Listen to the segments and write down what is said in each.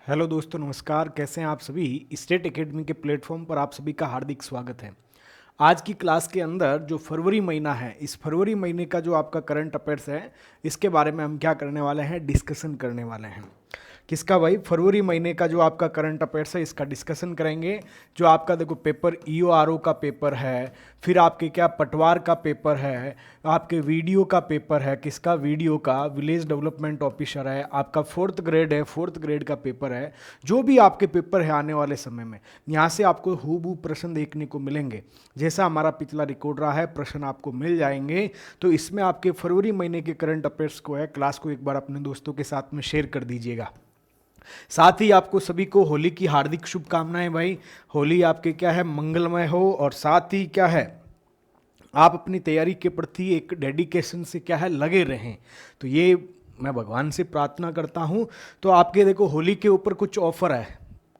Hello दोस्तों, नमस्कार। कैसे हैं आप सभी। स्टेट एकेडमी के प्लेटफॉर्म पर आप सभी का हार्दिक स्वागत है। आज की क्लास के अंदर जो फरवरी महीना है, इस फरवरी महीने का जो आपका करंट अफेयर्स है, इसके बारे में हम क्या करने वाले हैं, डिस्कशन करने वाले हैं। किसका भाई? फरवरी महीने का जो आपका करंट अफेयर्स है, इसका डिस्कशन करेंगे। जो आपका देखो पेपर ईओआरओ का पेपर है, फिर आपके क्या पटवार का पेपर है, आपके वीडियो का पेपर है, किसका? वीडियो का, विलेज डेवलपमेंट ऑफिसर है, आपका फोर्थ ग्रेड है, फोर्थ ग्रेड का पेपर है। जो भी आपके पेपर है आने वाले समय में, यहाँ से आपको हूबहू प्रश्न देखने को मिलेंगे। जैसा हमारा पिछला रिकॉर्ड रहा है, प्रश्न आपको मिल जाएंगे। तो इसमें आपके फरवरी महीने के करंट अफेयर्स को है, क्लास को एक बार अपने दोस्तों के साथ में शेयर कर दीजिएगा। साथ ही आपको सभी को होली की हार्दिक शुभकामनाएं भाई। होली आपके क्या है, मंगलमय हो। और साथ ही क्या है, आप अपनी तैयारी के प्रति एक डेडिकेशन से क्या है लगे रहें। तो ये मैं भगवान से प्रार्थना करता हूँ। तो आपके देखो होली के ऊपर कुछ ऑफर है,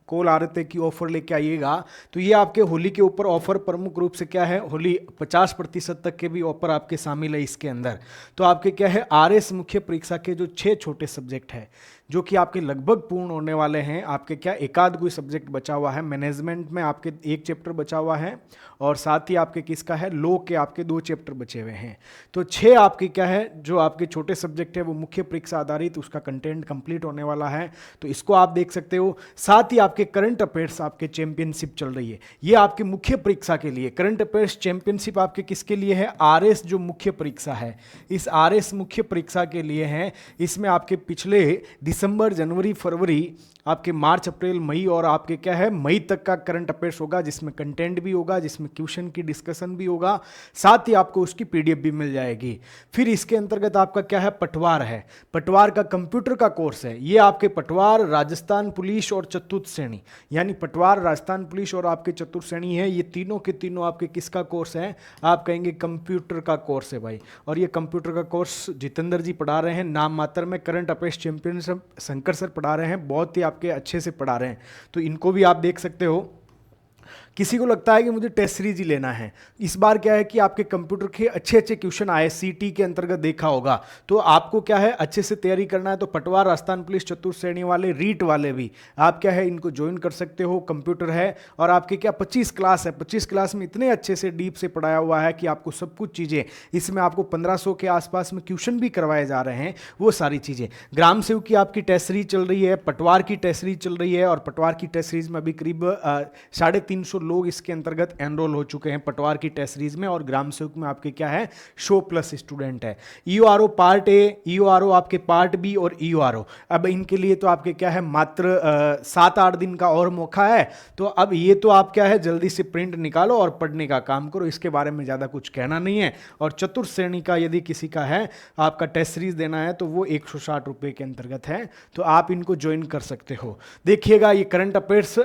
कॉल आ रहे थे कि ऑफर लेके आइएगा। तो ये आपके होली के ऊपर ऑफर प्रमुख रूप से क्या है, होली 50% तक के भी ऑफर आपके शामिल है इसके अंदर। तो आपके क्या है, आरएस मुख्य परीक्षा के जो 6 छोटे सब्जेक्ट है, जो कि आपके लगभग पूर्ण होने वाले हैं। आपके क्या एक आध कोई सब्जेक्ट बचा हुआ है, मैनेजमेंट में आपके एक चैप्टर बचा हुआ है, और साथ ही आपके किसका है, लॉ के आपके 2 चैप्टर बचे हुए हैं। तो 6 आपके क्या है, जो आपके छोटे सब्जेक्ट है वो मुख्य परीक्षा आधारित, उसका कंटेंट कंप्लीट होने वाला है। तो इसको आप देख सकते हो। साथ ही आपके करंट अफेयर्स आपके चैंपियनशिप चल रही है, ये आपके मुख्य परीक्षा के लिए करंट अफेयर्स चैंपियनशिप आपके किसके लिए है, आरएस जो मुख्य परीक्षा है, इस आरएस मुख्य परीक्षा के लिए है। इसमें आपके पिछले दिसंबर, जनवरी, फरवरी, आपके मार्च, अप्रैल, मई और आपके क्या है मई तक का करंट अफेयर्स होगा, जिसमें कंटेंट भी होगा, जिसमें क्वेश्चन की डिस्कशन भी होगा, साथ ही आपको उसकी पीडीएफ भी मिल जाएगी। फिर इसके अंतर्गत आपका क्या है, पटवार है। पटवार का कंप्यूटर का कोर्स है। ये आपके पटवार, राजस्थान पुलिस और चतुर्थ श्रेणी, यानी पटवार, राजस्थान पुलिस और आपके चतुर्थ श्रेणी है, ये तीनों के तीनों आपके किसका कोर्स है, आप कहेंगे कंप्यूटर का कोर्स है भाई। और ये कंप्यूटर का कोर्स जितेंद्र जी पढ़ा रहे हैं, नाम मात्र में। Current affairs championship Shankar sir पढ़ा रहे हैं, बहुत ही आपके अच्छे से पढ़ा रहे हैं। तो इनको भी आप देख सकते हो। किसी को लगता है कि मुझे टेस्ट सीरीज ही लेना है, इस बार क्या है कि आपके कंप्यूटर के अच्छे अच्छे क्वेश्चन आए, सीटी के अंतर्गत देखा होगा। तो आपको क्या है, अच्छे से तैयारी करना है। तो पटवार, राजस्थान पुलिस, चतुर्थ श्रेणी वाले, रीट वाले भी आप क्या है, इनको ज्वाइन कर सकते हो। कंप्यूटर है और आपके क्या 25 क्लास है। 25 क्लास में इतने अच्छे से डीप से पढ़ाया हुआ है कि आपको सब कुछ चीज़ें, इसमें आपको 1500 के आसपास में क्वेश्चन भी करवाए जा रहे हैं, वो सारी चीज़ें। ग्राम सेवक की आपकी टेस्ट सीरीज चल रही है, पटवार की टेस्ट सीरीज चल रही है, और पटवार की टेस्ट सीरीज में अभी करीब 350 लोग इसके अंतर्गत एनरोल हो चुके हैं पटवार की टेस्ट सीरीज में। और ग्राम सेवक में आपके क्या है, 100+ स्टूडेंट है। ईओआरओ पार्ट ए, ईओआरओ आपके पार्ट बी और ईओआरओ, अब इनके लिए तो आपके क्या है, मात्र 7-8 दिन का और मौका है। तो अब ये तो आप क्या है, जल्दी से प्रिंट निकालो और पढ़ने का काम करो, इसके बारे में ज़्यादा कुछ कहना नहीं है। और चतुर्थ श्रेणी का यदि किसी का है आपका टेस्ट सीरीज देना है, तो वो 160 रुपये के अंतर्गत है। तो आप इनको ज्वाइन कर सकते हो। देखिएगा, ये करंट अफेयर्स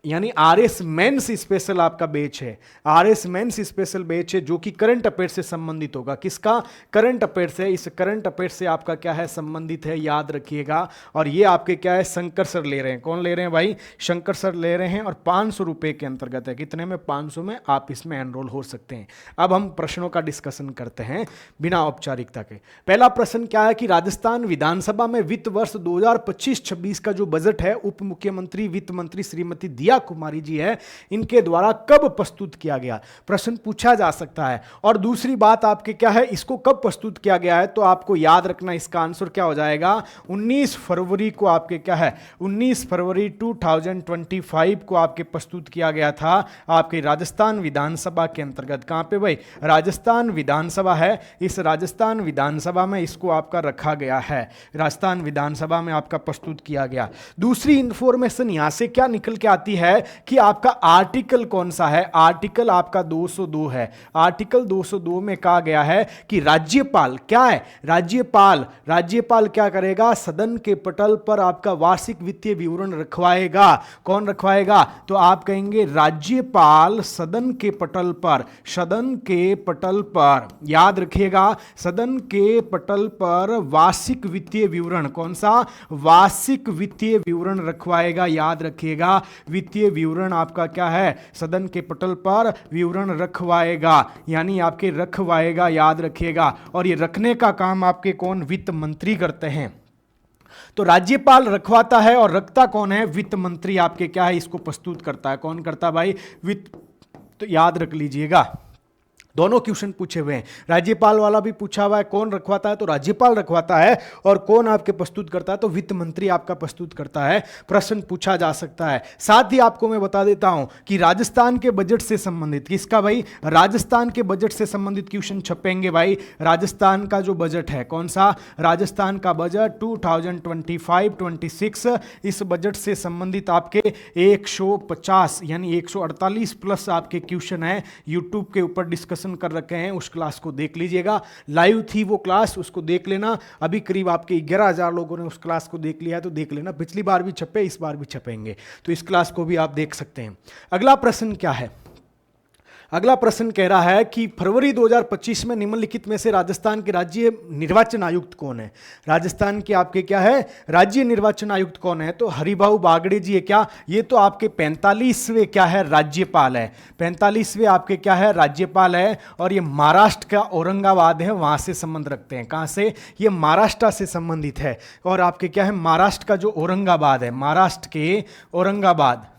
यानी आरएस मेंस स्पेशल आपका बैच है। आरएस मेंस स्पेशल बैच है जो कि करंट अफेयर से संबंधित होगा। किसका? करंट अफेयर से। इस करंट अफेयर से आपका क्या है, संबंधित है, याद रखिएगा। और ये आपके क्या है, शंकर सर ले रहे हैं। कौन ले रहे हैं भाई? शंकर सर ले रहे हैं। और 500 रुपये के अंतर्गत है। कितने में? 500 में आप इसमें एनरोल हो सकते हैं। अब हम प्रश्नों का डिस्कशन करते हैं बिना औपचारिकता के। पहला प्रश्न क्या है कि राजस्थान विधानसभा में वित्त वर्ष 2025-26 का जो बजट है, उप मुख्यमंत्री वित्त मंत्री श्रीमती दिया कुमारी जी है, इनके द्वारा कब प्रस्तुत किया गया? प्रश्न पूछा जा सकता है। और दूसरी बात आपके क्या है, इसको कब प्रस्तुत किया गया है, तो आपको याद रखना, इसका आंसर क्या हो जाएगा, 19 फरवरी को आपके क्या है, 19 फरवरी 2025 को आपके प्रस्तुत किया गया था आपके राजस्थान विधानसभा के अंतर्गत। कहां पे भाई? राजस्थान विधानसभा है। इस राजस्थान विधानसभा में इसको आपका रखा गया है, राजस्थान विधानसभा में आपका प्रस्तुत किया गया। दूसरी इंफॉर्मेशन यहां से क्या निकल के आती है कि आपका आर्टिकल कौन सा है? आर्टिकल आपका 202 है। आर्टिकल 202 में कहा गया है कि राज्यपाल क्या है, राज्यपाल क्या करेगा, सदन के पटल पर आपका वार्षिक वित्तीय विवरण रखवाएगा। कौन रखवाएगा? तो आप कहेंगे राज्यपाल सदन के पटल पर, सदन के पटल पर, याद रखिएगा, सदन के पटल पर वार्षिक वित्तीय विवरण, कौन सा? वार्षिक वित्तीय विवरण रखवाएगा। याद रखिएगा, वित्तीय विवरण आपका क्या है, सदन के पटल पर विवरण रखवाएगा, यानी आपके रखवाएगा, याद रखिएगा। और ये रखने का काम आपके कौन? वित्त मंत्री करते हैं। तो राज्यपाल रखवाता है और रखता कौन है? वित्त मंत्री आपके क्या है, इसको प्रस्तुत करता है। कौन करता है भाई? वित्त। तो याद रख लीजिएगा, दोनों क्वेश्चन पूछे हुए हैं, राज्यपाल वाला भी पूछा हुआ है, कौन रखवाता है? तो राज्यपाल रखवाता है। और कौन आपके प्रस्तुत करता है? तो वित्त मंत्री आपका प्रस्तुत करता है। प्रश्न पूछा जा सकता है। साथ ही आपको मैं बता देता हूं कि राजस्थान के बजट से संबंधित, किसका भाई? राजस्थान के बजट से संबंधित क्वेश्चन छपेंगे भाई। राजस्थान का जो बजट है, कौन सा? राजस्थान का बजट 2025-26, इस बजट से संबंधित आपके 150 यानी 148 प्लस आपके क्वेश्चन है, यूट्यूब के ऊपर डिस्कस कर रखे हैं। उस क्लास को देख लीजिएगा, लाइव थी वो क्लास, उसको देख लेना। अभी करीब आपके 11,000 लोगों ने उस क्लास को देख लिया है, तो देख लेना। पिछली बार भी छपे, इस बार भी छपेंगे, तो इस क्लास को भी आप देख सकते हैं। अगला प्रश्न क्या है? अगला प्रश्न कह रहा है कि फरवरी 2025 में निम्नलिखित में से राजस्थान के राज्य निर्वाचन आयुक्त कौन है? राजस्थान के आपके क्या है? राज्य निर्वाचन आयुक्त कौन है? तो हरिभाऊ बागड़े जी है क्या? ये तो आपके 45वें क्या है? राज्यपाल है। 45वें आपके क्या है? राज्यपाल है। और ये महाराष्ट्र का औरंगाबाद है, वहां से संबंध रखते हैं। कहां से? ये महाराष्ट्र से संबंधित है। और आपके क्या है? महाराष्ट्र का जो औरंगाबाद है, महाराष्ट्र के औरंगाबाद,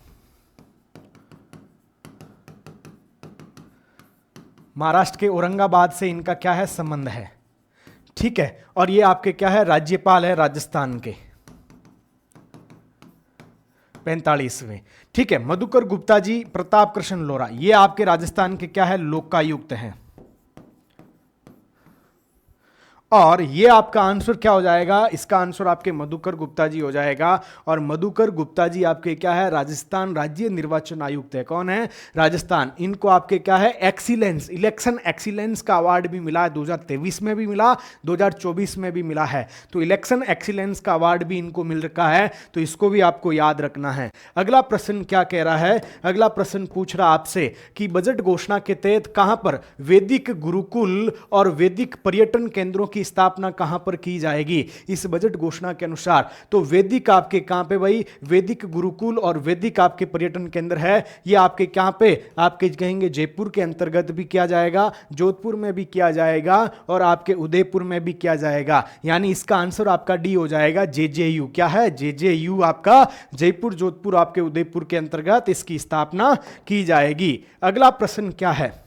महाराष्ट्र के औरंगाबाद से इनका क्या है? संबंध है। ठीक है। और ये आपके क्या है? राज्यपाल है राजस्थान के, 45वें। ठीक है। मधुकर गुप्ता जी, प्रताप कृष्ण लोरा, ये आपके राजस्थान के क्या है? लोकायुक्त हैं। और ये आपका आंसर क्या हो जाएगा? इसका आंसर आपके मधुकर गुप्ता जी हो जाएगा। और मधुकर गुप्ता जी आपके क्या है? राजस्थान राज्य निर्वाचन आयुक्त है। कौन है? राजस्थान। इनको आपके क्या है? एक्सीलेंस, इलेक्शन एक्सीलेंस का अवार्ड भी मिला है, 2023 में भी मिला, 2024 में भी मिला है। तो इलेक्शन एक्सीलेंस का अवार्ड भी इनको मिल रखा है, तो इसको भी आपको याद रखना है। अगला प्रश्न क्या कह रहा है? अगला प्रश्न पूछ रहा आपसे कि बजट घोषणा के तहत कहां पर वैदिक गुरुकुल और वैदिक पर्यटन केंद्रों की स्थापना कहां पर की जाएगी इस बजट घोषणा के अनुसार? तो वैदिक आपके कहां पे भाई? वैदिक गुरुकुल और वैदिक आपके पर्यटन केंद्र है, ये आपके कहां पे? आपके कहेंगे जयपुर के अंतर्गत भी किया जाएगा, जोधपुर में भी किया जाएगा, और आपके उदयपुर में भी किया जाएगा। यानी इसका आंसर आपका डी हो जाएगा, जेजेयू। क्या है? जेजेयू आपका जयपुर, जोधपुर, आपके उदयपुर के अंतर्गत इसकी स्थापना की जाएगी। अगला प्रश्न क्या है?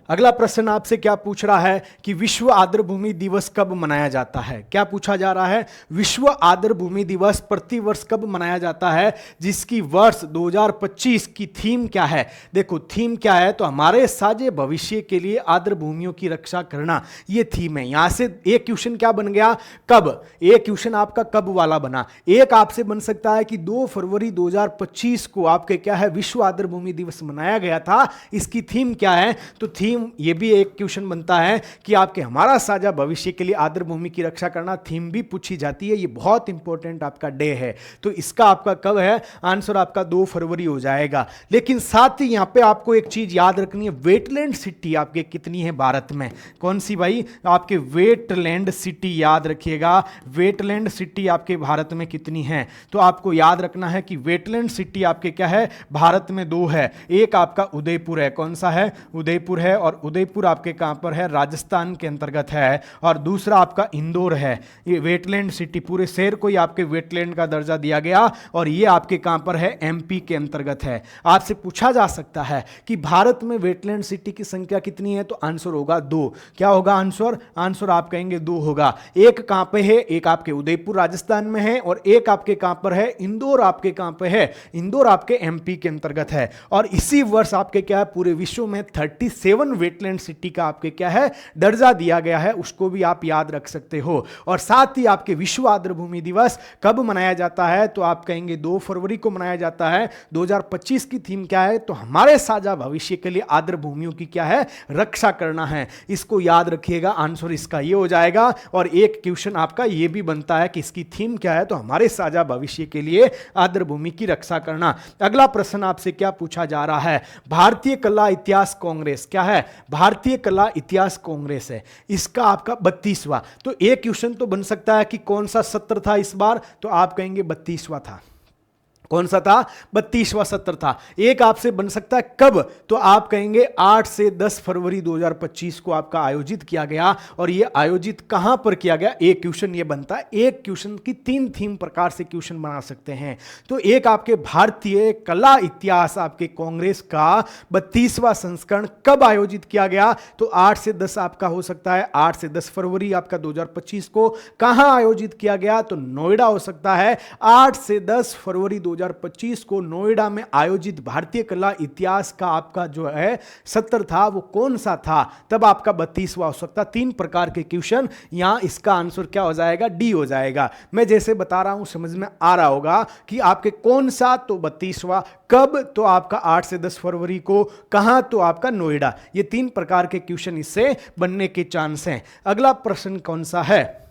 अगला प्रश्न आपसे क्या पूछ रहा है कि विश्व आर्द्रभूमि दिवस कब मनाया जाता है? क्या पूछा जा रहा है? विश्व आर्द्रभूमि दिवस प्रतिवर्ष कब मनाया जाता है, जिसकी वर्ष 2025 की थीम क्या है? देखो थीम क्या है, तो हमारे साझे भविष्य के लिए आर्द्रभूमियों की रक्षा करना, ये थीम है। यहां से एक क्वेश्चन क्या बन गया? कब? एक क्वेश्चन आपका कब वाला बना। एक आपसे बन सकता है कि 2 फरवरी 2025 को आपके क्या है? विश्व आर्द्रभूमि दिवस मनाया गया था, इसकी थीम क्या है? तो थीम, ये भी एक क्वेश्चन बनता है कि आपके हमारा साझा भविष्य के लिए आर्द्रभूमि की रक्षा करना, थीम भी पूछी जाती है। ये बहुत इंपॉर्टेंट आपका डे है, तो इसका आपका कब है? आंसर आपका 2 फरवरी हो जाएगा। लेकिन साथ ही यहां पे आपको एक चीज याद रखनी है, वेटलैंड सिटी आपके कितनी है भारत में? कौन सी भाई? आपके वेटलैंड सिटी याद रखिएगा, वेटलैंड सिटी आपके भारत में कितनी है? तो आपको याद रखना है कि वेटलैंड सिटी आपके क्या है? भारत में 2 है। एक आपका उदयपुर है। कौन सा है? उदयपुर है। और उदयपुर आपके कहां पर है? राजस्थान के अंतर्गत है। और दूसरा आपका इंदौर है। ये वेटलैंड सिटी, पूरे शहर को ही आपके वेटलैंड का दर्जा दिया गया, और ये आपके कहां पर है? एमपी के अंतर्गत है। आपसे पूछा जा सकता है कि भारत में वेटलैंड सिटी की संख्या कितनी है? तो आंसर होगा 2। क्या होगा आंसर? आंसर आप कहेंगे 2 होगा। एक कहां पे है? एक आपके उदयपुर राजस्थान में है, और एक आपके कहां पर है? इंदौर आपके कहां पे है? इंदौर आपके एमपी के अंतर्गत है। और इसी वर्ष आपके क्या है? पूरे विश्व में 37 वेटलैंड सिटी का आपके क्या है? दर्जा दिया गया है, उसको भी आप याद रख सकते हो। और साथ ही आपके विश्व आर्द्रभूमि दिवस कब मनाया जाता है? तो आप कहेंगे 2 फरवरी को मनाया जाता है। 2025 की थीम क्या है? तो हमारे साझा भविष्य के लिए आर्द्रभूमियों की क्या है? रक्षा करना है। इसको याद रखिएगा, आंसर इसका ये हो जाएगा। और एक क्वेश्चन आपका ये भी बनता है कि इसकी थीम क्या है? तो हमारे साझा भविष्य के लिए आर्द्रभूमि की रक्षा करना। अगला प्रश्न आपसे क्या पूछा जा रहा है? भारतीय कला इतिहास कांग्रेस क्या है? भारतीय कला इतिहास कांग्रेस है, इसका आपका 32वां। तो एक क्वेश्चन तो बन सकता है कि कौन सा सत्र था इस बार? तो आप कहेंगे 32वां था। कौन सा था? 32वां सत्र था। एक आपसे बन सकता है कब, तो आप कहेंगे 8 से 10 फरवरी 2025 को आपका आयोजित किया गया। और ये आयोजित कहां पर किया गया? एक क्वेश्चन ये बनता है, एक क्वेश्चन की 3 थीम प्रकार से क्वेश्चन बना सकते हैं। तो एक आपके भारतीय कला इतिहास आपके कांग्रेस का 32वां संस्करण कब आयोजित किया गया? तो 8 से 10 आपका हो सकता है, 8 से 10 फरवरी आपका 2025 को। कहां आयोजित किया गया? तो नोएडा हो सकता है। 8 से 10 फरवरी 2025 को नोएडा में आयोजित भारतीय कला इतिहास का आपका जो है सत्र था, वो कौन सा था? तब आपका 32वां हो सकता। 3 प्रकार के क्वेश्चन, यहां इसका आंसर क्या हो जाएगा? डी हो जाएगा। मैं जैसे बता रहा हूं समझ में आ रहा होगा कि आपके कौन सा, तो 32वां, कब, तो आपका 8 से 10 फरवरी को, कहां, तो आपका नोएडा। ये 3 प्रकार के क्वेश्चन इससे बनने के चांस हैं। अगला प्रश्न कौन सा है?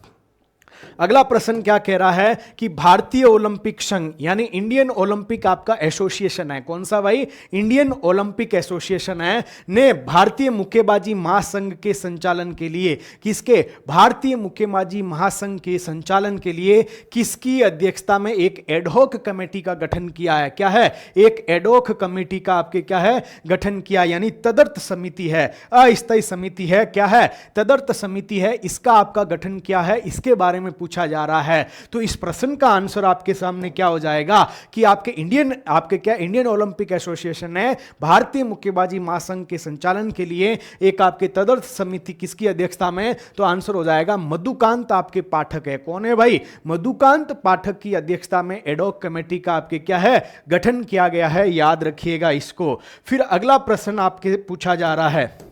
अगला प्रश्न क्या कह रहा है कि भारतीय ओलंपिक संघ यानी इंडियन ओलंपिक आपका एसोसिएशन है, कौन सा भाई? इंडियन ओलंपिक एसोसिएशन है, ने भारतीय मुक्केबाजी महासंघ के संचालन के लिए, किसके? भारतीय मुक्केबाजी महासंघ के संचालन के लिए किसकी अध्यक्षता में एक एडहॉक कमेटी का गठन किया है? क्या है? एक एडहॉक कमेटी का आपके क्या है? गठन किया, यानी तदर्थ समिति है, अस्थायी समिति है, क्या है? तदर्थ समिति है, इसका आपका गठन किया है, इसके बारे में पूछा जा रहा है। तो इस प्रश्न का आंसर आपके सामने क्या हो जाएगा कि आपके इंडियन ओलंपिक एसोसिएशन ने भारतीय मुक्केबाजी महासंघ के संचालन के लिए एक आपके तदर्थ समिति किसकी अध्यक्षता में? तो आंसर हो जाएगा मधुकांत आपके पाठक है। कौन है भाई? मधुकांत पाठक की अध्यक्षता में एडहॉक कमेटी का आपके क्या है? गठन किया गया है, याद रखिएगा इसको। फिर अगला प्रश्न आपके पूछा जा रहा है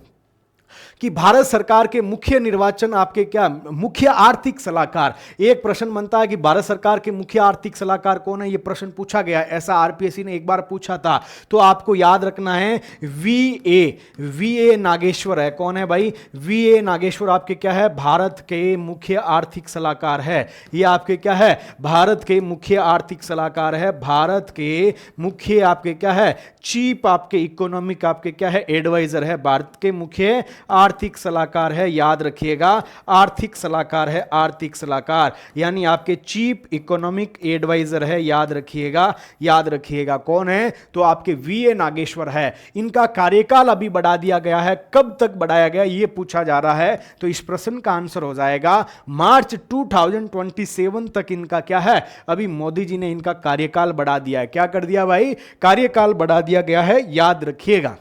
कि भारत सरकार के मुख्य निर्वाचन आपके क्या? मुख्य आर्थिक सलाहकार। एक प्रश्न बनता है कि भारत सरकार के मुख्य आर्थिक सलाहकार कौन है? यह प्रश्न पूछा गया, ऐसा आरपीएससी ने एक बार पूछा था। तो आपको याद रखना है वीए नागेश्वर है। कौन है भाई? वीए नागेश्वर आपके क्या है? भारत के मुख्य आर्थिक सलाहकार है। ये आपके क्या है? भारत के मुख्य आर्थिक सलाहकार है, भारत के मुख्य आपके क्या है? चीफ आपके इकोनॉमिक आपके क्या है? एडवाइजर है, भारत के मुख्य आर्थिक सलाहकार है, याद रखिएगा। आर्थिक सलाहकार है, आर्थिक सलाहकार यानी आपके चीफ इकोनॉमिक एडवाइजर है, याद रखिएगा, याद रखिएगा। कौन है? तो आपके वीए नागेश्वर है। इनका कार्यकाल अभी बढ़ा दिया गया है, कब तक बढ़ाया गया यह पूछा जा रहा है। तो इस प्रश्न का आंसर हो जाएगा मार्च 2027 तक इनका क्या है? अभी मोदी जी ने इनका कार्यकाल बढ़ा दिया है। क्या कर दिया भाई? कार्यकाल बढ़ा दिया गया है, याद रखिएगा।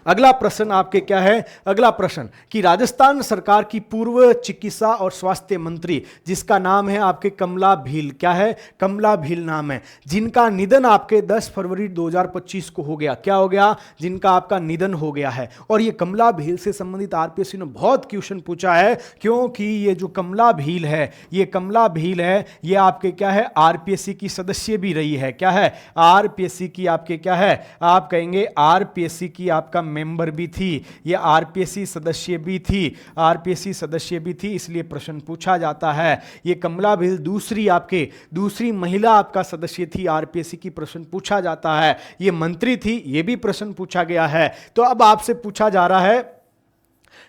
अगला प्रश्न आपके क्या है? अगला प्रश्न कि राजस्थान सरकार की पूर्व चिकित्सा और स्वास्थ्य मंत्री जिसका नाम है आपके कमला भील, क्या है? कमला भील नाम है, जिनका निधन आपके 10 फरवरी 2025 को हो गया। क्या हो गया? जिनका आपका निधन हो गया है। और ये कमला भील से संबंधित आरपीएससी ने बहुत क्वेश्चन पूछा है, क्योंकि ये जो कमला भील है, ये कमला भील है, ये आपके क्या है? आरपीएससी की सदस्य भी रही है। क्या है? आरपीएससी की आपके क्या है? आप कहेंगे आरपीएससी की आपका मेंबर भी थी, ये आरपीएससी सदस्य भी थी, आरपीएससी सदस्य भी थी, इसलिए प्रश्न पूछा जाता है। ये कमला भील दूसरी महिला आपका सदस्य थी आरपीएससी की, प्रश्न पूछा जाता है। ये मंत्री थी, ये भी प्रश्न पूछा गया है। तो अब आपसे पूछा जा रहा है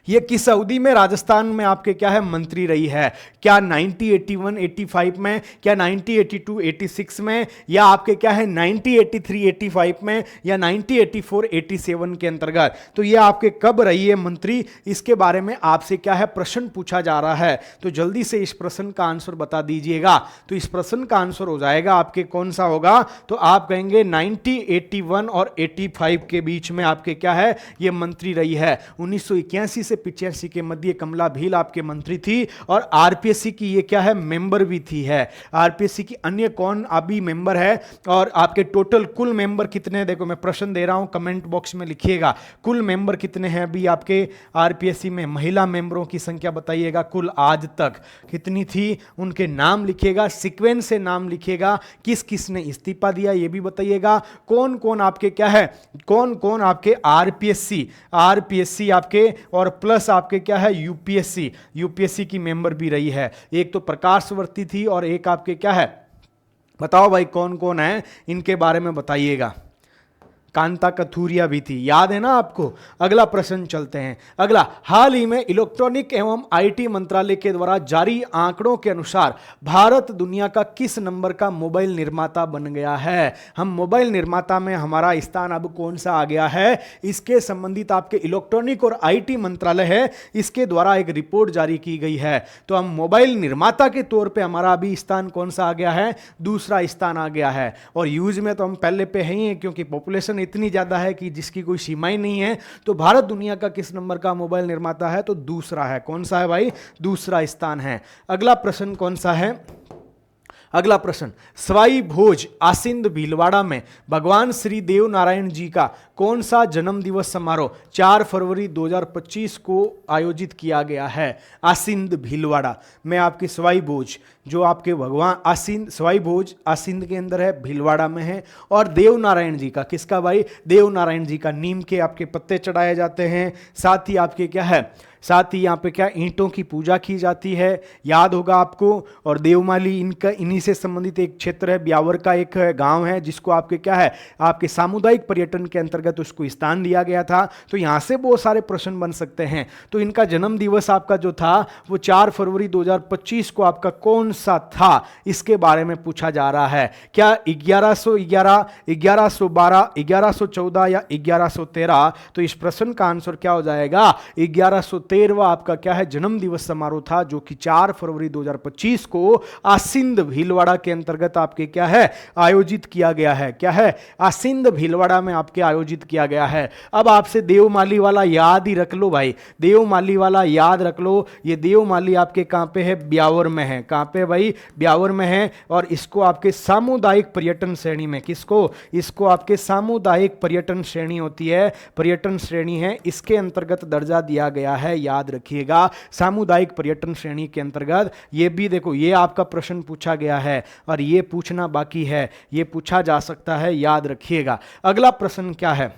ये किस अवधि में राजस्थान में आपके क्या है? मंत्री रही है? क्या 90, 81, 85 में, क्या 90, 82, 86 में, या आपके क्या है 90, 83, 85 में, या 90, 84, 87 के अंतर्गत? तो ये आपके कब रही है मंत्री, इसके बारे में आपसे क्या है? प्रश्न पूछा जा रहा है। तो जल्दी से इस प्रश्न का आंसर बता दीजिएगा। तो इस प्रश्न का आंसर हो जाएगा आपके कौन सा होगा? तो आप कहेंगे 90, 81 और 85 के बीच में आपके क्या है? ये मंत्री रही है। 1981 से 85 के मध्य कमला भील आपके मंत्री थी, और आरपीएससी की ये क्या है? मेंबर भी थी है। आरपीएससी की अन्य कौन अभी मेंबर है? और आपके टोटल कुल मेंबर कितने हैं? देखो मैं प्रश्न दे रहा हूं, कमेंट बॉक्स में लिखिएगा कुल मेंबर कितने हैं अभी आपके आरपीएससी में। महिला मेंबरों की संख्या बताइएगा कुल आज तक कितनी थी, उनके नाम लिखिएगा, सीक्वेंस से नाम लिखिएगा, किस किस ने इस्तीफा दिया ये भी बताइएगा। कौन कौन आपके क्या है? कौन कौन आपके आरपीएससी आपके और प्लस आपके क्या है? यूपीएससी की मेंबर भी रही है। एक तो प्रकाशवर्ती थी और एक आपके क्या है? बताओ भाई कौन कौन है, इनके बारे में बताइएगा। कांता कथूरिया भी थी, याद है ना आपको। अगला प्रश्न चलते हैं। अगला, हाल ही में इलेक्ट्रॉनिक एवं आईटी मंत्रालय के द्वारा जारी आंकड़ों के अनुसार भारत दुनिया का किस नंबर का मोबाइल निर्माता बन गया है। हम मोबाइल निर्माता में हमारा स्थान अब कौन सा आ गया है, इसके संबंधित आपके इलेक्ट्रॉनिक और आईटी मंत्रालय है, इसके द्वारा एक रिपोर्ट जारी की गई है। तो हम मोबाइल निर्माता के तौर पे हमारा अभी स्थान कौन सा आ गया है, दूसरा स्थान आ गया है। और यूज में तो हम पहले पे ही हैं, क्योंकि पॉपुलेशन इतनी ज्यादा है कि जिसकी कोई सीमाएं नहीं है। तो भारत दुनिया का किस नंबर का मोबाइल निर्माता है, तो दूसरा है। कौन सा है भाई, दूसरा स्थान है। अगला प्रश्न कौन सा है, अगला प्रश्न, सवाई भोज आसिंद भीलवाड़ा में भगवान श्री देव नारायण जी का कौन सा जन्म दिवस समारोह 4 फरवरी 2025 को आयोजित किया गया है। आसिंद भीलवाड़ा में आपकी सवाई भोज, जो आपके भगवान आसिंद, सवाई भोज आसिंद के अंदर है, भीलवाड़ा में है। और देव नारायण जी का, किसका भाई, देव नारायण जी का, नीम के आपके पत्ते चढ़ाए जाते हैं। साथ ही आपके क्या है, साथ ही यहाँ पे क्या, ईंटों की पूजा की जाती है, याद होगा आपको। और देवमाली इनका, इन्हीं से संबंधित एक क्षेत्र है, ब्यावर का एक गांव है, जिसको आपके क्या है, आपके सामुदायिक पर्यटन के अंतर्गत उसको स्थान दिया गया था। तो यहाँ से बहुत सारे प्रश्न बन सकते हैं। तो इनका जन्म दिवस आपका जो था वो 4 फरवरी 2025 को आपका कौन सा था, इसके बारे में पूछा जा रहा है। क्या 1111, 1112, 1114 या 1113। तो इस प्रश्न का आंसर क्या हो जाएगा, 1113 आपका क्या है, जन्म दिवस समारोह था, जो कि 4 फरवरी 2025 को आसिंद भीलवाड़ा के अंतर्गत आपके क्या है, आयोजित किया गया है। क्या है, आसिंद भीलवाड़ा में आपके आयोजित किया गया है। अब आपसे देवमाली वाला याद ही रख लो भाई, देवमाली वाला याद रख लो। ये देवमाली आपके कहां पे है, ब्यावर में है। कहां पे भाई, ब्यावर में है। और इसको आपके सामुदायिक पर्यटन श्रेणी में, किसको, इसको आपके सामुदायिक पर्यटन श्रेणी होती है, पर्यटन श्रेणी है, इसके अंतर्गत दर्जा दिया गया है। याद रखिएगा, सामुदायिक पर्यटन श्रेणी के अंतर्गत। ये भी देखो, ये आपका प्रश्न पूछा गया है और ये पूछना बाकी है, ये पूछा जा सकता है, याद रखिएगा। अगला प्रश्न क्या है,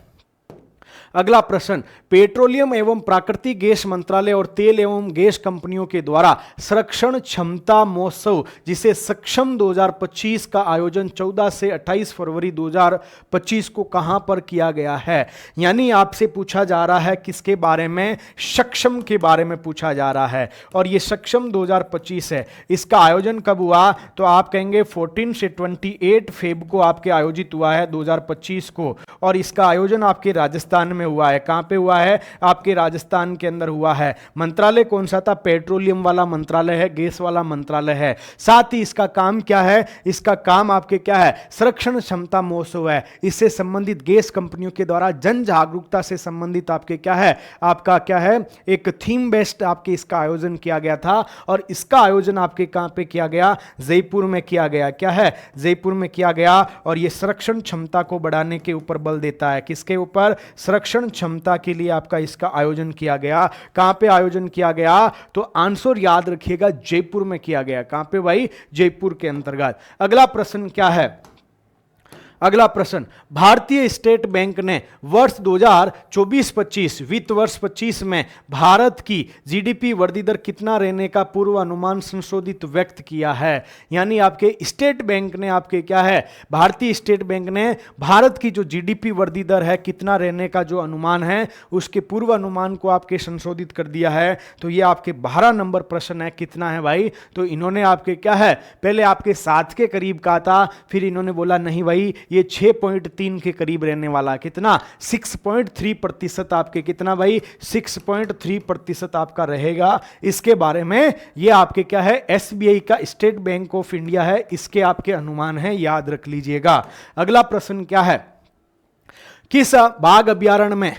अगला प्रश्न, पेट्रोलियम एवं प्राकृतिक गैस मंत्रालय और तेल एवं गैस कंपनियों के द्वारा संरक्षण क्षमता महोत्सव, जिसे सक्षम 2025 का आयोजन 14 से 28 फरवरी 2025 को कहां पर किया गया है। यानी आपसे पूछा जा रहा है किसके बारे में, सक्षम के बारे में पूछा जा रहा है। और ये सक्षम 2025 है। इसका आयोजन कब हुआ, तो आप कहेंगे 14 से 28 फेब को आपके आयोजित हुआ है 2025 को। और इसका आयोजन आपके राजस्थान में हुआ है। कहां पे हुआ है, आपके राजस्थान के अंदर हुआ है। मंत्रालय कौन सा था, पेट्रोलियम वाला मंत्रालय है, गैस वाला मंत्रालय है। साथ ही इसका काम क्या है, इसका काम आपके क्या है, संरक्षण क्षमता महोत्सव है। इससे संबंधित गैस कंपनियों के द्वारा जन जागरूकता से संबंधित आपके क्या है, आपका क्या है, एक थीम बेस्ड आपके इसका आयोजन किया गया था। और इसका आयोजन आपके कहां पे किया गया, जयपुर में किया गया। क्या है, जयपुर में किया गया। और यह संरक्षण क्षमता को बढ़ाने के ऊपर बल देता है। किसके ऊपर, संरक्षण क्षमता के लिए आपका इसका आयोजन किया गया। कहां पे आयोजन किया गया, तो आंसर याद रखिएगा, जयपुर में किया गया। कहां पे भाई, जयपुर के अंतर्गत। अगला प्रश्न क्या है, अगला प्रश्न, भारतीय स्टेट बैंक ने वर्ष 2024-25 वित्त वर्ष 25 में भारत की जीडीपी वृद्धि दर कितना रहने का पूर्व अनुमान संशोधित व्यक्त किया है। यानी आपके स्टेट बैंक ने आपके क्या है, भारतीय स्टेट बैंक ने भारत की जो जीडीपी वृद्धि दर है कितना रहने का जो अनुमान है, उसके पूर्व अनुमान को आपके संशोधित कर दिया है। तो ये आपके 12 नंबर प्रश्न है। कितना है भाई, तो इन्होंने आपके क्या है, पहले आपके 7 के करीब कहा था, फिर इन्होंने बोला नहीं भाई ये 6.3 के करीब रहने वाला। कितना, 6.3% आपके, कितना भाई, 6.3% आपका रहेगा। इसके बारे में ये आपके क्या है, एसबीआई का, स्टेट बैंक ऑफ इंडिया है, इसके आपके अनुमान है, याद रख लीजिएगा। अगला प्रश्न क्या है, किस बाघ अभ्यारण्य में,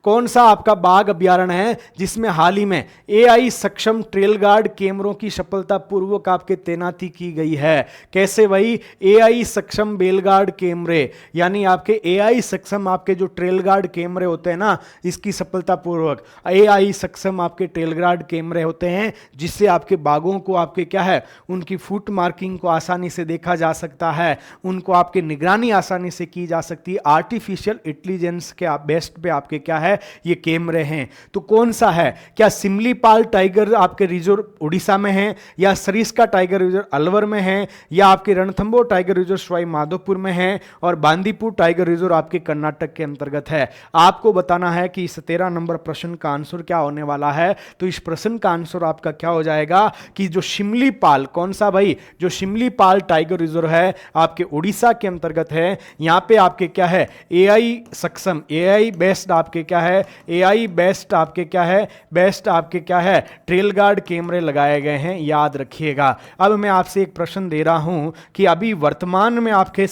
कौन सा आपका बाघ अभ्यारण्य है जिसमें हाल ही में एआई सक्षम ट्रेल गार्ड कैमरों की सफलतापूर्वक आपके तैनाती की गई है। कैसे भाई, एआई सक्षम बेलगार्ड कैमरे, यानी आपके एआई सक्षम आपके जो ट्रेल गार्ड कैमरे होते हैं ना, इसकी सफलतापूर्वक एआई सक्षम आपके ट्रेल गार्ड कैमरे होते हैं, जिससे आपके बाघों को आपके क्या है, उनकी फुट मार्किंग को आसानी से देखा जा सकता है, उनको आपके निगरानी आसानी से की जा सकती है। आर्टिफिशियल इंटेलिजेंस के बेस्ट पे आपके क्या है, है ये कैमरे हैं। तो कौन सा है, क्या सिमलीपाल टाइगर आपके रिजर्व उड़ीसा में है, या सरिस्का टाइगर रिजर्व अलवर में है, या आपके रणथंबोर टाइगर रिजर्व सवाई माधोपुर में है, और बांदीपुर टाइगर रिजर्व आपके कर्नाटक के अंतर्गत है। आपको बताना है कि इस 13 नंबर प्रश्न का आंसर क्या होने वाला है। तो इस प्रश्न का आंसर आपका क्या हो जाएगा कि जो शिमलीपाल, कौन सा भाई, जो शिमलीपाल टाइगर रिजर्व है आपके उड़ीसा के अंतर्गत है। यहां पे आपके क्या है, एआई सक्षम, एआई बेस्ड आपके क्या है, एआई बेस्ड आपके क्या है, बेस्ट आपके क्या है, ट्रेल गार्ड कैमरे लगाए गए हैं, याद रखिएगा। अब मैं आपसे एक प्रश्न दे रहा हूं कि अभी वर्तमान में आपके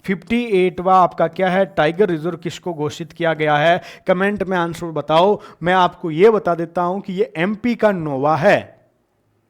58वां आपका क्या है, टाइगर रिजर्व किसको घोषित किया गया है। कमेंट में आंसर बताओ। मैं आपको यह बता देता हूं कि यह एमपी का नोवा है।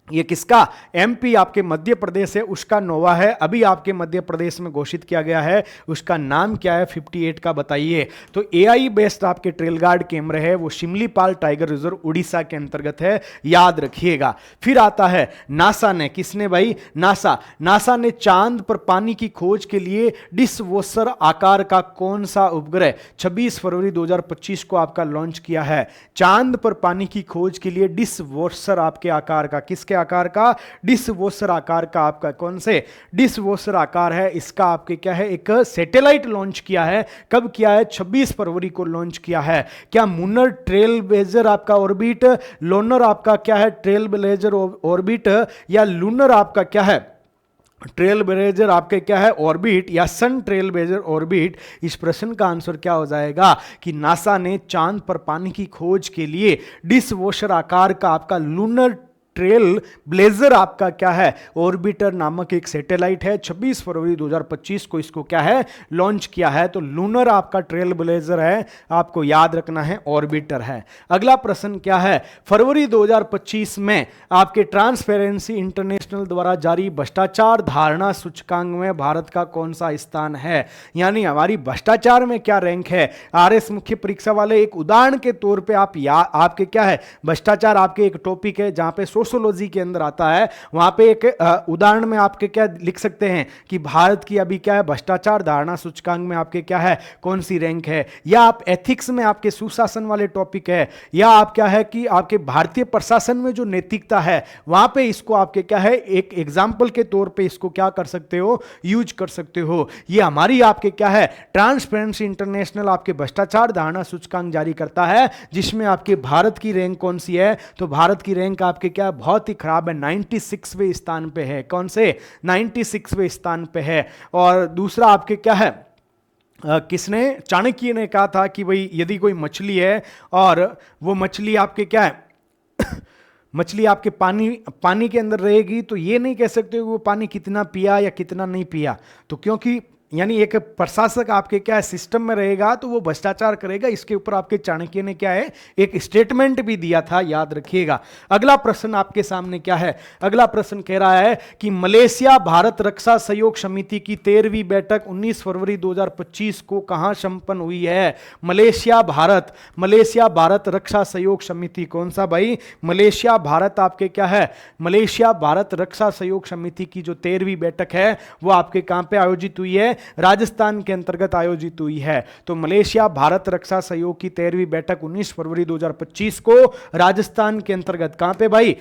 ये किसका, एमपी आपके मध्य प्रदेश है उसका नोवा है, अभी आपके मध्य प्रदेश में घोषित किया गया है। उसका नाम क्या है 58 का, बताइए। तो एआई बेस्ड आपके ट्रेल गार्ड कैमरे है, वो शिमलीपाल टाइगर रिजर्व उड़ीसा के अंतर्गत है, याद रखिएगा। फिर आता है नासा ने, किसने भाई, नासा ने चांद पर पानी की खोज के लिए डिशवॉशर आकार का कौन सा उपग्रह 26 फरवरी 2025 को आपका लॉन्च किया है। चांद पर पानी की खोज के लिए डिशवॉशर आपके आकार का, किसके आकार का, डिशवॉशर आकार का, आपका कौन से डिशवॉशर आकार है इसका आपके क्या है, एक सैटेलाइट लॉन्च किया है। कब किया है, 26 फरवरी को लॉन्च किया है। क्या मुन्नर ट्रेल ब्लेजर आपका ऑर्बिट, लोनर आपका क्या है ट्रेल ब्लेजर ऑर्बिट, या लूनर आपका क्या है ट्रेल ब्लेजर आपके क्या है ऑर्बिट, या सन ट्रेल ब्लेजर ऑर्बिट। इस प्रश्न का आंसर क्या हो जाएगा कि नासा ने चांद पर पानी की खोज के लिए डिशवॉशर आकार का आपका लूनर ट्रेल ब्लेजर आपका क्या है ऑर्बिटर नामक एक सैटेलाइट है, 26 फरवरी 2025 को इसको क्या है लॉन्च किया है। तो लूनर आपका ट्रेल ब्लेजर है, आपको याद रखना है ऑर्बिटर है। अगला प्रश्न क्या है, फरवरी 2025 में आपके ट्रांसपेरेंसी इंटरनेशनल द्वारा जारी भ्रष्टाचार धारणा सूचकांक में भारत का कौन सा स्थान है, यानी हमारी भ्रष्टाचार में क्या रैंक है। आरएस मुख्य परीक्षा वाले एक उदाहरण के तौर पे आपके क्या है, भ्रष्टाचार आपके एक टॉपिक है जहां पे सोशियोलॉजी के अंदर आता है, वहां पे एक उदाहरण में आपके क्या लिख सकते हैं कि भारत की अभी क्या है भ्रष्टाचार धारणा सूचकांक में आपके क्या है कौन सी रैंक है, या आप एथिक्स में आपके सुशासन वाले टॉपिक है, या आप क्या है कि आपके भारतीय प्रशासन में जो नैतिकता है वहां पे इसको आपके क्या है एक एग्जाम्पल के तौर पे इसको क्या कर सकते हो, यूज कर सकते हो। ये हमारी आपके क्या है ट्रांसपेरेंसी इंटरनेशनल आपके भ्रष्टाचार धारणा सूचकांक जारी करता है, जिसमें आपके भारत की रैंक कौन सी है, तो भारत की रैंक आपके क्या बहुत ही खराब है, 96वें स्थान पे है। कौन से 96वें स्थान पे है। और दूसरा आपके क्या है, किसने, चाणक्य ने कहा था कि भाई यदि कोई मछली है और वो मछली आपके क्या है मछली आपके पानी के अंदर रहेगी तो ये नहीं कह सकते वो पानी कितना पिया या कितना नहीं पिया, तो क्योंकि यानी एक प्रशासक आपके क्या है सिस्टम में रहेगा तो वो भ्रष्टाचार करेगा। इसके ऊपर आपके चाणक्य ने क्या है एक स्टेटमेंट भी दिया था, याद रखिएगा। अगला प्रश्न आपके सामने क्या है, अगला प्रश्न कह रहा है कि मलेशिया भारत रक्षा सहयोग समिति की 13वीं बैठक 19 फरवरी 2025 को कहां संपन्न हुई है। मलेशिया भारत रक्षा सहयोग समिति, कौन सा भाई, मलेशिया भारत आपके क्या है, मलेशिया भारत रक्षा सहयोग समिति की जो 13वीं बैठक है वो आपके कहां पे आयोजित हुई है, राजस्थान के अंतर्गत आयोजित हुई है। तो मलेशिया भारत रक्षा सहयोग की 13वीं बैठक 19 फरवरी 2025 को राजस्थान के अंतर्गत कहां पे भाई,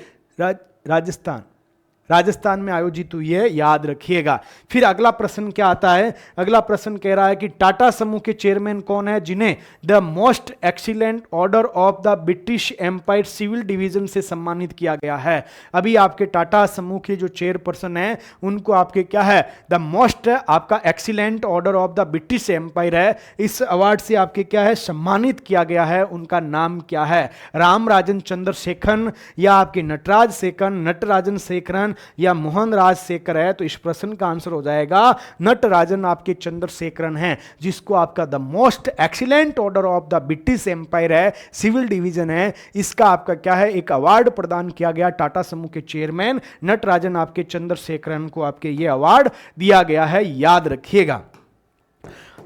राजस्थान में आयोजित हुई है, याद रखिएगा। फिर अगला प्रश्न क्या आता है, अगला प्रश्न कह रहा है कि टाटा समूह के चेयरमैन कौन है जिन्हें the most excellent order of the British Empire civil division से सम्मानित किया गया है। अभी आपके टाटा समूह के जो चेयरपर्सन है उनको आपके क्या है द मोस्ट आपका excellent order of the British Empire है, इस अवार्ड से आपके क्या है सम्मानित किया गया है। उनका नाम क्या है, रामराजन चंद्रशेखरन, या आपके नटराजन शेखरन, या मोहन राज शेखर है। तो इस प्रश्न का आंसर हो जाएगा नटराजन आपके चंद्रशेखरन है, जिसको आपका the most excellent order of the British Empire है, सिविल डिवीजन है, इसका आपका क्या है एक अवार्ड प्रदान किया गया। टाटा समूह के चेयरमैन नटराजन आपके चंद्रशेखरन को आपके ये अवार्ड दिया गया है, याद रखिएगा।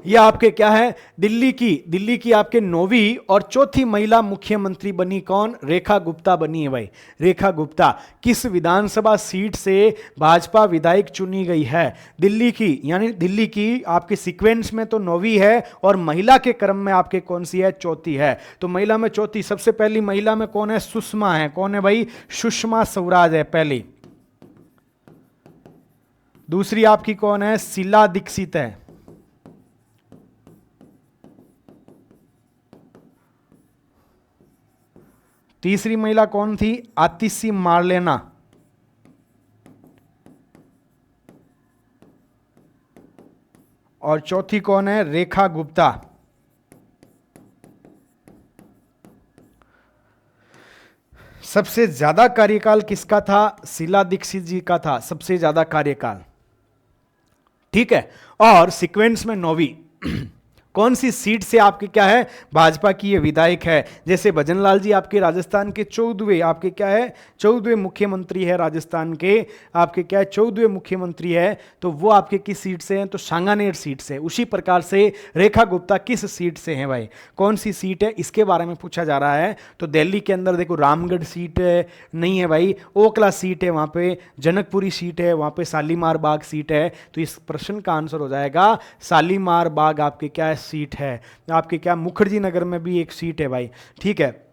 ये आपके क्या है, दिल्ली की आपके 9वीं और चौथी महिला मुख्यमंत्री बनी कौन, रेखा गुप्ता बनी है भाई, रेखा गुप्ता। किस विधानसभा सीट से भाजपा विधायक चुनी गई है, दिल्ली की, यानी दिल्ली की आपके सीक्वेंस में तो 9वीं है और महिला के क्रम में आपके कौन सी है, चौथी है। तो महिला में चौथी, सबसे पहली महिला में कौन है, सुषमा है, कौन है भाई, सुषमा स्वराज है पहली। दूसरी आपकी कौन है, शीला दीक्षित है। तीसरी महिला कौन थी, आतिशी मार्लेना। और चौथी कौन है, रेखा गुप्ता। सबसे ज्यादा कार्यकाल किसका था, शीला दीक्षित जी का था सबसे ज्यादा कार्यकाल, ठीक है। और सीक्वेंस में 9वीं कौन सी सीट से आपके क्या है, भाजपा की ये विधायक है। जैसे भजनलाल जी आपके राजस्थान के 14वें आपके क्या है, 14वें मुख्यमंत्री है राजस्थान के, आपके क्या है 14वें मुख्यमंत्री है, तो वो आपके किस सीट से हैं, तो सांगानेर सीट से। उसी प्रकार से रेखा गुप्ता किस सीट से हैं भाई, कौन सी सीट है, इसके बारे में पूछा जा रहा है। तो दिल्ली के अंदर देखो रामगढ़ सीट नहीं है भाई, ओखला सीट है, वहां पे जनकपुरी सीट है, वहां पे शालीमार बाग सीट है। तो इस प्रश्न का आंसर हो जाएगा शालीमार बाग आपके क्या है, सीट है। आपके क्या मुखर्जी नगर में भी एक सीट है भाई, ठीक है।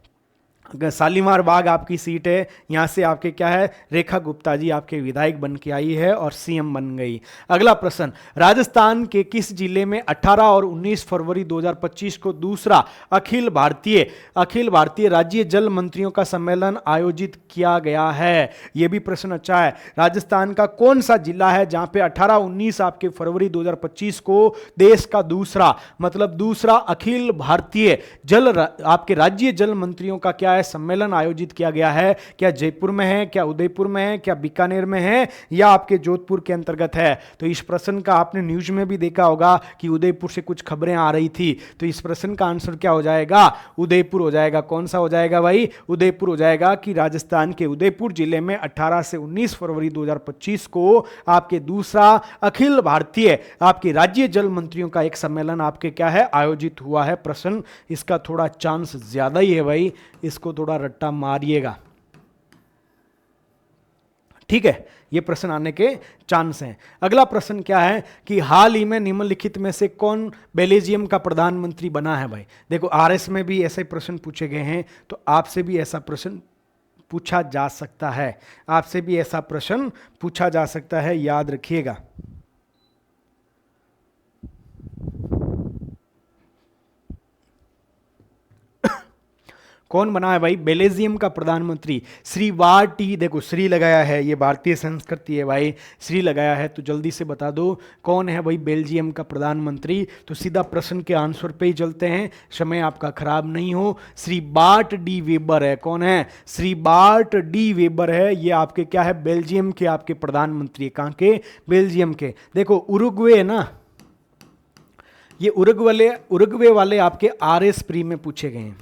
शालीमार बाग आपकी सीट है, यहां से आपके क्या है, रेखा गुप्ता जी आपके विधायक बन के आई है और सीएम बन गई। अगला प्रश्न, राजस्थान के किस जिले में 18 और 19 फरवरी 2025 को दूसरा अखिल भारतीय राज्य जल मंत्रियों का सम्मेलन आयोजित किया गया है। यह भी प्रश्न अच्छा है। राजस्थान का कौन सा जिला है जहां पे 18-19 आपके फरवरी 2025 को देश का दूसरा, मतलब दूसरा अखिल भारतीय जल आपके राज्य जल मंत्रियों का क्या सम्मेलन आयोजित किया गया है। क्या जयपुर में है, क्या उदयपुर में है, क्या बीकानेर में है, या आपके जोधपुर के अंतर्गत है। तो इस प्रश्न का आपने न्यूज में भी देखा होगा कि उदयपुर से कुछ खबरें आ रही थी। तो इस प्रश्न का आंसर क्या हो जाएगा, उदयपुर हो जाएगा। कौन सा हो जाएगा भाई, उदयपुर हो जाएगा। कि राजस्थान के उदयपुर जिले में 18 से 19 फरवरी 2025 को आपके दूसरा अखिल भारतीय आपके राज्य जल मंत्रियों का एक सम्मेलन आपके क्या है, आयोजित हुआ है। प्रश्न इसका थोड़ा चांस ज्यादा ही है भाई, इसको थोड़ा रट्टा मारिएगा, ठीक है। यह प्रश्न आने के चांस हैं। अगला प्रश्न क्या है कि हाल ही में निम्नलिखित में से कौन बेल्जियम का प्रधानमंत्री बना है भाई। देखो आरएस में भी ऐसे प्रश्न पूछे गए हैं, तो आपसे भी ऐसा प्रश्न पूछा जा सकता है, आपसे भी ऐसा प्रश्न पूछा जा सकता है, याद रखिएगा। कौन बना है भाई बेल्जियम का प्रधानमंत्री, श्री वाटी। देखो श्री लगाया है, ये भारतीय संस्कृति है भाई, श्री लगाया है, तो जल्दी से बता दो कौन है भाई बेल्जियम का प्रधानमंत्री। तो सीधा प्रश्न के आंसर पे ही चलते हैं, समय आपका खराब नहीं हो। श्री बार्ट डी वेबर है। कौन है, श्री बार्ट डी वेबर है। ये आपके क्या है, बेल्जियम के आपके प्रधानमंत्री। कहां के, बेल्जियम के। देखो उरुग्वे है ना, ये उरुग्वे वाले आपके आरएस प्री में पूछे गए हैं।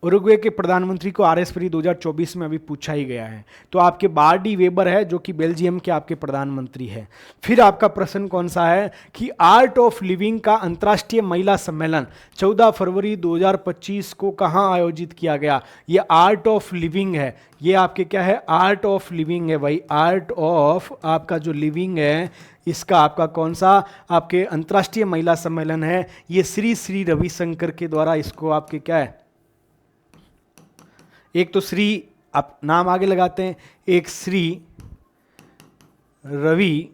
उरुग्वे के प्रधानमंत्री को आरएस प्री 2024 में अभी पूछा ही गया है। तो आपके बार्डी वेबर है जो कि बेल्जियम के आपके प्रधानमंत्री है। फिर आपका प्रश्न कौन सा है कि आर्ट ऑफ लिविंग का अंतर्राष्ट्रीय महिला सम्मेलन 14 फरवरी 2025 को कहां आयोजित किया गया। ये आर्ट ऑफ लिविंग है, ये आपके क्या है, आर्ट ऑफ लिविंग है भाई। आर्ट ऑफ आपका जो लिविंग है, इसका आपका कौन सा आपके अंतर्राष्ट्रीय महिला सम्मेलन है। ये श्री श्री रविशंकर के द्वारा इसको आपके क्या है, एक तो श्री आप नाम आगे लगाते हैं, एक श्री रवि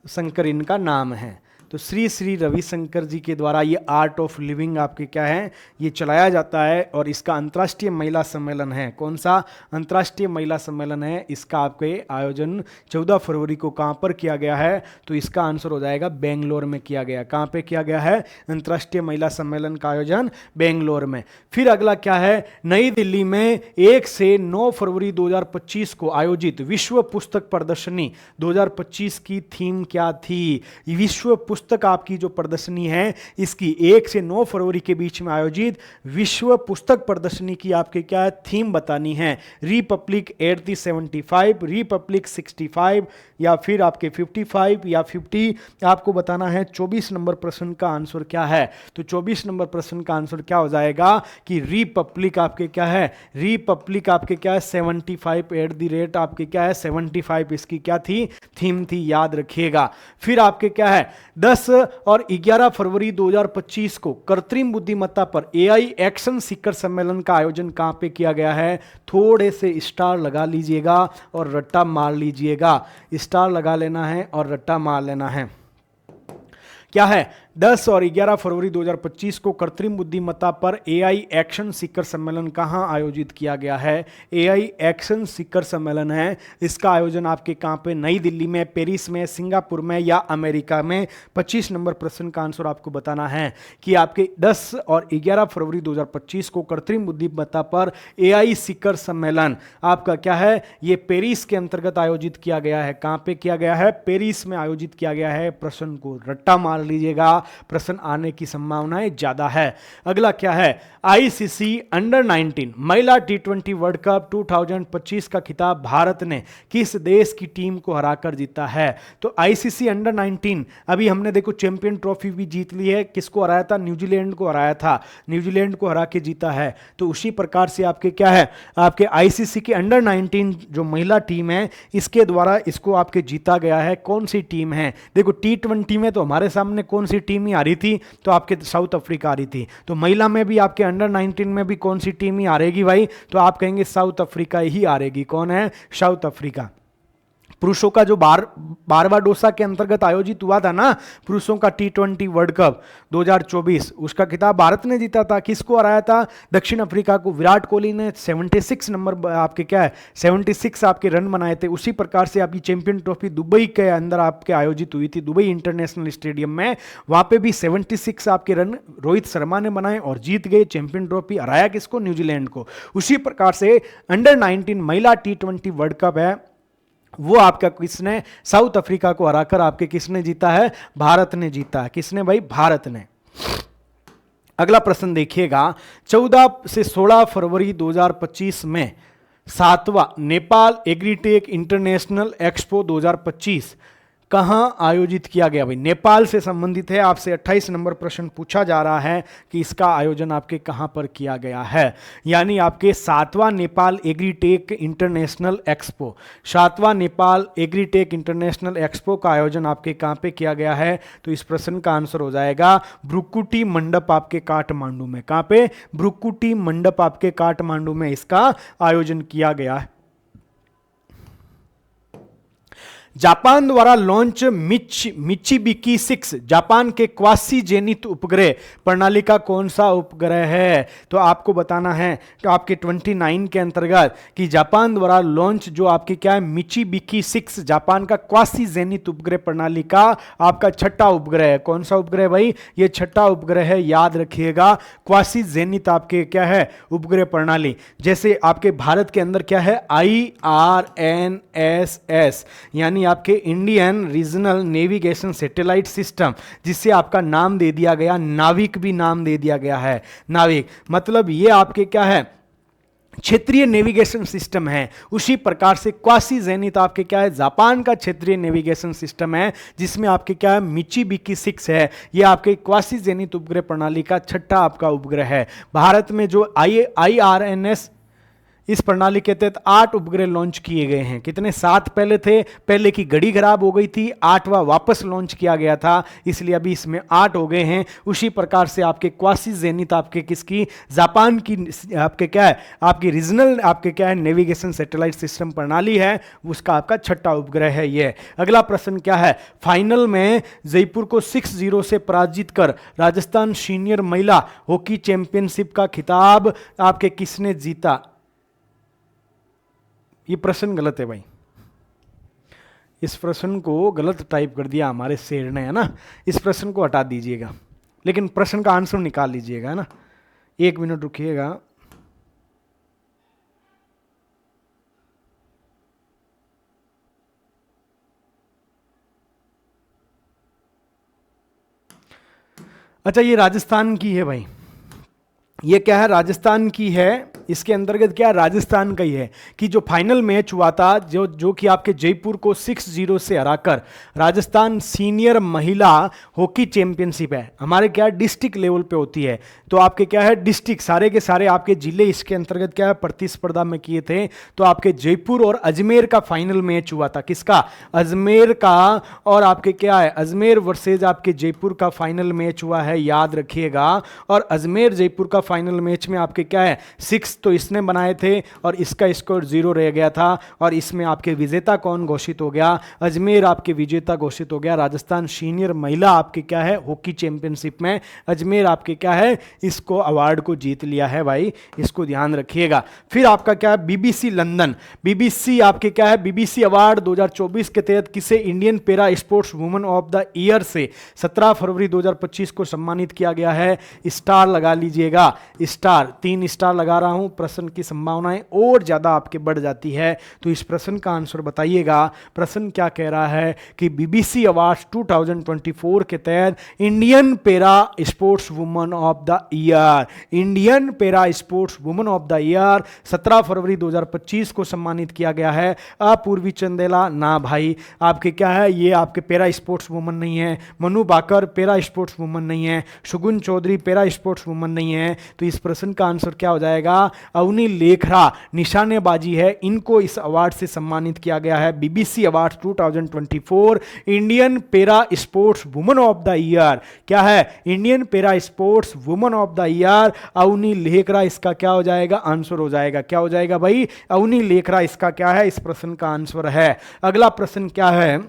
शंकर इनका नाम है। तो श्री श्री रविशंकर जी के द्वारा ये आर्ट ऑफ लिविंग आपके क्या है, ये चलाया जाता है। और इसका अंतर्राष्ट्रीय महिला सम्मेलन है। कौन सा अंतर्राष्ट्रीय महिला सम्मेलन है, इसका आपके आयोजन 14 फरवरी को कहाँ पर किया गया है। तो इसका आंसर हो जाएगा बेंगलोर में किया गया। कहाँ पे किया गया है, अंतर्राष्ट्रीय महिला सम्मेलन का आयोजन बेंगलोर में। फिर अगला क्या है, नई दिल्ली में 1 से 9 फरवरी 2025 को आयोजित विश्व पुस्तक प्रदर्शनी 2025 की थीम क्या थी। विश्व पुस्तक आपकी जो प्रदर्शनी है इसकी 1 से 9 फरवरी के बीच में आयोजित विश्व पुस्तक प्रदर्शनी की आपके क्या थीम बतानी है। रिपब्लिक एट दी 75, रिपब्लिक 65 या फिर आपके 55 या 50, आपको बताना है 24 नंबर प्रश्न का आंसर क्या है। तो 24 नंबर प्रश्न का आंसर क्या हो जाएगा कि रिपब्लिक आपके क्या है, रिपब्लिक आपके क्या है 75 एट दी रेट आपके क्या है 75 इसकी क्या थी, थीम थी, याद रखिएगा। फिर आपके क्या है 10 और 11 फरवरी 2025 को कृत्रिम बुद्धिमत्ता पर एआई एक्शन सीकर सम्मेलन का आयोजन कहां पे किया गया है। थोड़े से स्टार लगा लीजिएगा और रट्टा मार लीजिएगा, स्टार लगा लेना है और रट्टा मार लेना है। क्या है 10 और 11 फरवरी 2025 को कृत्रिम बुद्धिमत्ता पर एआई एक्शन सीकर सम्मेलन कहां आयोजित किया गया है। एआई एक्शन सीकर सम्मेलन है, इसका आयोजन आपके कहां पे, नई दिल्ली में, पेरिस में, सिंगापुर में या अमेरिका में। 25 नंबर प्रश्न का आंसर आपको बताना है कि आपके 10 और 11 फरवरी 2025 को कृत्रिम बुद्धिमत्ता पर एआई सीकर सम्मेलन आपका क्या है, ये पेरिस के अंतर्गत आयोजित किया गया है। कहां पे किया गया है, पेरिस में आयोजित किया गया है। प्रश्न को रट्टा मार लीजिएगा, प्रश्न आने की संभावनाएं ज्यादा है। अगला क्या है, आईसीसी अंडर 19 महिला टी20 वर्ल्ड कप 2025 का खिताब भारत ने किस देश की टीम को हराकर जीता है। तो आईसीसी अंडर 19 अभी हमने देखो चैंपियन ट्रॉफी भी जीत ली है, किसको हराया था, न्यूजीलैंड को हराया था, न्यूजीलैंड को हरा के जीता है। तो उसी प्रकार से आपके क्या है, आपके आईसीसी की अंडर 19 जो महिला टीम है इसके द्वारा इसको आपके जीता गया है। कौन सी टीम है, देखो टी20 में तो हमारे सामने कौन सी टीम ही आ रही थी, तो आपके साउथ अफ्रीका आ रही थी। तो महिला में भी आपके अंडर 19 में भी कौन सी टीम ही हारेगी भाई, तो आप कहेंगे साउथ अफ्रीका ही हारेगी। कौन है, साउथ अफ्रीका। पुरुषों का जो बारबाडोसा के अंतर्गत आयोजित हुआ था ना पुरुषों का टी20 वर्ल्ड कप 2024, उसका खिताब भारत ने जीता था। किसको हराया था, दक्षिण अफ्रीका को। विराट कोहली ने 76 नंबर आपके क्या है 76 आपके रन बनाए थे। उसी प्रकार से आपकी चैंपियन ट्रॉफी दुबई के अंदर आपके आयोजित हुई थी, दुबई इंटरनेशनल स्टेडियम में। वहां पे भी 76 आपके रन रोहित शर्मा ने बनाए और जीत गए चैंपियन ट्रॉफी। हराया किसको, न्यूजीलैंड को। उसी प्रकार से अंडर 19 महिला टी20 वर्ल्ड कप है, वो आपका किसने, साउथ अफ्रीका को हराकर आपके किसने जीता है, भारत ने जीता है। किसने भाई, भारत ने। अगला प्रश्न देखिएगा, 14 से 16 फरवरी 2025 में 7वां नेपाल एग्रीटेक इंटरनेशनल एक्सपो 2025 कहां आयोजित किया गया। भाई नेपाल से संबंधित है, आपसे 28 नंबर प्रश्न पूछा जा रहा है कि इसका आयोजन आपके कहां पर किया गया है। यानी आपके 7वां नेपाल एग्रीटेक इंटरनेशनल एक्सपो, 7वां नेपाल एग्रीटेक इंटरनेशनल एक्सपो का आयोजन आपके कहां पे किया गया है। तो इस प्रश्न का आंसर हो जाएगा ब्रुकुटी मंडप आपके काठमांडू में। कहां पे, ब्रुकुटी मंडप आपके काठमांडू में इसका आयोजन किया गया है। जापान द्वारा लॉन्च मित्सुबिशी 6 जापान के क्वासी जेनिथ उपग्रह प्रणाली का कौन सा उपग्रह है। तो आपको बताना है तो आपके 29 के अंतर्गत कि जापान द्वारा लॉन्च जो आपकी क्या है मित्सुबिशी 6 जापान का क्वासी जेनिथ उपग्रह प्रणाली का आपका छठा उपग्रह है। कौन सा उपग्रह भाई, ये छठा उपग्रह है, याद रखिएगा। क्वासी जेनिथ आपके क्या है उपग्रह प्रणाली। जैसे आपके भारत के अंदर क्या है IRNSS यानी आपके Indian regional navigation satellite system, जिससे आपका नाम दे दिया गया, नाविक भी नाम दे दिया गया है। नाविक मतलब ये आपके क्या है क्षेत्रीय नेविगेशन सिस्टम है। उसी प्रकार से क्वासी जेनिथ आपके क्या है जापान का क्षेत्रीय नेविगेशन सिस्टम है, जिसमें आपके क्या है मित्सुबिशी 6 है। ये आपके क्वासी जेनिथ उपग्रह प्रणाली का छठा आपका उपग्रह है। भारत में जो IRNS इस प्रणाली के तहत 8 उपग्रह लॉन्च किए गए हैं। कितने, 7 पहले थे, पहले की घड़ी खराब हो गई थी, 8वां वापस लॉन्च किया गया था, इसलिए अभी इसमें 8 हो गए हैं। उसी प्रकार से आपके क्वासी जेनिथ आपके किसकी, जापान की आपके क्या है आपकी रीजनल आपके क्या है नेविगेशन सैटेलाइट सिस्टम प्रणाली है, उसका आपका छठा उपग्रह है ये। अगला प्रश्न क्या है, फाइनल में जयपुर को 6-0 से पराजित कर राजस्थान सीनियर महिला हॉकी चैंपियनशिप का खिताब आपके किसने जीता। ये प्रश्न गलत है भाई, इस प्रश्न को गलत टाइप कर दिया हमारे शेर ने, है ना। इस प्रश्न को हटा दीजिएगा, लेकिन प्रश्न का आंसर निकाल लीजिएगा, है ना। 1 मिनट रुकिएगा। अच्छा, ये राजस्थान की है भाई, ये क्या है, राजस्थान की है। इसके अंतर्गत क्या है, राजस्थान का ही है कि जो फाइनल मैच हुआ था, जो कि आपके जयपुर को 6-0 से हराकर राजस्थान सीनियर महिला हॉकी चैंपियनशिप है, हमारे क्या डिस्ट्रिक्ट लेवल पे होती है, तो आपके क्या है डिस्ट्रिक्ट सारे के सारे आपके जिले इसके अंतर्गत क्या है प्रतिस्पर्धा में किए थे। तो आपके जयपुर और अजमेर का फाइनल मैच हुआ था, किसका, अजमेर का, और आपके क्या है अजमेर वर्सेज आपके जयपुर का फाइनल मैच हुआ है, याद रखिएगा। और अजमेर जयपुर का फाइनल मैच में आपके क्या है 6 तो इसने बनाए थे और इसका स्कोर 0 रह गया था, और इसमें आपके विजेता कौन घोषित हो गया, अजमेर आपके विजेता घोषित हो गया। राजस्थान सीनियर महिला आपके क्या है हॉकी चैंपियनशिप में अजमेर आपके क्या है इसको अवार्ड को जीत लिया है भाई, इसको ध्यान रखिएगा। फिर आपका क्या है बीबीसी लंदन, बीबीसी आपके क्या है बीबीसी अवार्ड 2024 के तहत किसे Indian para sports woman of the year से 17 फरवरी 2025 को सम्मानित किया गया है। स्टार लगा लीजिएगा, स्टार 3 स्टार लगा रहा हूं, प्रश्न की संभावनाएं और ज्यादा आपके बढ़ जाती है। तो इस प्रश्न का आंसर बताइएगा। प्रश्न क्या कह रहा है कि बीबीसी अवार्ड्स 2024 के तहत Indian para sports woman of the year, Indian para sports woman of the year 17 फरवरी 2025 को सम्मानित किया गया है। अपूर्वी चंदेला ना भाई, आपके क्या है ये आपके पैरा स्पोर्ट्स वुमन नहीं है, मनु बाकर पैरा स्पोर्ट्स वुमन नहीं है, शुगुन चौधरी पैरा स्पोर्ट्स वुमन नहीं है। तो इस प्रश्न का आंसर क्या हो जाएगा, अवनी लेखरा निशानेबाजी है, इनको इस अवार्ड से सम्मानित किया गया है। BBC award 2024 Indian para sports woman of the year, क्या है Indian para sports woman of the year Avani Lekhara, इसका क्या हो जाएगा आंसर हो जाएगा, क्या हो जाएगा भाई अवनी लेखरा, इसका क्या है इस प्रश्न का आंसर है। अगला प्रश्न क्या है,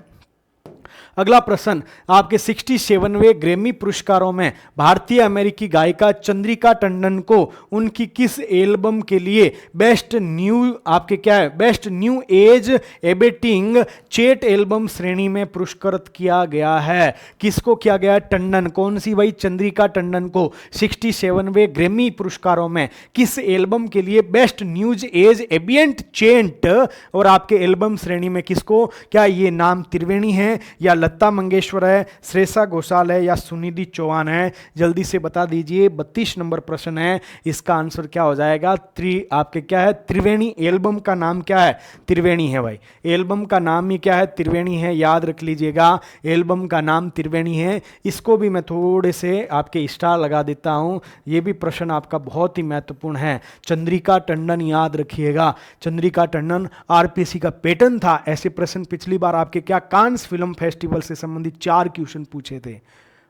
अगला प्रश्न आपके 67वें ग्रैमी पुरस्कारों में भारतीय अमेरिकी गायिका चंद्रिका टंडन को उनकी किस एल्बम के लिए बेस्ट न्यू आपके क्या है बेस्ट न्यू एज एबेटिंग चेट एल्बम श्रेणी में पुरस्कृत किया गया है, किसको किया गया है, टंडन, कौन सी भाई चंद्रिका टंडन को 67वें ग्रैमी पुरस्कारों में किस एल्बम के लिए बेस्ट न्यूज एज एबियंट चेंट और आपके एल्बम श्रेणी में किसको, क्या ये नाम त्रिवेणी है या लता मंगेशकर है, श्रेया घोषाल है या सुनिधि चौहान है, जल्दी से बता दीजिए। 32 नंबर प्रश्न है, इसका आंसर क्या हो जाएगा, आपके क्या है त्रिवेणी, एल्बम का नाम क्या है त्रिवेणी है भाई, एल्बम का नाम ही क्या है त्रिवेणी है, याद रख लीजिएगा एल्बम का नाम त्रिवेणी है। इसको भी मैं थोड़े से आपके स्टार लगा देता हूं, ये भी प्रश्न आपका बहुत ही महत्वपूर्ण है। चंद्रिका टंडन याद रखिएगा, चंद्रिका टंडन आरपीसी का पैटर्न था। ऐसे प्रश्न पिछली बार आपके क्या कांस फिल्म फेस्टिवल से संबंधित 4 क्वेश्चन पूछे थे,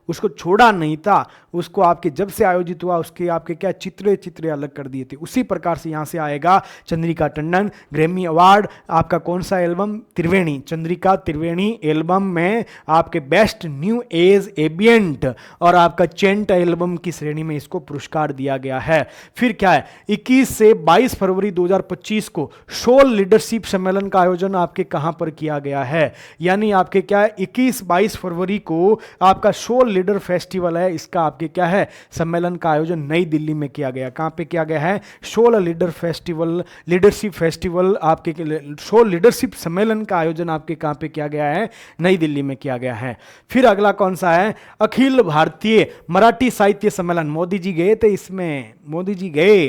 उसको छोड़ा नहीं था, उसको आपके जब से आयोजित हुआ उसके आपके क्या चित्रे अलग कर दिए थे। उसी प्रकार से यहां से आएगा चंद्रिका टंडन ग्रैमी अवार्ड आपका कौन सा एल्बम, त्रिवेणी, चंद्रिका त्रिवेणी एल्बम में आपके बेस्ट न्यू एज एबियंट और आपका चेंट एल्बम की श्रेणी में इसको पुरस्कार दिया गया है। फिर क्या है 21 से 22 फरवरी 2025 को सोल लीडरशिप सम्मेलन का आयोजन आपके कहां पर किया गया है, यानी आपके क्या है 21-22 फरवरी को आपका सोल लीडर फेस्टिवल है, इसका आपके क्या है सम्मेलन का आयोजन नई दिल्ली में किया गया। कहां पे किया गया है, soul leader festival, leadership festival आपके सोल लीडरशिप सम्मेलन का आयोजन आपके कहां पे किया गया है, नई दिल्ली में किया गया है। फिर अगला कौन सा है, अखिल भारतीय मराठी साहित्य सम्मेलन, मोदी जी गए थे इसमें, मोदी जी गए।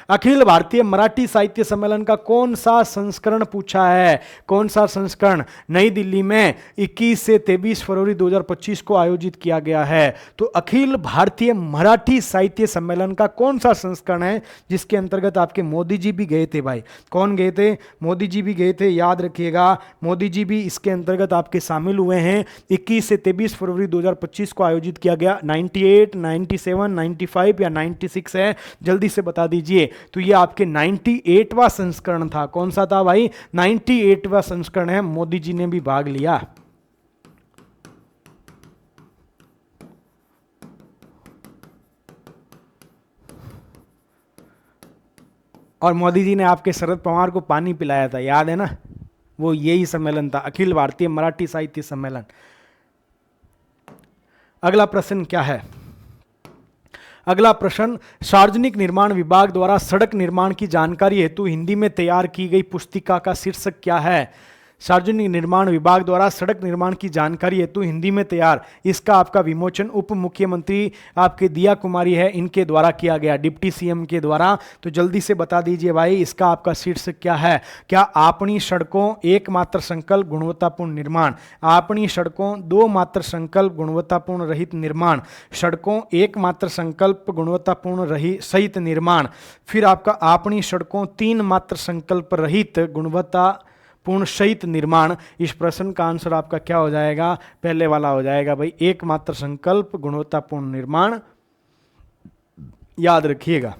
अखिल भारतीय मराठी साहित्य सम्मेलन का कौन सा संस्करण पूछा है, कौन सा संस्करण, नई दिल्ली में 21 से 23 फरवरी 2025 को आयोजित किया गया है। तो अखिल भारतीय मराठी साहित्य सम्मेलन का कौन सा संस्करण है जिसके अंतर्गत आपके मोदी जी भी गए थे भाई, कौन गए थे, मोदी जी भी गए थे, याद रखिएगा मोदी जी भी इसके अंतर्गत आपके शामिल हुए हैं। 21 से 23 फरवरी 2025 को आयोजित किया गया। 98, 97, 95 या 96 है, जल्दी से बता दीजिए। तो ये आपके 98वां संस्करण था, कौन सा था भाई 98वां संस्करण है, मोदी जी ने भी भाग लिया। और मोदी जी ने आपके शरद पवार को पानी पिलाया था, याद है ना, वो यही सम्मेलन था, अखिल भारतीय मराठी साहित्य सम्मेलन। अगला प्रश्न क्या है, अगला प्रश्न सार्वजनिक निर्माण विभाग द्वारा सड़क निर्माण की जानकारी हेतु हिंदी में तैयार की गई पुस्तिका का शीर्षक क्या है। सार्वजनिक निर्माण विभाग द्वारा सड़क निर्माण की जानकारी हेतु हिंदी में तैयार। इसका आपका विमोचन उप मुख्यमंत्री आपके दिया कुमारी है, इनके द्वारा किया गया, डिप्टी सीएम के द्वारा। तो जल्दी से बता दीजिए भाई, इसका आपका शीर्षक क्या है? क्या अपनी सड़कों एकमात्र संकल्प गुणवत्तापूर्ण निर्माण, अपनी सड़कों दो मात्र संकल्प गुणवत्तापूर्ण रहित निर्माण, सड़कों एकमात्र संकल्प गुणवत्तापूर्ण रहित सहित निर्माण, फिर आपका अपनी सड़कों तीन मात्र संकल्प रहित गुणवत्ता पूर्ण सहित निर्माण। इस प्रश्न का आंसर आपका क्या हो जाएगा? पहले वाला हो जाएगा भाई, एकमात्र संकल्प गुणवत्तापूर्ण निर्माण, याद रखिएगा।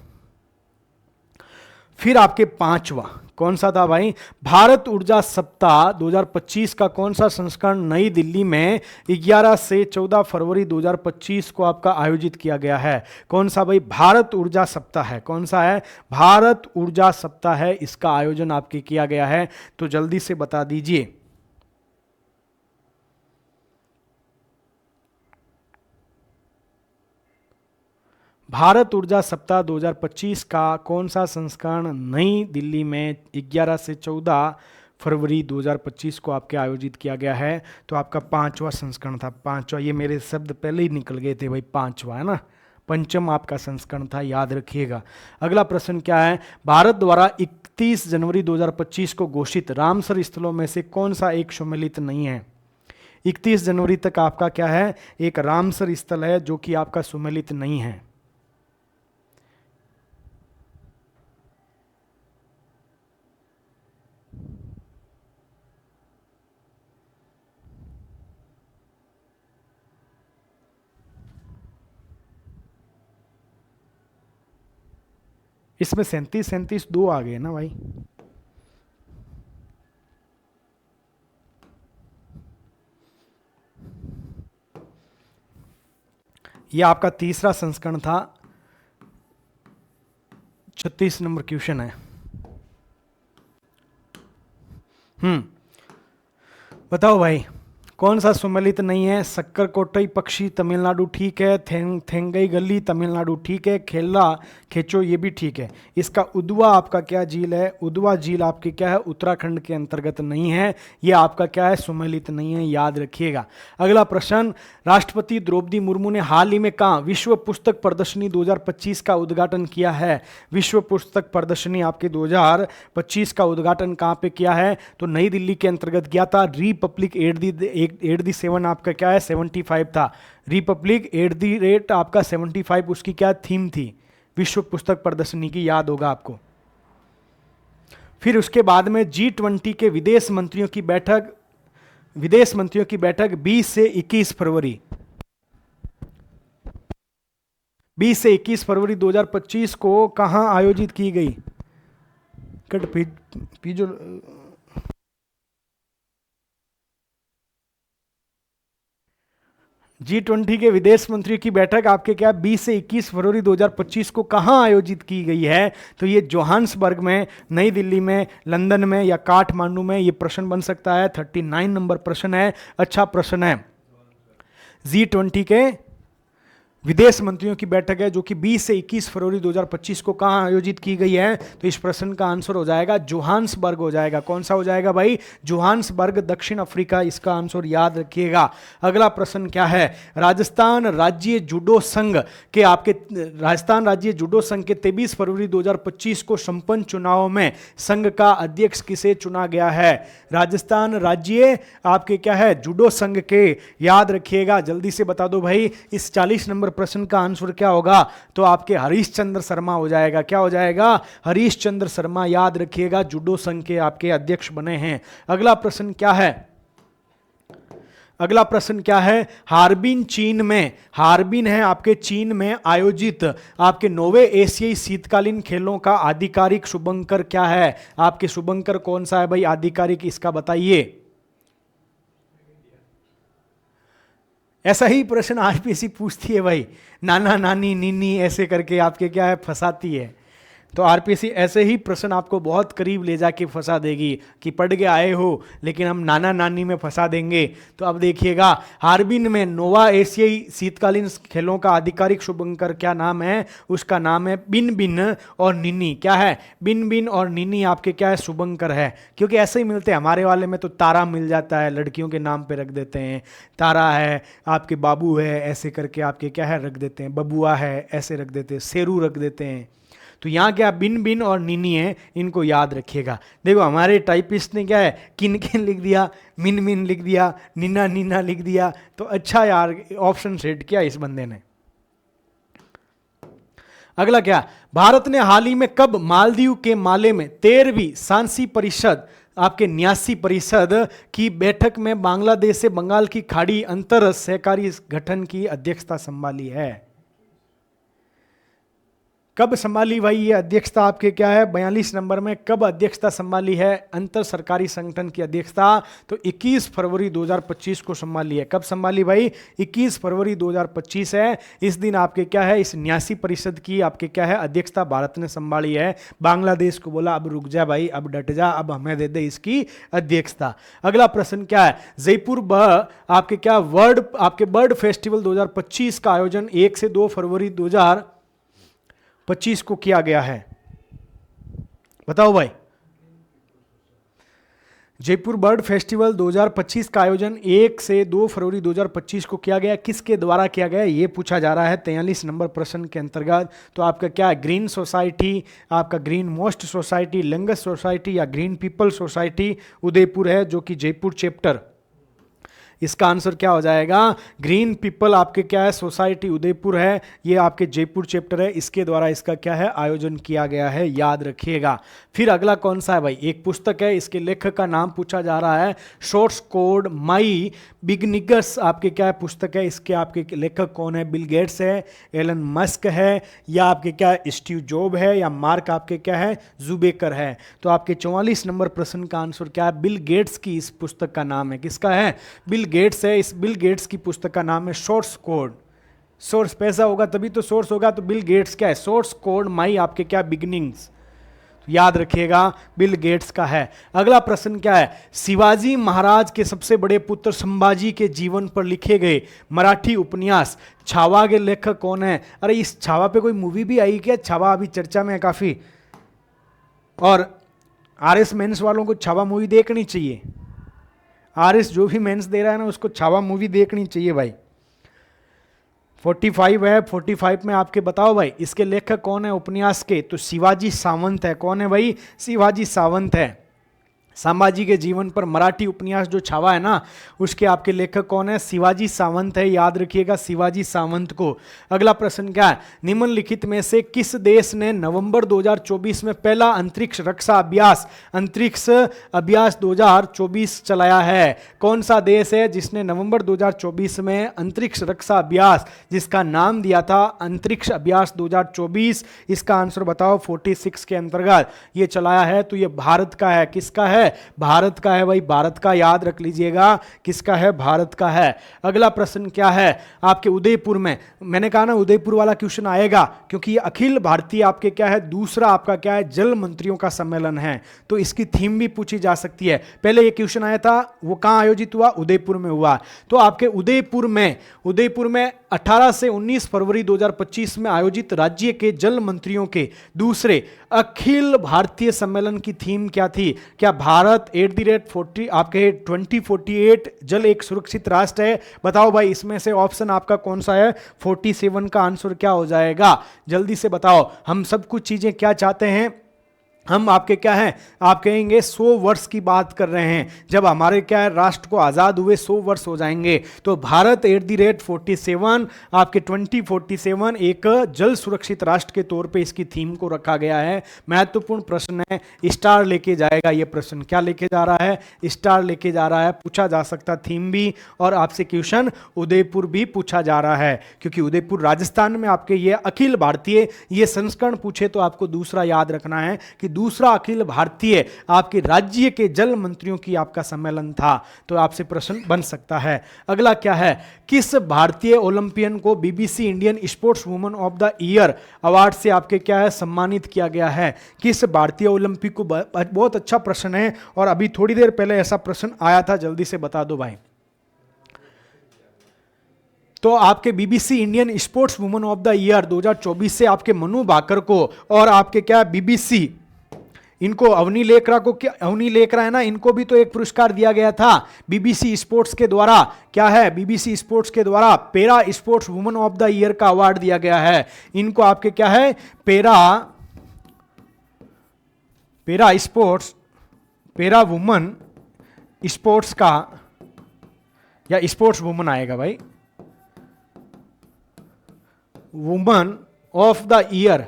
फिर आपके पांचवा कौन सा था भाई? भारत ऊर्जा सप्ताह 2025 का कौन सा संस्करण नई दिल्ली में 11 से 14 फरवरी 2025 को आपका आयोजित किया गया है? कौन सा भाई? भारत ऊर्जा सप्ताह है। कौन सा है? भारत ऊर्जा सप्ताह है, इसका आयोजन आपके किया गया है। तो जल्दी से बता दीजिए। भारत ऊर्जा सप्ताह 2025 का कौन सा संस्करण नई दिल्ली में 11 से 14 फरवरी 2025 को आपके आयोजित किया गया है? तो आपका पांचवा संस्करण था। पांचवा, ये मेरे शब्द पहले ही निकल गए थे भाई, पांचवा है ना, पंचम आपका संस्करण था, याद रखिएगा। अगला प्रश्न क्या है? भारत द्वारा 31 जनवरी 2025 को घोषित रामसर स्थलों में से कौन सा एक सुमेलित नहीं है? 31 जनवरी तक आपका क्या है? एक रामसर स्थल है जो कि आपका सुमेलित नहीं है। इसमें 37 दो आ गए ना भाई। ये आपका तीसरा संस्करण था, 36 नंबर क्वेश्चन है। बताओ भाई, कौन सा सुमेलित नहीं है? सक्करकोटई पक्षी तमिलनाडु ठीक है, थेंगई गली तमिलनाडु ठीक है, खेला खेचो ये भी ठीक है। इसका उदवा आपका क्या झील है? उदवा झील आपकी क्या है? उत्तराखंड के अंतर्गत नहीं है, ये आपका क्या है? सुमेलित नहीं है, याद रखिएगा। अगला प्रश्न, राष्ट्रपति द्रौपदी मुर्मू ने हाल ही में कहाँ विश्व पुस्तक प्रदर्शनी 2025 का उद्घाटन किया है? विश्व पुस्तक प्रदर्शनी आपके 2025 का उद्घाटन कहाँ पे किया है? तो नई दिल्ली के अंतर्गत किया था। रिपब्लिक एट दी 7 आपका क्या है? 75 था। रिपब्लिक एट दी रेट आपका 75 उसकी क्या थीम थी? विश्व पुस्तक प्रदर्शनी की, याद होगा आपको। फिर उसके बाद में G20 के विदेश मंत्रियों की बैठक 20 से 21 फरवरी 2025 को कहां आयोजित की गई? पीजो G20 के विदेश मंत्रियों की बैठक आपके क्या 20 से 21 फरवरी 2025 को कहां आयोजित की गई है? तो ये जोहान्सबर्ग में, नई दिल्ली में, लंदन में या काठमांडू में? ये प्रश्न बन सकता है। 39 नंबर प्रश्न है, अच्छा प्रश्न है। G20 के विदेश मंत्रियों की बैठक है जो कि 20 से 21 फरवरी 2025 को कहां आयोजित की गई है? तो इस प्रश्न का आंसर हो जाएगा जोहान्सबर्ग हो जाएगा। कौन सा हो जाएगा भाई? जोहान्सबर्ग, दक्षिण अफ्रीका, इसका आंसर याद रखिएगा। अगला प्रश्न क्या है? राजस्थान राज्य जूडो संघ के 23 फरवरी 2025 को संपन्न चुनाव में संघ का अध्यक्ष किसे चुना गया है? राजस्थान राज्य आपके क्या है? जूडो संघ के, याद रखिएगा। जल्दी से बता दो भाई, इस 40 नंबर प्रश्न का आंसर क्या होगा? तो आपके हरीश चंद्र शर्मा हो जाएगा। क्या हो जाएगा? हरीश चंद्र शर्मा, याद रखिएगा, जूडो संघ के आपके अध्यक्ष बने हैं। अगला प्रश्न क्या है? अगला प्रश्न क्या है? हार्बिन है आपके चीन में आयोजित आपके 9वें एशियाई शीतकालीन खेलों का आधिकारिक शुभंकर क्या है? आपके शुभंकर कौन सा है भाई आधिकारिक, इसका बताइए। ऐसा ही प्रश्न आरपीएससी पूछती है भाई, नाना नानी नीनी ऐसे करके आपके क्या है फंसाती है। तो आरपीएससी ऐसे ही प्रश्न आपको बहुत करीब ले जाके फंसा देगी कि पढ़ के आए हो लेकिन हम नाना नानी में फंसा देंगे। तो अब देखिएगा, हार्बिन में नोवा एशियाई शीतकालीन खेलों का आधिकारिक शुभंकर क्या नाम है? उसका नाम है बिन बिन और निनी। क्या है? बिन बिन और निनी आपके क्या है? शुभंकर है। क्योंकि ऐसे ही मिलते हैं, हमारे वाले में तो तारा मिल जाता है, लड़कियों के नाम पे रख देते हैं, तारा है, आपके बाबू है, ऐसे करके आपके क्या है रख देते हैं, बबुआ है ऐसे रख देते हैं, शेरू रख देते हैं। तो यहाँ क्या बिन बिन और निनी है, इनको याद रखिएगा। देखो हमारे टाइपिस्ट ने क्या है, किन किन लिख दिया, मिन मिन लिख दिया, नीना नीना लिख दिया। तो अच्छा यार, ऑप्शन सेट किया इस बंदे ने। अगला क्या, भारत ने हाल ही में कब मालदीव के माले में 13वीं सांसी परिषद आपके न्यासी परिषद की बैठक में बांग्लादेश से बंगाल की खाड़ी अंतर सहकारी गठन की अध्यक्षता संभाली है? कब संभाली भाई ये अध्यक्षता? आपके क्या है 42 नंबर में, कब अध्यक्षता संभाली है अंतर सरकारी संगठन की अध्यक्षता? तो 21 फरवरी 2025 को संभाली है। कब संभाली भाई? 21 फरवरी 2025 है। इस दिन आपके क्या है, इस न्यासी परिषद की आपके क्या है अध्यक्षता भारत ने संभाली है। बांग्लादेश को बोला अब रुक जा भाई, अब डट जा, अब हमें दे दे इसकी अध्यक्षता। अगला प्रश्न क्या है, जयपुर आपके क्या आपके बर्ड फेस्टिवल 2025 का आयोजन 1 से 2 फरवरी 2025 को किया गया है? बताओ भाई। जयपुर बर्ड फेस्टिवल 2025 का आयोजन 1 से 2 फरवरी 2025 को किया गया। किसके द्वारा किया गया ये पूछा जा रहा है 43 नंबर प्रश्न के अंतर्गत। तो आपका क्या है, ग्रीन सोसाइटी, आपका green most society, lungs society या ग्रीन पीपल सोसाइटी उदयपुर है, जो कि जयपुर चैप्टर। इसका आंसर क्या हो जाएगा, ग्रीन पीपल आपके क्या है सोसाइटी उदयपुर है, ये आपके जयपुर चैप्टर है, इसके द्वारा इसका क्या है आयोजन किया गया है, याद रखिएगा। फिर अगला कौन सा है भाई, एक पुस्तक है, इसके लेखक का नाम पूछा जा रहा है, सोर्स कोड माई बिगनिगस आपके क्या है पुस्तक है, इसके आपके लेखक कौन है, बिल गेट्स है, एलन मस्क है, या आपके क्या है स्टीव जॉब है, या मार्क आपके क्या है जुबेकर है। तो आपके 44 नंबर प्रश्न का आंसर क्या है, बिल गेट्स की इस पुस्तक का नाम है, किसका है, बिल गेट्स है। इस बिल गेट्स की पुस्तक का नाम है सोर्स कोड। सोर्स पैसा होगा तभी तो सोर्स होगा, तो बिल गेट्स क्या है, सोर्स कोड माई आपके क्या बिगिनिंग्स, याद रखिएगा बिल गेट्स का है। अगला प्रश्न क्या है, शिवाजी महाराज के सबसे बड़े पुत्र संभाजी के जीवन पर लिखे गए मराठी उपन्यास छावा के लेखक कौन है? अरे इस छावा पे कोई मूवी भी आई क्या? छावा अभी चर्चा में है काफी, और आरएस मेंस वालों को छावा मूवी देखनी चाहिए। आरएस जो भी मेंस दे रहा है ना, उसको छावा मूवी देखनी चाहिए भाई। 45 है, 45 में आपके बताओ भाई इसके लेखक कौन है उपन्यास के? तो शिवाजी सावंत है। कौन है भाई? शिवाजी सावंत है। संभाजी के जीवन पर मराठी उपन्यास जो छावा है ना, उसके आपके लेखक कौन है? शिवाजी सावंत है, याद रखिएगा शिवाजी सावंत को। अगला प्रश्न क्या है, निम्नलिखित में से किस देश ने नवंबर 2024 में पहला अंतरिक्ष रक्षा अंतरिक्ष अभ्यास 2024 चलाया है? कौन सा देश है जिसने नवंबर 2024 में अंतरिक्ष रक्षा अभ्यास, जिसका नाम दिया था अंतरिक्ष अभ्यास 2024? इसका आंसर बताओ 46 के अंतर्गत ये चलाया है। तो ये भारत का है। किसका है? भारत का है भाई, भारत का, याद रख लीजिएगा किसका है, भारत का है। अगला प्रश्न क्या है आपके उदयपुर में, मैंने कहा ना उदयपुर वाला क्वेश्चन आएगा क्योंकि ये अखिल भारतीय आपके क्या है दूसरा आपका क्या है जल मंत्रियों का सम्मेलन है, तो इसकी थीम भी पूछी जा सकती है। पहले ये क्वेश्चन आया था वो कहां आयोजित हुआ? उदयपुर में हुआ। तो आपके उदयपुर में 18 से 19 फरवरी 2025 में आयोजित राज्य के जल मंत्रियों के दूसरे अखिल भारतीय सम्मेलन की थीम क्या थी? क्या भारत @ आपके 2048 जल एक सुरक्षित राष्ट्र है? बताओ भाई इसमें से ऑप्शन आपका कौन सा है? 47 का आंसर क्या हो जाएगा? जल्दी से बताओ। हम सब कुछ चीजें क्या चाहते हैं, हम आपके क्या हैं, आप कहेंगे 100 वर्ष की बात कर रहे हैं, जब हमारे क्या है राष्ट्र को आज़ाद हुए 100 वर्ष हो जाएंगे। तो भारत @ आपके 2047 एक जल सुरक्षित राष्ट्र के तौर पे इसकी थीम को रखा गया है। महत्वपूर्ण प्रश्न है, स्टार लेके जाएगा ये प्रश्न। क्या लेके जा रहा है? स्टार लेके जा रहा है। पूछा जा सकता थीम भी, और आपसे क्वेश्चन उदयपुर भी पूछा जा रहा है क्योंकि उदयपुर राजस्थान में आपके ये अखिल भारतीय ये संस्करण पूछे तो आपको दूसरा याद रखना है कि दूसरा अखिल भारतीय आपके राज्य के जल मंत्रियों की आपका सम्मेलन था। तो आपसे प्रश्न बन सकता है। अगला क्या है, किस भारतीय ओलंपियन को BBC Indian sports woman of the year award से आपके क्या है सम्मानित किया गया है? किस भारतीय ओलंपिक को, बहुत अच्छा प्रश्न है और अभी थोड़ी देर पहले ऐसा प्रश्न आया था, जल्दी से बता दो भाई। तो आपके BBC Indian sports woman of the year 2024 से आपके मनु भाकर को और आपके क्या बीबीसी, इनको अवनी लेकरा को, क्या अवनी लेकरा है ना, इनको भी तो एक पुरस्कार दिया गया था बीबीसी स्पोर्ट्स के द्वारा। क्या है, बीबीसी स्पोर्ट्स के द्वारा पेरा sports woman of the year का अवार्ड दिया गया है। इनको आपके क्या है पेरा वुमन स्पोर्ट्स का, या स्पोर्ट्स वुमन आएगा भाई, वुमन ऑफ द ईयर,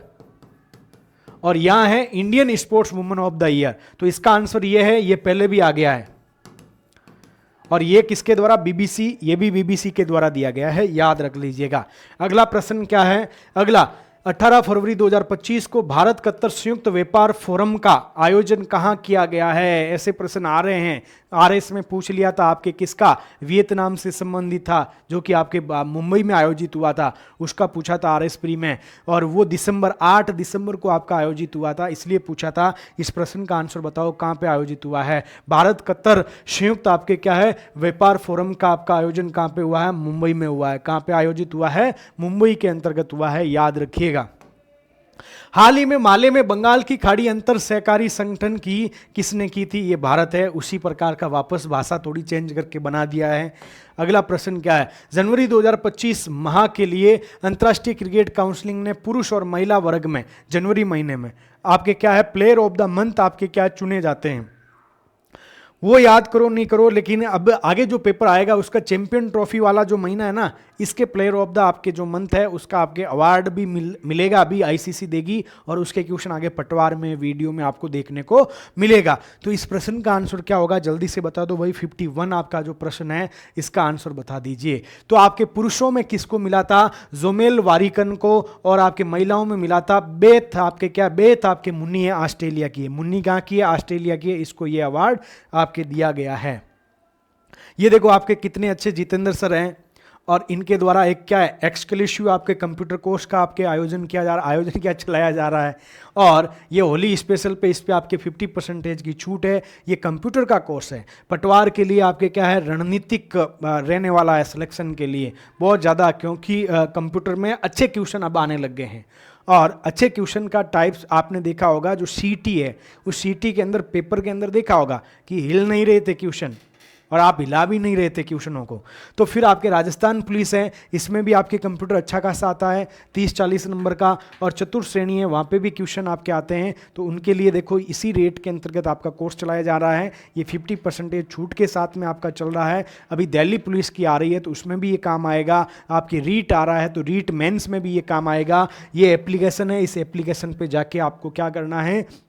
और यहां है Indian sports woman of the year. तो इसका आंसर ये है, ये पहले भी आ गया है। और ये किसके द्वारा? बीबीसी, ये भी बीबीसी के द्वारा दिया गया है, याद रख लीजिएगा। अगला प्रश्न क्या है, अगला 18 फरवरी 2025 को भारत कतर संयुक्त व्यापार फोरम का आयोजन कहां किया गया है? ऐसे प्रश्न आ रहे हैं। आरएस में पूछ लिया था आपके, किसका? वियतनाम से संबंधित था, जो कि आपके मुंबई में आयोजित हुआ था, उसका पूछा था आरएस प्री में। और वो 8 दिसंबर को आपका आयोजित हुआ था, इसलिए पूछा था। इस प्रश्न का आंसर बताओ, कहां पे आयोजित हुआ है? भारत कतर संयुक्त आपके क्या है व्यापार फोरम का आपका आयोजन कहां पे हुआ है? मुंबई में हुआ है। कहां पे आयोजित हुआ है? मुंबई के अंतर्गत हुआ है, याद रखिएगा। हाल ही में माले में बंगाल की खाड़ी अंतर सहकारी संगठन की किसने की थी? ये भारत है। उसी प्रकार का वापस भाषा थोड़ी चेंज करके बना दिया है। अगला प्रश्न क्या है, जनवरी 2025 माह के लिए अंतर्राष्ट्रीय क्रिकेट काउंसिलिंग ने पुरुष और महिला वर्ग में जनवरी महीने में आपके क्या है प्लेयर ऑफ द मंथ आपके क्या चुने जाते हैं? वो याद करो नहीं करो, लेकिन अब आगे जो पेपर आएगा उसका चैंपियन ट्रॉफी वाला जो महीना है ना, इसके प्लेयर ऑफ द आपके जो मंथ है उसका आपके अवार्ड भी मिलेगा, अभी आईसीसी देगी, और उसके क्वेश्चन आगे पटवार में वीडियो में आपको देखने को मिलेगा। तो इस प्रश्न का आंसर क्या होगा, जल्दी से बता दो भाई। 51 आपका जो प्रश्न है इसका आंसर बता दीजिए। तो आपके पुरुषों में किसको मिला था? जोमेल वारिकन को, और आपके महिलाओं में मिला था बेथ आपके मुन्नी है, ऑस्ट्रेलिया की है। मुन्नी कहाँ की है? ऑस्ट्रेलिया की है। इसको ये अवार्ड आपके दिया गया है। ये देखो आपके कितने अच्छे जितेंद्र सर हैं, और इनके द्वारा एक क्या है एक्सक्लूसिव आपके कंप्यूटर कोर्स का आपके आयोजन क्या चलाया जा रहा है। और ये होली स्पेशल पे इस पे आपके 50% की छूट है। ये कंप्यूटर का कोर्स है, पटवार के लिए आपके क्या है रणनीतिक रहने वाला है सिलेक्शन के लिए बहुत ज़्यादा, क्योंकि कंप्यूटर में अच्छे क्वेश्चन अब आने लग गए हैं। और अच्छे क्वेश्चन का टाइप्स आपने देखा होगा, जो सीटी है उस सीटी के अंदर पेपर के अंदर देखा होगा कि हिल नहीं रहे थे क्वेश्चन, और आप हिला भी नहीं रहे थे क्वेश्चनों को। तो फिर आपके राजस्थान पुलिस है, इसमें भी आपके कंप्यूटर अच्छा खासा आता है 30-40 नंबर का, और चतुर्थ श्रेणी है वहाँ पे भी क्वेश्चन आपके आते हैं। तो उनके लिए देखो इसी रेट के अंतर्गत आपका कोर्स चलाया जा रहा है। ये 50% छूट के साथ में आपका चल रहा है। अभी दिल्ली पुलिस की आ रही है तो उसमें भी ये काम आएगा। आपकी रीट आ रहा है तो रीट मेंस में भी ये काम आएगा। ये एप्लीकेशन है, इस एप्लीकेशन पे जाके आपको क्या करना है,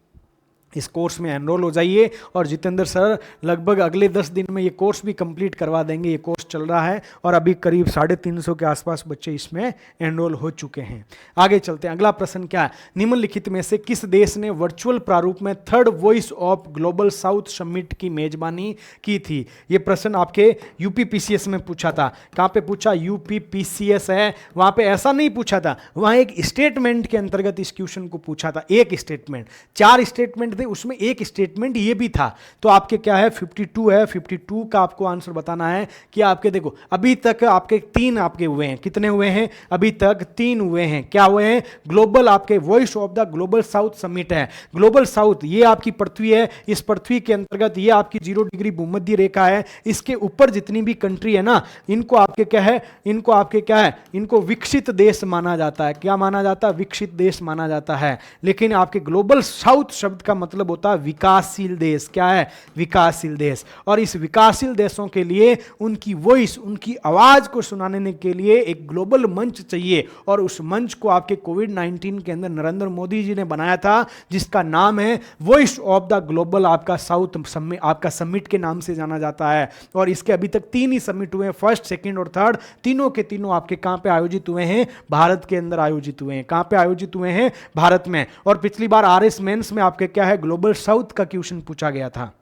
इस कोर्स में एनरोल हो जाइए। और जितेंद्र सर लगभग अगले 10 दिन में ये कोर्स भी कंप्लीट करवा देंगे। ये कोर्स चल रहा है और अभी करीब 350 के आसपास बच्चे इसमें एनरोल हो चुके हैं। आगे चलते हैं। अगला प्रश्न क्या है, निम्नलिखित में से किस देश ने वर्चुअल प्रारूप में 3rd voice of global south summit की मेजबानी की थी? ये प्रश्न आपके यूपीपीसीएस में पूछा था। कहाँ पे पूछा? यूपीपीसीएस है, वहाँ पे ऐसा नहीं पूछा था, वहाँ एक स्टेटमेंट के अंतर्गत इस क्वेश्चन को पूछा था। एक स्टेटमेंट, 4 स्टेटमेंट थे, उसमें एक स्टेटमेंट ये भी था। तो आपके क्या है 52 है, 52 का आपको आंसर बताना है कि आपके देखो अभी तक आपके 3 आपके हुए हैं। कितने हुए हैं? अभी तक 3 हुए हैं। क्या हुए हैं? ग्लोबल आपके voice of the global south summit है। ग्लोबल साउथ ये आपकी पृथ्वी है, इस पृथ्वी के अंतर्गत ये आपकी 0 डिग्री भूमध्य रेखा है। इसके ऊपर जितनी भी कंट्री है ना, इनको आपके क्या है, इनको आपके क्या है, इनको विकसित देश माना जाता है। क्या माना जाता है? विकसित देश माना जाता है। लेकिन आपके ग्लोबल साउथ शब्द का मतलब होता है विकासशील देश। क्या है? विकासशील देश। और इस विकासशील देशों के लिए उनकी वॉइस, उनकी आवाज को सुनाने के लिए एक ग्लोबल मंच चाहिए, और उस मंच को आपके कोविड-19 के अंदर नरेंद्र मोदी जी ने बनाया था, जिसका नाम है वॉइस ऑफ द ग्लोबल, आपका साउथ समिट, आपका समिट के नाम से जाना जाता है। और इसके अभी तक 3 ही समिट हुए हैं, फर्स्ट, सेकंड और थर्ड। तीनों के तीनों आपके कहां पे आयोजित हुए हैं? भारत के अंदर आयोजित हुए हैं। कहां पे आयोजित हुए हैं? भारत में। और पिछली बार आरएस मेंस में आपके क्या है? ग्लोबल साउथ का क्वेश्चन पूछा गया था।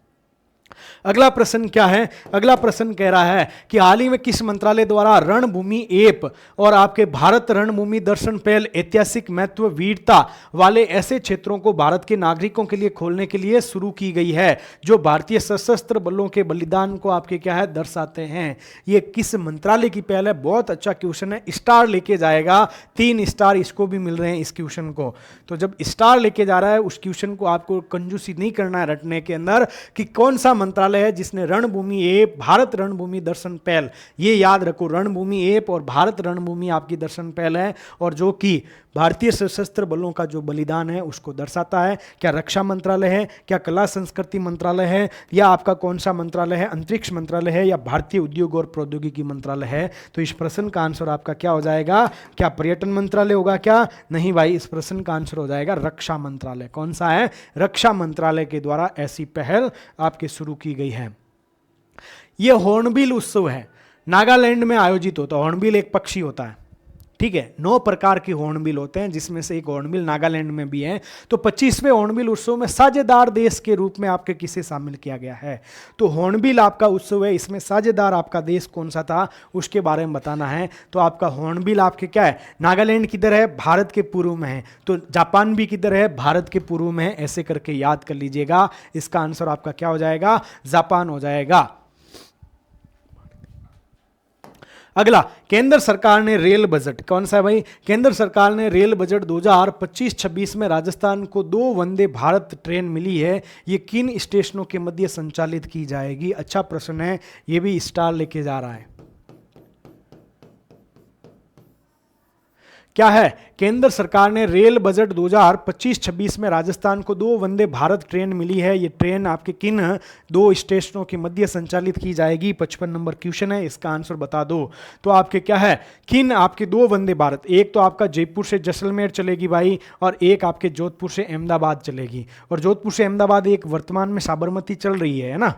अगला प्रश्न क्या है? अगला प्रश्न कह रहा है कि हाल ही में किस मंत्रालय द्वारा रणभूमि ऐप और आपके भारत रणभूमि दर्शन पहल ऐतिहासिक महत्व, वीरता वाले ऐसे क्षेत्रों को भारत के नागरिकों के लिए खोलने के लिए शुरू की गई है, जो भारतीय सशस्त्र बलों के बलिदान को आपके क्या है? दर्शाते हैं। ये किस मंत्रालय की पहल है? बहुत अच्छा क्वेश्चन है, स्टार लेके जाएगा, 3 स्टार इसको भी मिल रहे हैं इस क्वेश्चन को। तो जब स्टार लेके जा रहा है उस क्वेश्चन को आपको कंजूसी नहीं करना है रटने के अंदर कि कौन सा मंत्रालय है जिसने रणभूमि ऐप, भारत रणभूमि दर्शन पहल, ये याद रखो, रणभूमि ऐप और भारत रणभूमि आपकी दर्शन पहल है, और जो कि भारतीय सशस्त्र बलों का जो बलिदान है उसको दर्शाता है। क्या रक्षा मंत्रालय है? क्या कला संस्कृति मंत्रालय है? या आपका कौन सा मंत्रालय है? अंतरिक्ष मंत्रालय है या भारतीय उद्योग और प्रौद्योगिकी मंत्रालय है? तो इस प्रश्न का आंसर आपका क्या हो जाएगा? क्या पर्यटन मंत्रालय होगा? क्या नहीं भाई, इस प्रश्न का आंसर हो जाएगा रक्षा मंत्रालय। कौन सा है? रक्षा मंत्रालय के द्वारा ऐसी पहल आपके शुरू की गई है। यह हॉर्नबिल उत्सव है, नागालैंड में आयोजित होता है। हॉर्नबिल एक पक्षी होता है, ठीक है। 9 प्रकार के हॉर्नबिल होते हैं, जिसमें से एक हॉर्नबिल नागालैंड में भी है। तो 25वें हॉर्नबिल उत्सव में साझेदार देश के रूप में आपके किसे शामिल किया गया है? तो हॉर्नबिल आपका उत्सव है, इसमें साझेदार आपका देश कौन सा था उसके बारे में बताना है। तो आपका हॉर्नबिल आपके क्या है? नागालैंड किधर है? भारत के पूर्व में है। तो जापान भी किधर है? भारत के पूर्व में है। ऐसे करके याद कर लीजिएगा। इसका आंसर आपका क्या हो जाएगा? जापान हो जाएगा। अगला, केंद्र सरकार ने रेल बजट, कौन सा है भाई? केंद्र सरकार ने रेल बजट 2025-26 में राजस्थान को 2 वंदे भारत ट्रेन मिली है। ये किन स्टेशनों के मध्य संचालित की जाएगी? अच्छा प्रश्न है, ये भी स्टार लेके जा रहा है। क्या है? केंद्र सरकार ने रेल बजट 2025-26 में राजस्थान को 2 वंदे भारत ट्रेन मिली है। ये ट्रेन आपके किन 2 स्टेशनों के मध्य संचालित की जाएगी? 55 नंबर क्वेश्चन है, इसका आंसर बता दो। तो आपके क्या है? किन आपके 2 वंदे भारत, एक तो आपका जयपुर से जैसलमेर चलेगी भाई, और एक आपके जोधपुर से अहमदाबाद चलेगी। और जोधपुर से अहमदाबाद एक वर्तमान में साबरमती चल रही है ना,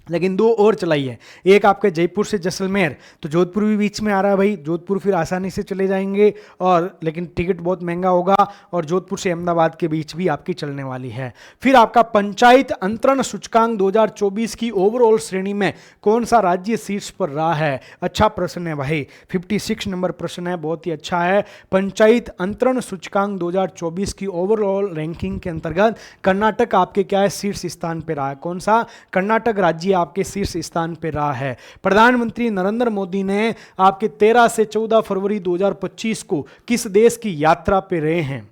लेकिन 2 और चलाई है। एक आपके जयपुर से जैसलमेर, तो जोधपुर भी बीच में आ रहा है भाई, जोधपुर फिर आसानी से चले जाएंगे, और लेकिन टिकट बहुत महंगा होगा। और जोधपुर से अहमदाबाद के बीच भी आपकी चलने वाली है। फिर आपका पंचायत अंतरण सूचकांक 2024 की ओवरऑल श्रेणी में कौन सा राज्य शीर्ष पर रहा है? अच्छा प्रश्न है भाई, 56 नंबर प्रश्न है, बहुत ही अच्छा है। पंचायत अंतरण सूचकांक 2024 की ओवरऑल रैंकिंग के अंतर्गत कर्नाटक आपके क्या है? शीर्ष स्थान पर रहा है। कौन सा? कर्नाटक राज्य आपके शीर्ष स्थान पर रहा है। प्रधानमंत्री नरेंद्र मोदी ने आपके 13 से 14 फरवरी 2025 को किस देश की यात्रा पे रहे हैं?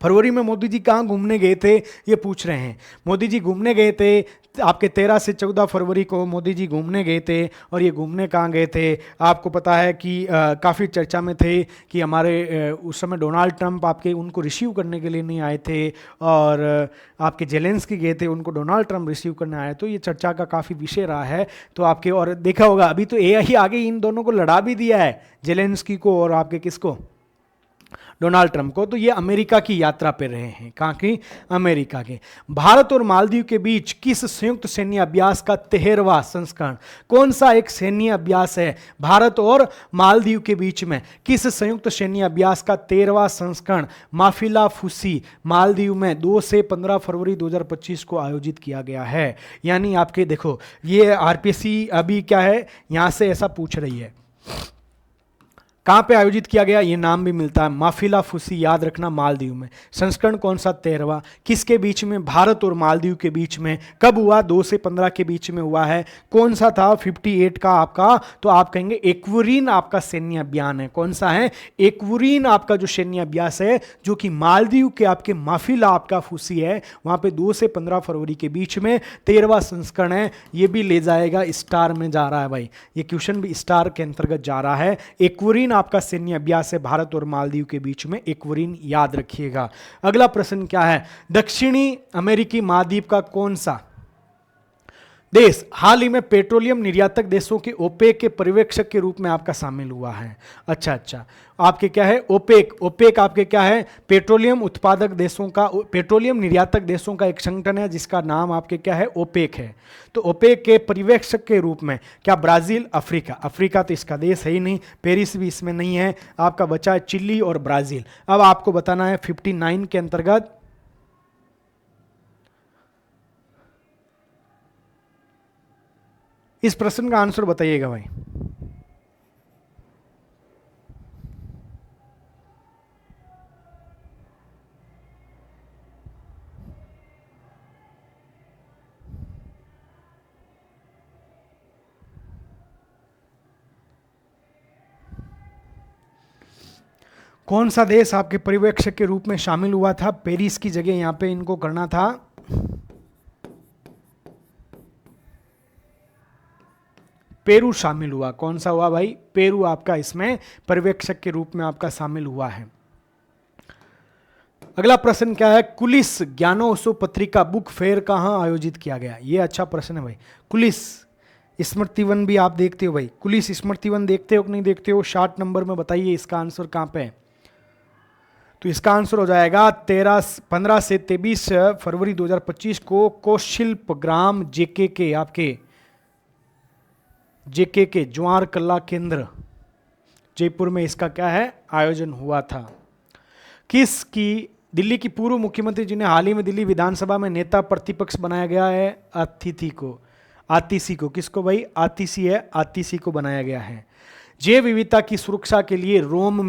फरवरी में मोदी जी कहाँ घूमने गए थे, ये पूछ रहे हैं। मोदी जी घूमने गए थे आपके 13 से 14 फरवरी को मोदी जी घूमने गए थे। और ये घूमने कहाँ गए थे? आपको पता है कि काफ़ी चर्चा में थे कि हमारे उस समय डोनाल्ड ट्रंप आपके उनको रिसीव करने के लिए नहीं आए थे, और आपके जेलेंस्की गए थे, उनको डोनाल्ड ट्रंप रिसीव करने आए। तो ये चर्चा का काफ़ी विषय रहा है। तो आपके, और देखा होगा अभी तो एआई आगे इन दोनों को लड़ा भी दिया है, जेलेंस्की को और आपके किसको? डोनाल्ड ट्रंप को। तो ये अमेरिका की यात्रा पे रहे हैं। कहाँ की? अमेरिका के। भारत और मालदीव के बीच किस संयुक्त सैन्य अभ्यास का 13वां संस्करण? कौन सा एक सैन्य अभ्यास है भारत और मालदीव के बीच में? किस संयुक्त सैन्य अभ्यास का 13वां संस्करण माफिला फुसी मालदीव में 2 से 15 फरवरी 2025 को आयोजित किया गया है? यानी आपके देखो, ये आरपीसी अभी क्या है, यहां से ऐसा पूछ रही है कहाँ पे आयोजित किया गया, ये नाम भी मिलता है माफिला फुसी, याद रखना, मालदीव में। संस्करण कौन सा? 13वां। किसके बीच में? भारत और मालदीव के बीच में। कब हुआ? 2 से 15 के बीच में हुआ है। कौन सा था? 58 का आपका, तो आप कहेंगे एक्वरीन आपका सैन्य अभियान है। कौन सा है? एक्वरीन आपका जो सैन्य अभ्यास है, जो कि मालदीव के आपके माफिला आपका फुसी है, वहां पे 2 से 15 फरवरी के बीच में 13वां संस्करण है। ये भी ले जाएगा, स्टार में जा रहा है भाई, ये क्वेश्चन भी स्टार के अंतर्गत जा रहा है। एक्वरीन आपका सैन्य अभ्यास है भारत और मालदीव के बीच में, एक्वरीन, याद रखिएगा। अगला प्रश्न क्या है, दक्षिणी अमेरिकी महाद्वीप का कौन सा देश हाल ही में पेट्रोलियम निर्यातक देशों के ओपेक के पर्यवेक्षक के रूप में आपका शामिल हुआ है? अच्छा, आपके क्या है, ओपेक। ओपेक आपके क्या है, पेट्रोलियम उत्पादक देशों का, पेट्रोलियम निर्यातक देशों का एक संगठन है जिसका नाम आपके क्या है, ओपेक है। तो ओपेक के पर्यवेक्षक के रूप में क्या ब्राजील, अफ्रीका, अफ्रीका तो इसका देश है ही नहीं, पेरिस भी इसमें नहीं है, आपका बचा है चिली और ब्राजील। अब आपको बताना है 59 के अंतर्गत इस प्रश्न का आंसर बताइएगा भाई। कौन सा देश आपके पर्यवेक्षक के रूप में शामिल हुआ था? पेरिस की जगह यहां पे इनको करना था पेरू शामिल हुआ। कौन सा हुआ भाई? पेरू आपका इसमें पर्यवेक्षक के रूप में आपका शामिल हुआ है। अगला प्रश्न क्या है, कुलिस ज्ञानोत्सव पत्रिका बुक फेयर कहां आयोजित किया गया? ये अच्छा प्रश्न है भाई। कुलिस स्मृतिवन भी आप देखते हो भाई, कुलिस स्मृतिवन देखते हो कि नहीं देखते हो? 60 नंबर में बताइए इसका आंसर कहां पे है। तो इसका आंसर हो जाएगा 15 से 23 फरवरी 2025 को कौशिल्प ग्राम जेके के, आपके जेके के ज्वार कला केंद्र जयपुर में इसका क्या है, आयोजन हुआ था। किसकी, दिल्ली की पूर्व मुख्यमंत्री जिन्हें हाल ही में दिल्ली विधानसभा में नेता प्रतिपक्ष बनाया गया है, अतिथि को, आतिशी को, किसको भाई? आतिशी है, आतिशी को बनाया गया है। जैव विविधता की सुरक्षा के लिए रोम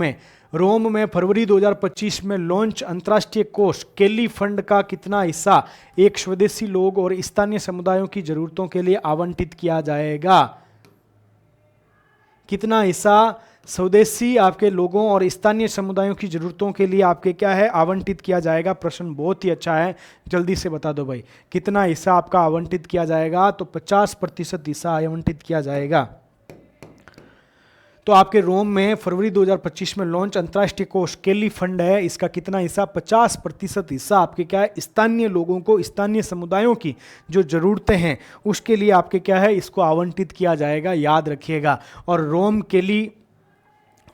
में फरवरी 2025 में लॉन्च अंतर्राष्ट्रीय कोष केली फंड का कितना हिस्सा एक स्वदेशी लोग और स्थानीय समुदायों की जरूरतों के लिए आवंटित किया जाएगा? कितना हिस्सा स्वदेशी आपके लोगों और स्थानीय समुदायों की जरूरतों के लिए आपके क्या है, आवंटित किया जाएगा? प्रश्न बहुत ही अच्छा है, जल्दी से बता दो भाई, कितना हिस्सा आपका आवंटित किया जाएगा? तो 50% हिस्सा आवंटित किया जाएगा। तो आपके रोम में फरवरी 2025 में लॉन्च अंतर्राष्ट्रीय कोष केली फंड है, इसका कितना हिस्सा? 50% हिस्सा आपके क्या है, स्थानीय लोगों को, स्थानीय समुदायों की जो जरूरतें हैं उसके लिए आपके क्या है, इसको आवंटित किया जाएगा, याद रखिएगा। और रोम केली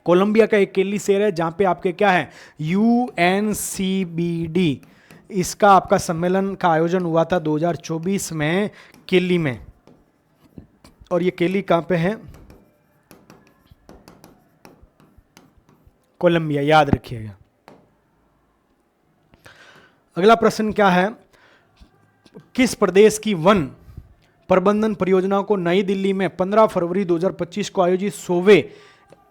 कोलंबिया का एक केली शहर है जहां पे आपके क्या है, UNCBD, इसका आपका सम्मेलन का आयोजन हुआ था 2024 में केली में। और ये केली कहां पे है? कोलंबिया, याद रखिएगा। अगला प्रश्न क्या है, किस प्रदेश की वन प्रबंधन परियोजना को नई दिल्ली में 15 फरवरी 2025 को आयोजित 100वें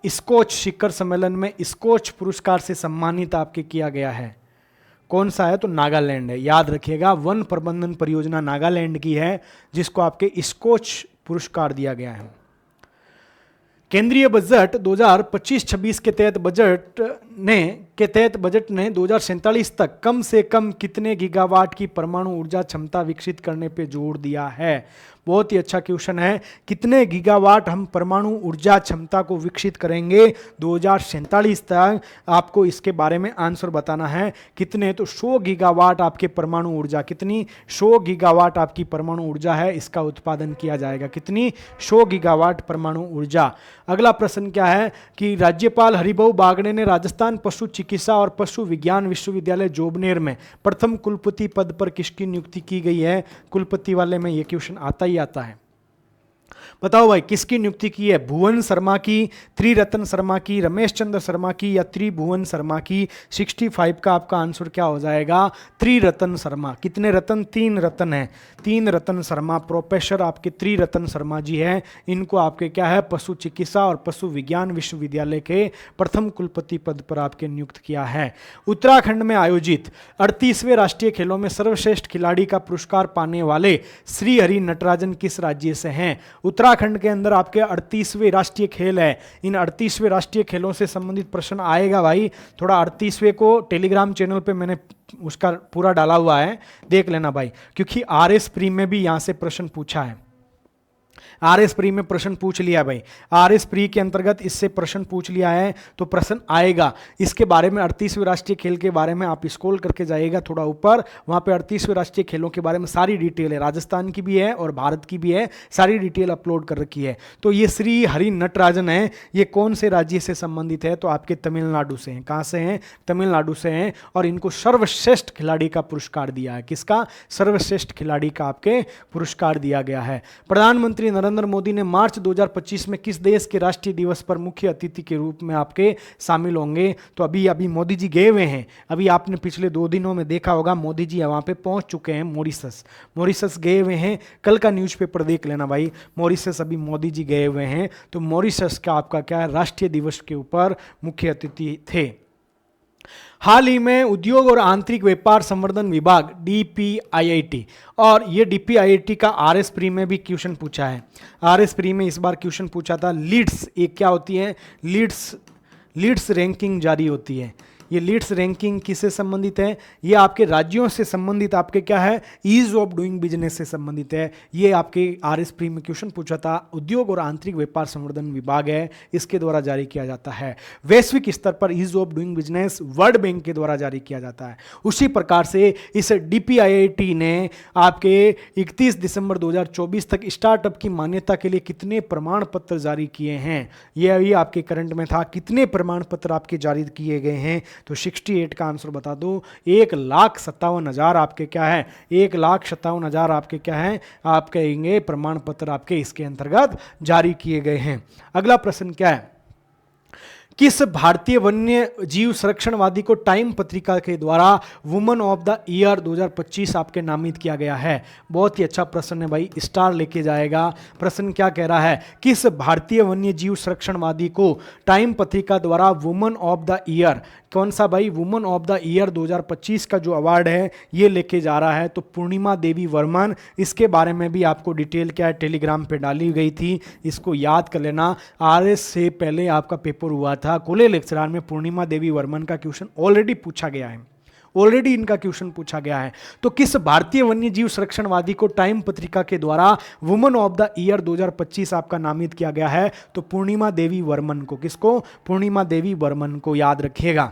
स्कॉच शिखर सम्मेलन में स्कॉच पुरस्कार से सम्मानित आपके किया गया है? कौन सा है? तो नागालैंड है, याद रखिएगा। वन प्रबंधन परियोजना नागालैंड की है जिसको आपके स्कॉच पुरस्कार दिया गया है। केंद्रीय बजट 2025-26 के तहत बजट ने 2047 तक कम से कम कितने गीगावाट की परमाणु ऊर्जा क्षमता विकसित करने पे जोर दिया है? बहुत ही अच्छा क्वेश्चन है। कितने गीगावाट हम परमाणु ऊर्जा क्षमता को विकसित करेंगे 2047 तक? आपको इसके बारे में आंसर बताना है। कितने? तो 100 गीगावाट आपके परमाणु ऊर्जा, कितनी? 100 गीगावाट आपकी परमाणु ऊर्जा है, इसका उत्पादन किया जाएगा। कितनी? 100 गीगावाट परमाणु ऊर्जा। अगला प्रश्न क्या है कि राज्यपाल हरिभाऊ बागड़े ने राजस्थान पशु चिकित्सा और पशु विज्ञान विश्वविद्यालय जोबनेर में प्रथम कुलपति पद पर किसकी नियुक्ति की गई है? कुलपति वाले में यह क्वेश्चन आता ही आता है। बताओ भाई, किसकी नियुक्ति की है? भुवन शर्मा की, त्रिरत्न शर्मा की, रमेश चंद्र शर्मा की या त्रिभुवन शर्मा की? 65 का आपका आंसर क्या हो जाएगा? त्रिरत्न शर्मा। कितने रत्न? 3 रत्न है, 3 रत्न शर्मा, प्रोफेसर आपके त्रिरत्न शर्मा जी हैं। इनको आपके क्या है, पशु चिकित्सा और पशु विज्ञान विश्वविद्यालय के प्रथम कुलपति पद पर आपके नियुक्त किया है। उत्तराखंड में आयोजित 38वें राष्ट्रीय खेलों में सर्वश्रेष्ठ खिलाड़ी का पुरस्कार पाने वाले श्री हरि नटराजन किस राज्य से हैं? उत्तराखंड के अंदर आपके 38वें राष्ट्रीय खेल है। इन 38वें राष्ट्रीय खेलों से संबंधित प्रश्न आएगा भाई। थोड़ा 38वें को टेलीग्राम चैनल पे मैंने उसका पूरा डाला हुआ है, देख लेना भाई, क्योंकि RS प्री में भी यहां से प्रश्न पूछा है। RS प्री में प्रश्न पूछ लिया भाई, RS प्री के अंतर्गत इससे प्रश्न पूछ लिया है तो प्रश्न आएगा। इसके बारे में 38वें राष्ट्रीय खेल के बारे में आप स्क्रॉल करके जाइएगा थोड़ा ऊपर, वहां पे 38वें राष्ट्रीय खेलों के बारे में सारी डिटेल है, राजस्थान की भी है और भारत की भी है, सारी डिटेल अपलोड कर रखी है। तो ये श्री हरि नटराजन है, ये कौन से राज्य से संबंधित है? तो आपके तमिलनाडु से हैं। कहां से हैं? तमिलनाडु से हैं। और इनको सर्वश्रेष्ठ खिलाड़ी का पुरस्कार दिया है। किसका? सर्वश्रेष्ठ खिलाड़ी का आपके पुरस्कार दिया गया है। प्रधानमंत्री नरेंद्र मोदी ने मार्च 2025 में किस देश के राष्ट्रीय दिवस पर मुख्य अतिथि के रूप में आपके शामिल होंगे? तो अभी मोदी जी गए हुए हैं, अभी आपने पिछले 2 दिनों में देखा होगा मोदी जी वहां पे पहुंच चुके हैं। मॉरिशस गए हुए हैं, कल का न्यूज़पेपर देख लेना भाई, मॉरिशस अभी मोदी जी गए हुए हैं। तो मॉरिशस का आपका क्या है? राष्ट्रीय दिवस के ऊपर मुख्य अतिथि थे। हाल ही में उद्योग और आंतरिक व्यापार संवर्धन विभाग DPIIT, और ये DPIIT का RS प्री में भी क्वेश्चन पूछा है। RS प्री में इस बार क्वेश्चन पूछा था लीड्स, एक क्या होती है? लीड्स रैंकिंग जारी होती है। ये लीड्स रैंकिंग किससे संबंधित है? ये आपके राज्यों से संबंधित, आपके क्या है? ईज ऑफ डूइंग बिजनेस से संबंधित है। ये आपके RS प्री में क्वेश्चन पूछा था, उद्योग और आंतरिक व्यापार संवर्धन विभाग है, इसके द्वारा जारी किया जाता है। वैश्विक स्तर पर ease of doing business World Bank के द्वारा जारी किया जाता है। उसी प्रकार से इस DPIIT ने आपके 31 दिसंबर 2024 तक स्टार्टअप की मान्यता के लिए कितने प्रमाण पत्र जारी किए हैं? ये अभी आपके करंट में था, कितने प्रमाण पत्र आपके जारी किए गए हैं? तो 68 का आंसर बता दो, 1,57,000 आपके क्या है? 1,57,000 आपके क्या है? आप कहेंगे प्रमाण पत्र आपके इसके अंतर्गत जारी किए गए हैं। अगला प्रश्न क्या है? किस भारतीय वन्य जीव संरक्षणवादी को टाइम पत्रिका के द्वारा वुमन ऑफ द ईयर 2025 आपके नामित किया गया है? बहुत ही अच्छा प्रश्न है भाई, स्टार लेके जाएगा। प्रश्न क्या कह रहा है? किस भारतीय वन्य जीव संरक्षणवादी को टाइम पत्रिका द्वारा वुमन ऑफ द ईयर, कौन सा भाई? वुमन ऑफ द ईयर 2025 का जो अवार्ड है ये लेके जा रहा है? तो पूर्णिमा देवी वर्मन। इसके बारे में भी आपको डिटेल क्या है टेलीग्राम पे डाली गई थी, इसको याद कर लेना। RS से पहले आपका पेपर हुआ था कोले लेक्चरार में, पूर्णिमा देवी वर्मन का क्वेश्चन ऑलरेडी पूछा गया है, ऑलरेडी इनका क्वेश्चन पूछा गया है। तो किस भारतीय वन्य जीव संरक्षणवादी को टाइम पत्रिका के द्वारा वुमन ऑफ द ईयर 2025 आपका नामित किया गया है? तो पूर्णिमा देवी वर्मन को। किसको? पूर्णिमा देवी वर्मन को, याद रखिएगा।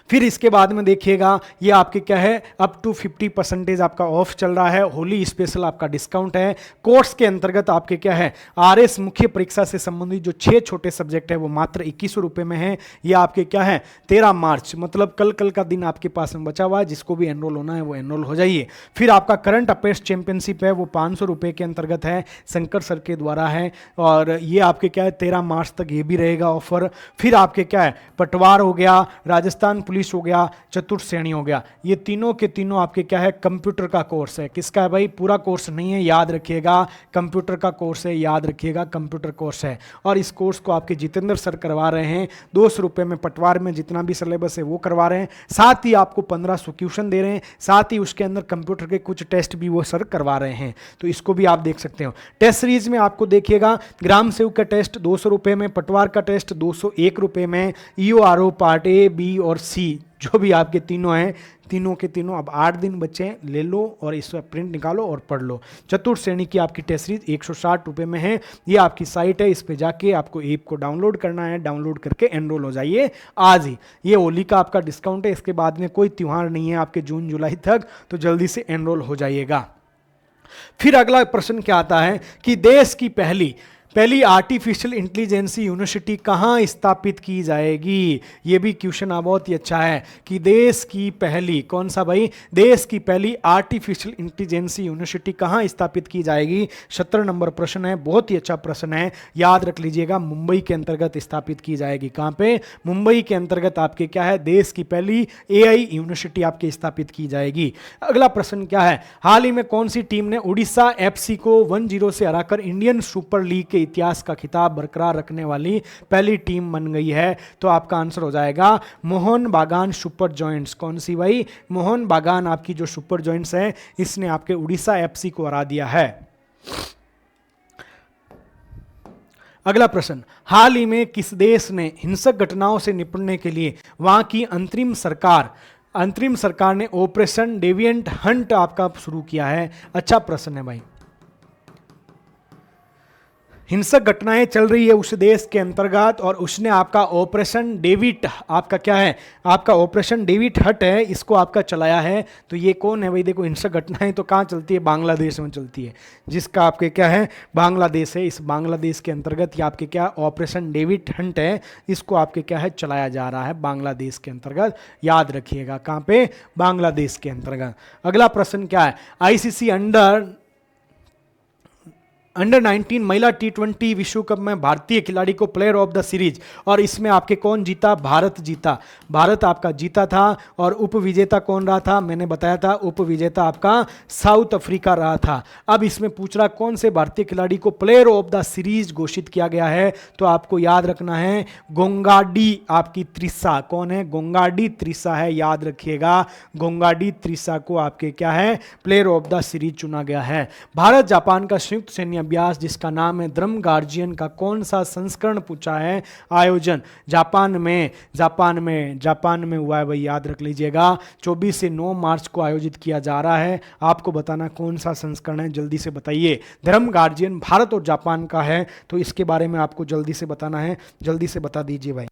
फिर इसके बाद में देखिएगा ये आपके क्या है? अप टू 50% आपका ऑफ चल रहा है, होली स्पेशल आपका डिस्काउंट है। कोर्स के अंतर्गत आपके क्या है? RS मुख्य परीक्षा से संबंधित जो 6 छोटे सब्जेक्ट है वो मात्र 2100 रुपये में है। ये आपके क्या है? 13 मार्च, मतलब कल का दिन आपके पास में बचा हुआ है, जिसको भी एनरोल होना है वो एनरोल हो जाइए। फिर आपका करंट अफेयर्स चैंपियनशिप है, वो 500 रुपये के अंतर्गत है, शंकर सर के द्वारा है, और ये आपके क्या है? 13 मार्च तक ये भी रहेगा ऑफर। फिर आपके क्या है? पटवार हो गया, राजस्थान पुलिस हो गया, चतुर्थ श्रेणी हो गया, ये तीनों के तीनों आपके क्या है? कंप्यूटर का कोर्स है। किसका है भाई? पूरा कोर्स नहीं है, याद रखिएगा, कंप्यूटर का कोर्स है, याद रखिएगा कंप्यूटर कोर्स है। और इस कोर्स को आपके जितेंद्र सर करवा रहे हैं, 200 रुपये में पटवार में जितना भी सिलेबस है वो करवा रहे हैं, साथ ही आपको 1500 क्वेश्चन दे रहे हैं, साथ ही उसके अंदर कंप्यूटर के कुछ टेस्ट भी वो सर करवा रहे हैं, तो इसको भी आप देख सकते हो। टेस्ट सीरीज में आपको देखिएगा, ग्राम सेवक का टेस्ट 200 रुपये में, पटवार का टेस्ट 201 रुपये में, EORO पार्ट A, B और C जो भी आपके तीनों हैं, तीनों के तीनों। अब 8 दिन बच्चे हैं, ले लो और इसका प्रिंट निकालो और पढ़ लो। चतुर्थ श्रेणी की आपकी टेस्ट सीरीज 160 रुपये में है। ये आपकी साइट है, इस पे जाके आपको ऐप को डाउनलोड करना है, डाउनलोड करके एनरोल हो जाइए आज ही। ये होली का आपका डिस्काउंट है, इसके बाद में कोई त्यौहार नहीं है आपके जून जुलाई तक, तो जल्दी से एनरोल हो जाइएगा। फिर अगला प्रश्न क्या आता है कि देश की पहली आर्टिफिशियल इंटेलिजेंस यूनिवर्सिटी कहाँ स्थापित की जाएगी? ये भी क्वेश्चन बहुत ही अच्छा है कि देश की पहली, कौन सा भाई? देश की पहली आर्टिफिशियल इंटेलिजेंस यूनिवर्सिटी कहाँ स्थापित की जाएगी? 17 नंबर प्रश्न है, बहुत ही अच्छा प्रश्न है, याद रख लीजिएगा। मुंबई के अंतर्गत स्थापित की जाएगी। कहाँ पे? मुंबई के अंतर्गत आपके क्या है? देश की पहली AI यूनिवर्सिटी आपकी स्थापित की जाएगी। अगला प्रश्न क्या है? हाल ही में कौन सी टीम ने उड़ीसा FC को 1-0 से हराकर इंडियन सुपर लीग के इतिहास का खिताब बरकरार रखने वाली पहली टीम बन गई है? तो आपका आंसर हो जाएगा मोहन बागान सुपर जॉइंट्स। कौन सी भाई? मोहन बागान आपकी जो सुपर जॉइंट्स है, इसने आपके उड़ीसा FC को हरा दिया है। अगला प्रश्न, हाल ही में किस देश ने हिंसक घटनाओं से निपटने के लिए वहां की अंतरिम सरकार ने ऑपरेशन डेविएंट हंट आपका शुरू किया है? अच्छा प्रश्न है भाई। हिंसक घटनाएं चल रही है उस देश के अंतर्गत और उसने आपका ऑपरेशन डेविड, आपका क्या है, आपका ऑपरेशन डेविड हट है, इसको आपका चलाया है। तो ये कौन है भाई, देखो हिंसक घटनाएं तो कहाँ चलती है, बांग्लादेश में चलती है, जिसका आपके क्या है बांग्लादेश है। इस बांग्लादेश के अंतर्गत ये आपके क्या ऑपरेशन डेविड हंट है, इसको आपके क्या है चलाया जा रहा है बांग्लादेश के अंतर्गत, याद रखिएगा कहाँ पे, बांग्लादेश के अंतर्गत। अगला प्रश्न क्या है, आईसीसी अंडर 19 महिला T20 विश्व कप में भारतीय खिलाड़ी को प्लेयर ऑफ द सीरीज, और इसमें आपके कौन जीता, भारत जीता, भारत आपका जीता था। और उप विजेता कौन रहा था, मैंने बताया था उप विजेता आपका साउथ अफ्रीका रहा था। अब इसमें पूछ रहा कौन से भारतीय खिलाड़ी को प्लेयर ऑफ द सीरीज घोषित किया गया है, तो आपको याद रखना है गोंगाडी आपकी त्रिशा, कौन है, गोंगाडी त्रिशा है, याद रखिएगा गोंगाडी त्रिशा को आपके क्या है प्लेयर ऑफ द सीरीज चुना गया है। भारत जापान का संयुक्त सैन्य अभ्यास जिसका नाम है ड्रम गार्जियन का कौन सा संस्करण पूछा है, आयोजन जापान में हुआ है भाई, याद रख लीजिएगा 24 से 9 मार्च को आयोजित किया जा रहा है। आपको बताना कौन सा संस्करण है, जल्दी से बताइए। ड्रम गार्जियन भारत और जापान का है, तो इसके बारे में आपको जल्दी से बताना है, जल्दी से बता दीजिए भाई।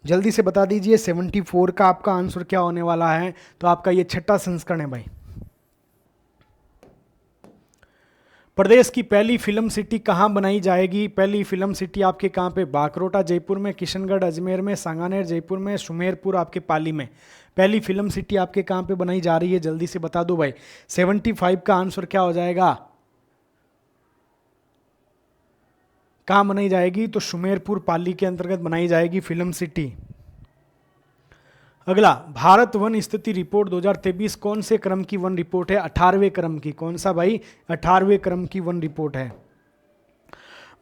जल्दी से बता दीजिए 74 का आपका आंसर क्या होने वाला है, तो आपका ये छठा संस्करण है भाई। प्रदेश की पहली फिल्म सिटी कहाँ बनाई जाएगी, पहली फिल्म सिटी आपके कहाँ पे, बाकरोटा जयपुर में, किशनगढ़ अजमेर में, सांगानेर जयपुर में, सुमेरपुर आपके पाली में। पहली फिल्म सिटी आपके कहाँ पे बनाई जा रही है, जल्दी से बता दो भाई। 75 का आंसर क्या हो जाएगा, कहाँ बनाई जाएगी, तो सुमेरपुर पाली के अंतर्गत बनाई जाएगी फिल्म सिटी। अगला, भारत वन स्थिति रिपोर्ट 2023 कौन से क्रम की वन रिपोर्ट है, 18वें क्रम की, कौन सा भाई, 18वें क्रम की वन रिपोर्ट है।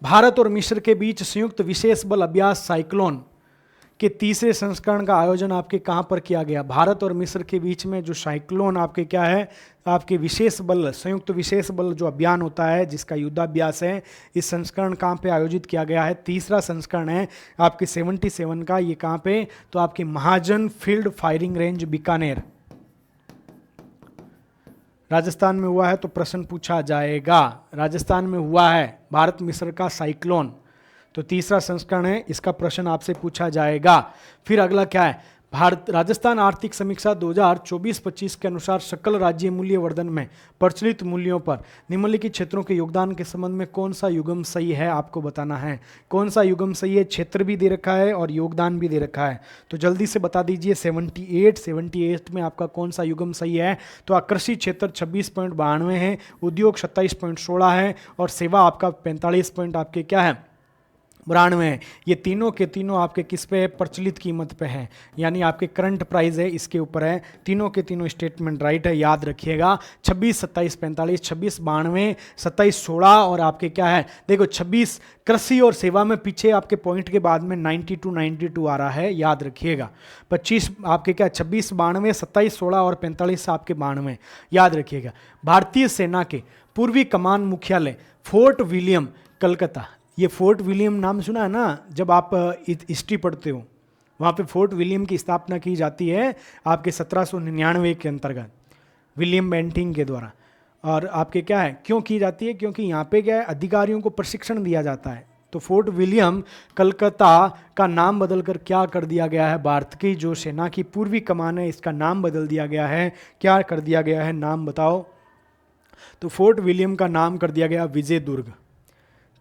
भारत और मिस्र के बीच संयुक्त विशेष बल अभ्यास साइक्लोन के तीसरे संस्करण का आयोजन आपके कहाँ पर किया गया, भारत और मिस्र के बीच में जो साइक्लोन आपके क्या है, आपके विशेष बल, संयुक्त विशेष बल जो अभियान होता है जिसका युद्धाभ्यास है, इस संस्करण कहाँ पे आयोजित किया गया है, तीसरा संस्करण है आपके 77 का, ये कहाँ पे, तो आपके Mahajan field firing range Bikaner Rajasthan में हुआ है। तो प्रश्न पूछा जाएगा, राजस्थान में हुआ है भारत मिस्र का साइक्लोन, तो तीसरा संस्करण है, इसका प्रश्न आपसे पूछा जाएगा। फिर अगला क्या है, भारत राजस्थान आर्थिक समीक्षा 2024-25 के अनुसार सकल राज्य मूल्य वर्धन में प्रचलित मूल्यों पर निम्नलिखित क्षेत्रों के योगदान के संबंध में कौन सा युग्म सही है, आपको बताना है कौन सा युग्म सही है। क्षेत्र भी दे रखा है और योगदान भी दे रखा है, तो जल्दी से बता दीजिए। 78 में आपका कौन सा युग्म सही है, तो कृषि क्षेत्र 26.92 है, उद्योग 27.16 है, और सेवा आपका 45 आपके क्या है 92 है। ये तीनों के तीनों आपके किस पे है, प्रचलित कीमत पे है, यानी आपके करंट प्राइस है इसके ऊपर है। तीनों के तीनों स्टेटमेंट राइट है, याद रखिएगा। 26, 27, 45, 26, 92, 27, 16 और आपके क्या है, देखो 26 कृषि और सेवा में पीछे आपके पॉइंट के बाद में 92 आ रहा है, याद रखिएगा। 25 आपके क्या 26, 92, 27, 16 और 45 आपके 92, याद रखिएगा। भारतीय सेना के पूर्वी कमान मुख्यालय फोर्ट विलियम कलकत्ता, ये फोर्ट विलियम नाम सुना है ना, जब आप हिस्ट्री पढ़ते हो, वहाँ पे फोर्ट विलियम की स्थापना की जाती है आपके 1799 के अंतर्गत विलियम बेंटिंग के द्वारा। और आपके क्या है, क्यों की जाती है, क्योंकि यहाँ पे क्या है अधिकारियों को प्रशिक्षण दिया जाता है। तो फोर्ट विलियम कलकत्ता का नाम बदलकर क्या कर दिया गया है, भारत की जो सेना की पूर्वी कमान है इसका नाम बदल दिया गया है, क्या कर दिया गया है, नाम बताओ। तो फोर्ट विलियम का नाम कर दिया गया विजय दुर्ग।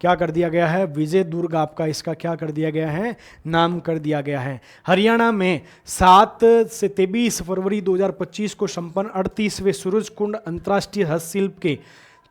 क्या कर दिया गया है, विजय दुर्ग आपका इसका क्या कर दिया गया है, नाम कर दिया गया है। हरियाणा में 7 से 23 फरवरी 2025 को संपन्न 38वें सूरजकुंड अंतर्राष्ट्रीय हस्तशिल्प के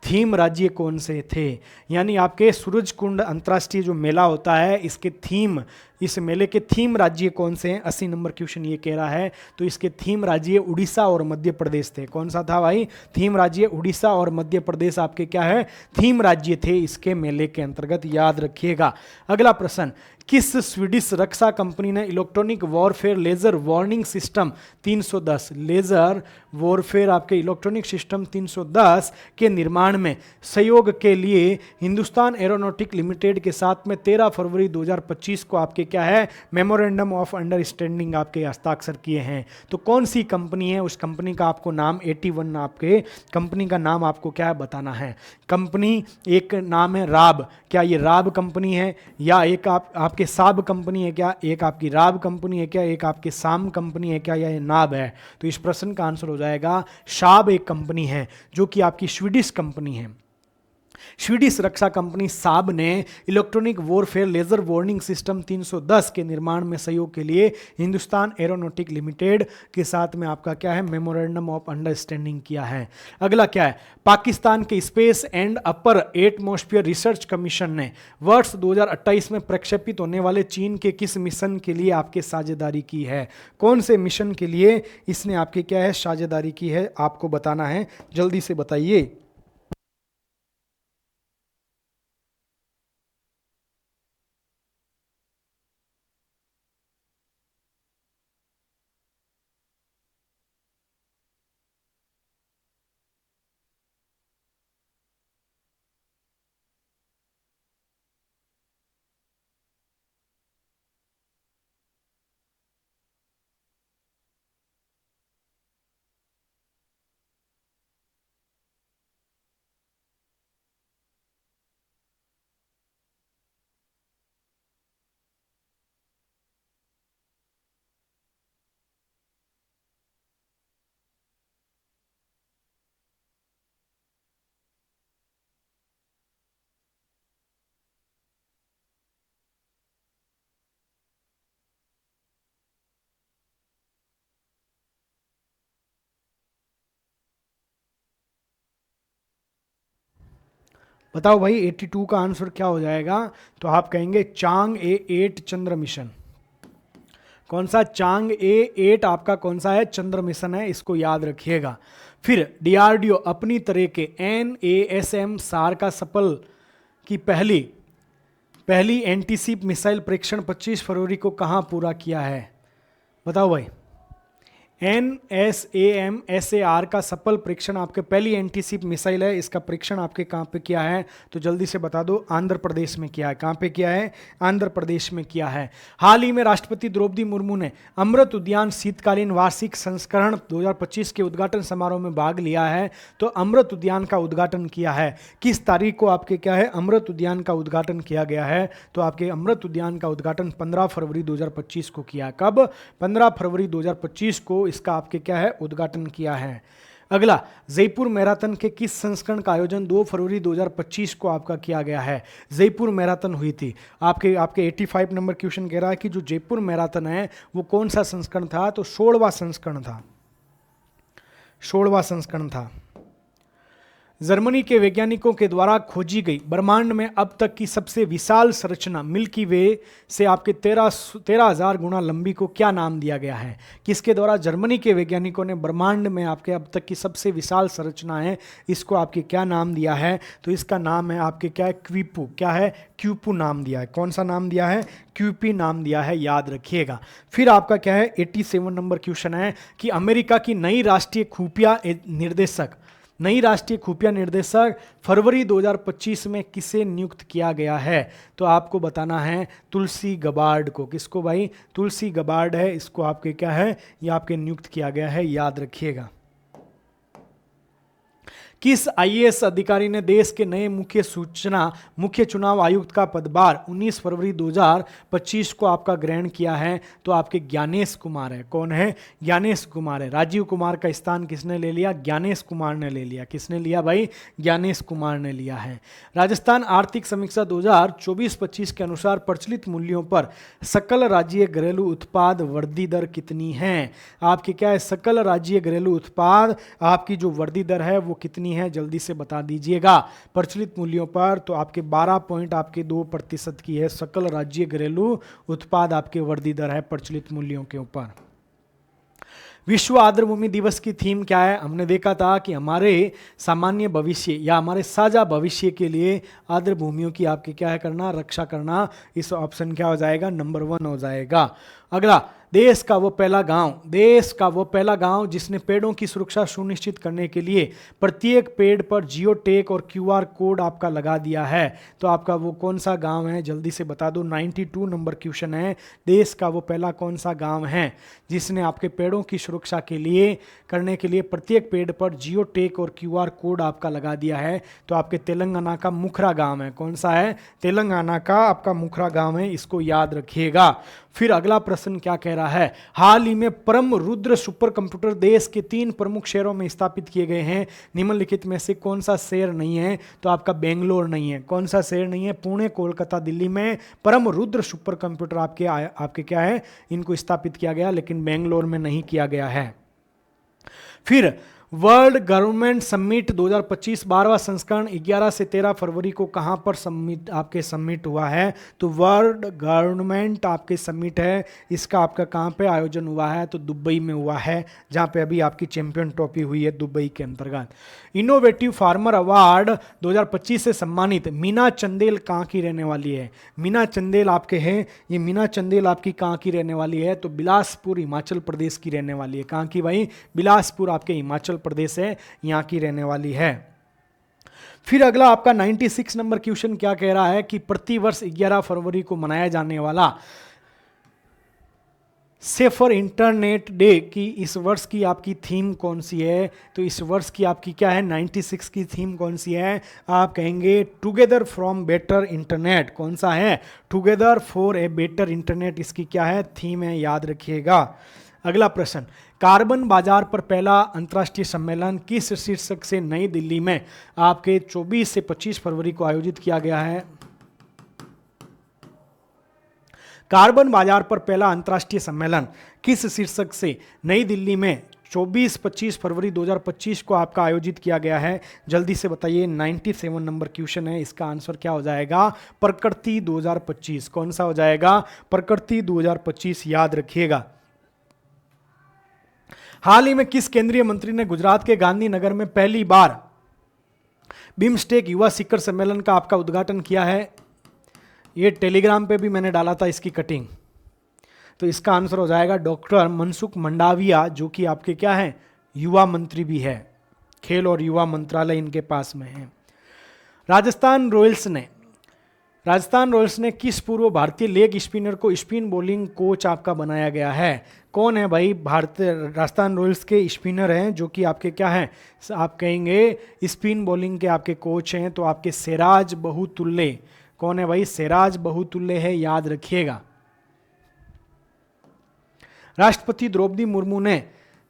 थीम राज्य कौन से थे। यानी आपके सूरजकुंड अंतर्राष्ट्रीय जो मेला होता है इसके थीम, इस मेले के थीम राज्य कौन से हैं, 80 नंबर क्वेश्चन ये कह रहा है। तो इसके थीम राज्य उड़ीसा और मध्य प्रदेश थे। कौन सा था भाई, थीम राज्य उड़ीसा और मध्य प्रदेश आपके क्या है, थीम राज्य थे इसके मेले के अंतर्गत, याद रखिएगा। अगला प्रश्न, किस स्वीडिश रक्षा कंपनी ने electronic warfare laser warning system 310 laser warfare आपके इलेक्ट्रॉनिक सिस्टम 310 के निर्माण में सहयोग के लिए हिंदुस्तान एरोनॉटिक लिमिटेड के साथ में 13 फरवरी 2025 को आपके क्या है, मेमोरेंडम ऑफ अंडरस्टैंडिंग आपके हस्ताक्षर किए हैं। तो कौन सी कंपनी है, उस कंपनी का आपको नाम 81 आपके कंपनी का नाम आपको क्या है बताना है। कंपनी एक नाम है राब, क्या ये राब कंपनी है, या एक आपके साब कंपनी है क्या, एक आपकी राब कंपनी है क्या, एक आपके साम कंपनी है क्या, या ये नाब है। तो इस प्रश्न का आंसर हो जाएगा शाब एक कंपनी है जो कि आपकी स्वीडिश कंपनी है। स्वीडिश रक्षा कंपनी साब ने electronic warfare laser warning system 310 के निर्माण में सहयोग के लिए हिंदुस्तान एरोनॉटिक लिमिटेड के साथ में आपका क्या है, मेमोरेंडम ऑफ अंडरस्टैंडिंग किया है। अगला क्या है, पाकिस्तान के space and upper atmosphere research commission ने वर्ष 2028 में प्रक्षेपित होने वाले चीन के किस मिशन के लिए आपके साझेदारी की है। कौन से मिशन के लिए इसने आपके क्या है साझेदारी की है, आपको बताना है, जल्दी से बताइए। बताओ भाई 82 का आंसर क्या हो जाएगा। तो आप कहेंगे चांग A8 चंद्र मिशन। कौन सा, चांग A8 आपका कौन सा है, चंद्र मिशन है, इसको याद रखिएगा। फिर डीआरडीओ अपनी तरह के NASM सार का सफल की पहली पहली एंटीशिप मिसाइल परीक्षण 25 फरवरी को कहां पूरा किया है। बताओ भाई, NSAMSAR का सफल परीक्षण आपके पहली एंटीशिप मिसाइल है, इसका परीक्षण आपके कहाँ पे किया है, तो जल्दी से बता दो। आंध्र प्रदेश में किया है। कहाँ पे किया है, आंध्र प्रदेश में किया है। हाल ही में राष्ट्रपति द्रौपदी मुर्मू ने अमृत उद्यान शीतकालीन वार्षिक संस्करण 2025 के उद्घाटन समारोह में भाग लिया है। तो अमृत उद्यान का उद्घाटन किया है, किस तारीख को आपके क्या है, अमृत उद्यान का उद्घाटन किया गया है। तो आपके अमृत उद्यान का उद्घाटन 15 फरवरी 2025 को किया। कब, 15 फरवरी 2025 को इसका आपके क्या है उद्घाटन किया है। अगला, जयपुर मैराथन के किस संस्करण का आयोजन 2 फरवरी 2025 को आपका किया गया है। जयपुर मैराथन हुई थी आपके 85 नंबर क्वेश्चन कह रहा है कि जो जयपुर मैराथन है वो कौन सा संस्करण था, तो 16वां संस्करण था, 16वां संस्करण था। जर्मनी के वैज्ञानिकों के द्वारा खोजी गई ब्रह्मांड में अब तक की सबसे विशाल संरचना मिल्की वे से आपके 13,000 गुना लंबी को क्या नाम दिया गया है। किसके द्वारा, जर्मनी के वैज्ञानिकों ने ब्रह्मांड में आपके अब तक की सबसे विशाल संरचना है, इसको आपके क्या नाम दिया है। तो इसका नाम है आपके क्या है, क्विपू। क्या है, क्यूपू नाम दिया है। कौन सा नाम दिया है, क्यूपी नाम दिया है, याद रखिएगा। फिर आपका क्या है 87 नंबर क्वेश्चन है कि अमेरिका की नई राष्ट्रीय खुफिया निर्देशक फरवरी 2025 में किसे नियुक्त किया गया है। तो आपको बताना है तुलसी गबार्ड को। किसको भाई, तुलसी गबार्ड है, इसको आपके क्या है, ये आपके नियुक्त किया गया है, याद रखिएगा। किस आईएएस अधिकारी ने देश के नए मुख्य चुनाव आयुक्त का पदभार 19 फरवरी 2025 को आपका ग्रहण किया है? तो आपके ज्ञानेश कुमार है। कौन है? ज्ञानेश कुमार है। राजीव कुमार का स्थान किसने ले लिया? ज्ञानेश कुमार ने ले लिया। किसने लिया भाई? ज्ञानेश कुमार ने लिया है। राजस्थान आर्थिक समीक्षा 2024-25 के अनुसार प्रचलित मूल्यों पर सकल राज्य घरेलू उत्पाद वृद्धि दर कितनी है? आपकी क्या है? सकल राज्य घरेलू उत्पाद आपकी जो वृद्धि दर है वो कितनी है, जल्दी से बता दीजिएगा। प्रचलित मूल्यों पर तो आपके 12.2% की है सकल राज्य घरेलू उत्पाद आपके वृद्धि दर है प्रचलित मूल्यों के ऊपर। विश्व आर्द्रभूमि दिवस की थीम क्या है? हमने देखा था कि हमारे सामान्य भविष्य या हमारे साझा भविष्य के लिए आर्द्रभूमियों की आपकी क्या है करना? रक्षा करना। इस ऑप्शन क्या हो जाएगा? नंबर 1 हो जाएगा। अगला, देश का वो पहला गांव जिसने पेड़ों की सुरक्षा सुनिश्चित करने के लिए प्रत्येक पेड़ पर जियो टैग और क्यूआर कोड आपका लगा दिया है, तो आपका वो कौन सा गांव है? जल्दी से बता दो। 92 नंबर क्वेश्चन है। देश का वो पहला कौन सा गांव है जिसने आपके पेड़ों की सुरक्षा के लिए प्रत्येक पेड़ पर जियो टैग और क्यूआर कोड आपका लगा दिया है? तो आपके तेलंगाना का मुखरा गांव है। कौन सा है? तेलंगाना का आपका मुखरा गांव है, इसको याद रखिएगा। फिर अगला प्रश्न क्या कह रहा है? हाल ही में परम रुद्र सुपर कंप्यूटर देश के 3 प्रमुख शहरों में स्थापित किए गए हैं। निम्नलिखित में से कौन सा शहर नहीं है? तो आपका बेंगलोर नहीं है। कौन सा शहर नहीं है? पुणे, कोलकाता, दिल्ली में परम रुद्र सुपर कंप्यूटर आपके क्या है? इनको स्थापित किया गया, लेकिन बेंगलोर में नहीं किया गया है। फिर वर्ल्ड गवर्नमेंट समिट 2025 12वां संस्करण 11 से 13 फरवरी को कहां पर समिट हुआ है? तो वर्ल्ड गवर्नमेंट आपके समिट है, इसका आपका कहां पे आयोजन हुआ है? तो दुबई में हुआ है, जहां पे अभी आपकी चैंपियन ट्रॉफी हुई है दुबई के अंतर्गत। इनोवेटिव फार्मर अवार्ड 2025 से सम्मानित मीना चंदेल कहां की रहने वाली है? मीना चंदेल आपके हैं, ये मीना चंदेल आपकी कहां की रहने वाली है? तो बिलासपुर हिमाचल प्रदेश की रहने वाली है। कहां की भाई? बिलासपुर आपके हिमाचल प्रदेश है, यहां की रहने वाली है। फिर अगला आपका 96 नंबर क्वेश्चन क्या कह रहा है कि प्रतिवर्ष 11 फरवरी को मनाया जाने वाला सेफर इंटरनेट डे की इस वर्ष की आपकी थीम कौन सी है? तो इस वर्ष की आपकी क्या है? 96 की थीम कौन सी है? आप कहेंगे टुगेदर फ्रॉम बेटर इंटरनेट। कौन सा है? Together for a better internet इसकी क्या है? थीम है, याद रखिएगा। अगला प्रश्न, कार्बन बाजार पर पहला अंतर्राष्ट्रीय सम्मेलन किस शीर्षक से नई दिल्ली में आपके 24 से 25 फरवरी को आयोजित किया गया है? कार्बन बाजार पर पहला अंतर्राष्ट्रीय सम्मेलन किस शीर्षक से नई दिल्ली में 24-25 फरवरी 2025 को आपका आयोजित किया गया है? जल्दी से बताइए। 97 नंबर क्वेश्चन है, इसका आंसर क्या हो जाएगा? प्रकृति 2025। कौन सा हो जाएगा? प्रकृति 2025, याद रखिएगा। हाल ही में किस केंद्रीय मंत्री ने गुजरात के गांधीनगर में पहली बार बिम्स्टेक युवा शिखर सम्मेलन का आपका उद्घाटन किया है? ये टेलीग्राम पे भी मैंने डाला था इसकी कटिंग। तो इसका आंसर हो जाएगा डॉक्टर मनसुख मंडाविया, जो कि आपके क्या है? युवा मंत्री भी है। खेल और युवा मंत्रालय इनके पास में है। राजस्थान रॉयल्स ने किस पूर्व भारतीय लेग स्पिनर को स्पिन बॉलिंग कोच आपका बनाया गया है? कौन है भाई? भारतीय राजस्थान रॉयल्स के स्पिनर हैं, जो कि आपके क्या हैं? आप कहेंगे स्पिन बॉलिंग के आपके कोच हैं, तो आपके सिराज बहुतुल्ले। कौन है भाई? सिराज बहुतुल्ले है, याद रखिएगा। राष्ट्रपति द्रौपदी मुर्मू ने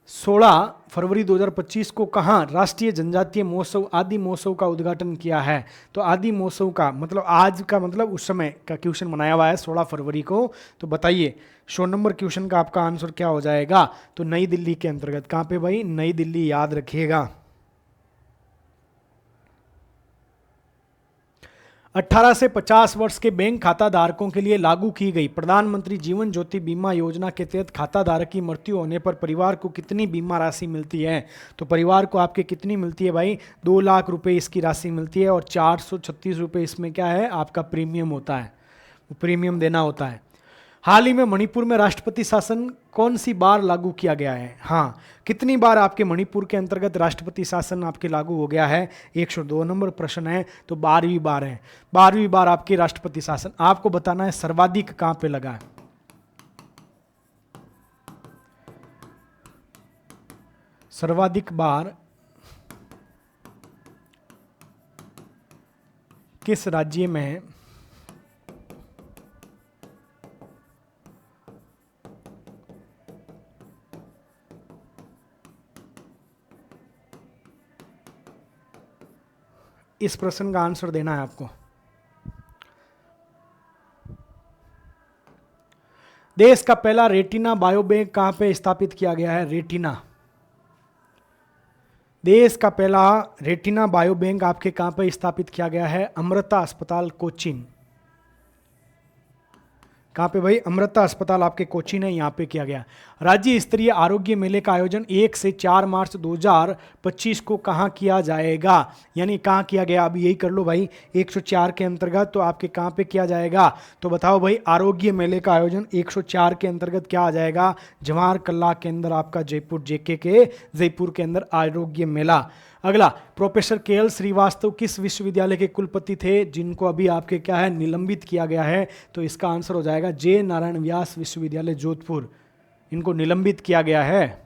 16 फरवरी 2025 को कहां राष्ट्रीय जनजातीय महोत्सव आदि महोत्सव का उद्घाटन किया है? तो आदि महोत्सव का मतलब आज का मतलब उस समय का क्वेश्चन बनाया हुआ है 16 फरवरी को। तो बताइए 100 नंबर क्वेश्चन का आपका आंसर क्या हो जाएगा? तो नई दिल्ली के अंतर्गत। कहां पे भाई? नई दिल्ली, याद रखिएगा। 18 से 50 वर्ष के बैंक खाता धारकों के लिए लागू की गई प्रधानमंत्री जीवन ज्योति बीमा योजना के तहत खाता धारक की मृत्यु होने पर परिवार को कितनी बीमा राशि मिलती है? तो परिवार को आपके कितनी मिलती है भाई? 2 लाख रुपए इसकी राशि मिलती है, और 436 रुपये इसमें क्या है? आपका प्रीमियम होता है, प्रीमियम देना होता है। हाल ही में मणिपुर में राष्ट्रपति शासन कौन सी बार लागू किया गया है? हाँ, कितनी बार आपके मणिपुर के अंतर्गत राष्ट्रपति शासन आपके लागू हो गया है? 102 नंबर प्रश्न है, तो 12वीं बार है। 12वीं बार आपके राष्ट्रपति शासन। आपको बताना है सर्वाधिक कहां पे लगा है। सर्वाधिक बार किस राज्य में इस प्रश्न का आंसर देना है आपको। देश का पहला रेटिना बायोबैंक कहां पे स्थापित किया गया है? रेटिना, देश का पहला रेटिना बायोबैंक आपके कहां पे स्थापित किया गया है? अमृता अस्पताल कोचीन। कहाँ पे भाई? अमृता अस्पताल आपके कोचीन है, यहाँ पे किया गया। राज्य स्तरीय आरोग्य मेले का आयोजन 1 से 4 मार्च 2025 को कहाँ किया जाएगा? यानी कहाँ किया गया? अब यही कर लो भाई, 104 के अंतर्गत तो आपके कहाँ पे किया जाएगा? तो बताओ भाई, आरोग्य मेले का आयोजन 104 के अंतर्गत क्या आ जाएगा? जवाहर कला केंद्र आपका जयपुर, जेके के जयपुर के अंदर आरोग्य मेला। अगला, प्रोफेसर के.एल. श्रीवास्तव किस विश्वविद्यालय के कुलपति थे जिनको अभी आपके क्या है, निलंबित किया गया है? तो इसका आंसर हो जाएगा जे. नारायण व्यास विश्वविद्यालय जोधपुर, इनको निलंबित किया गया है।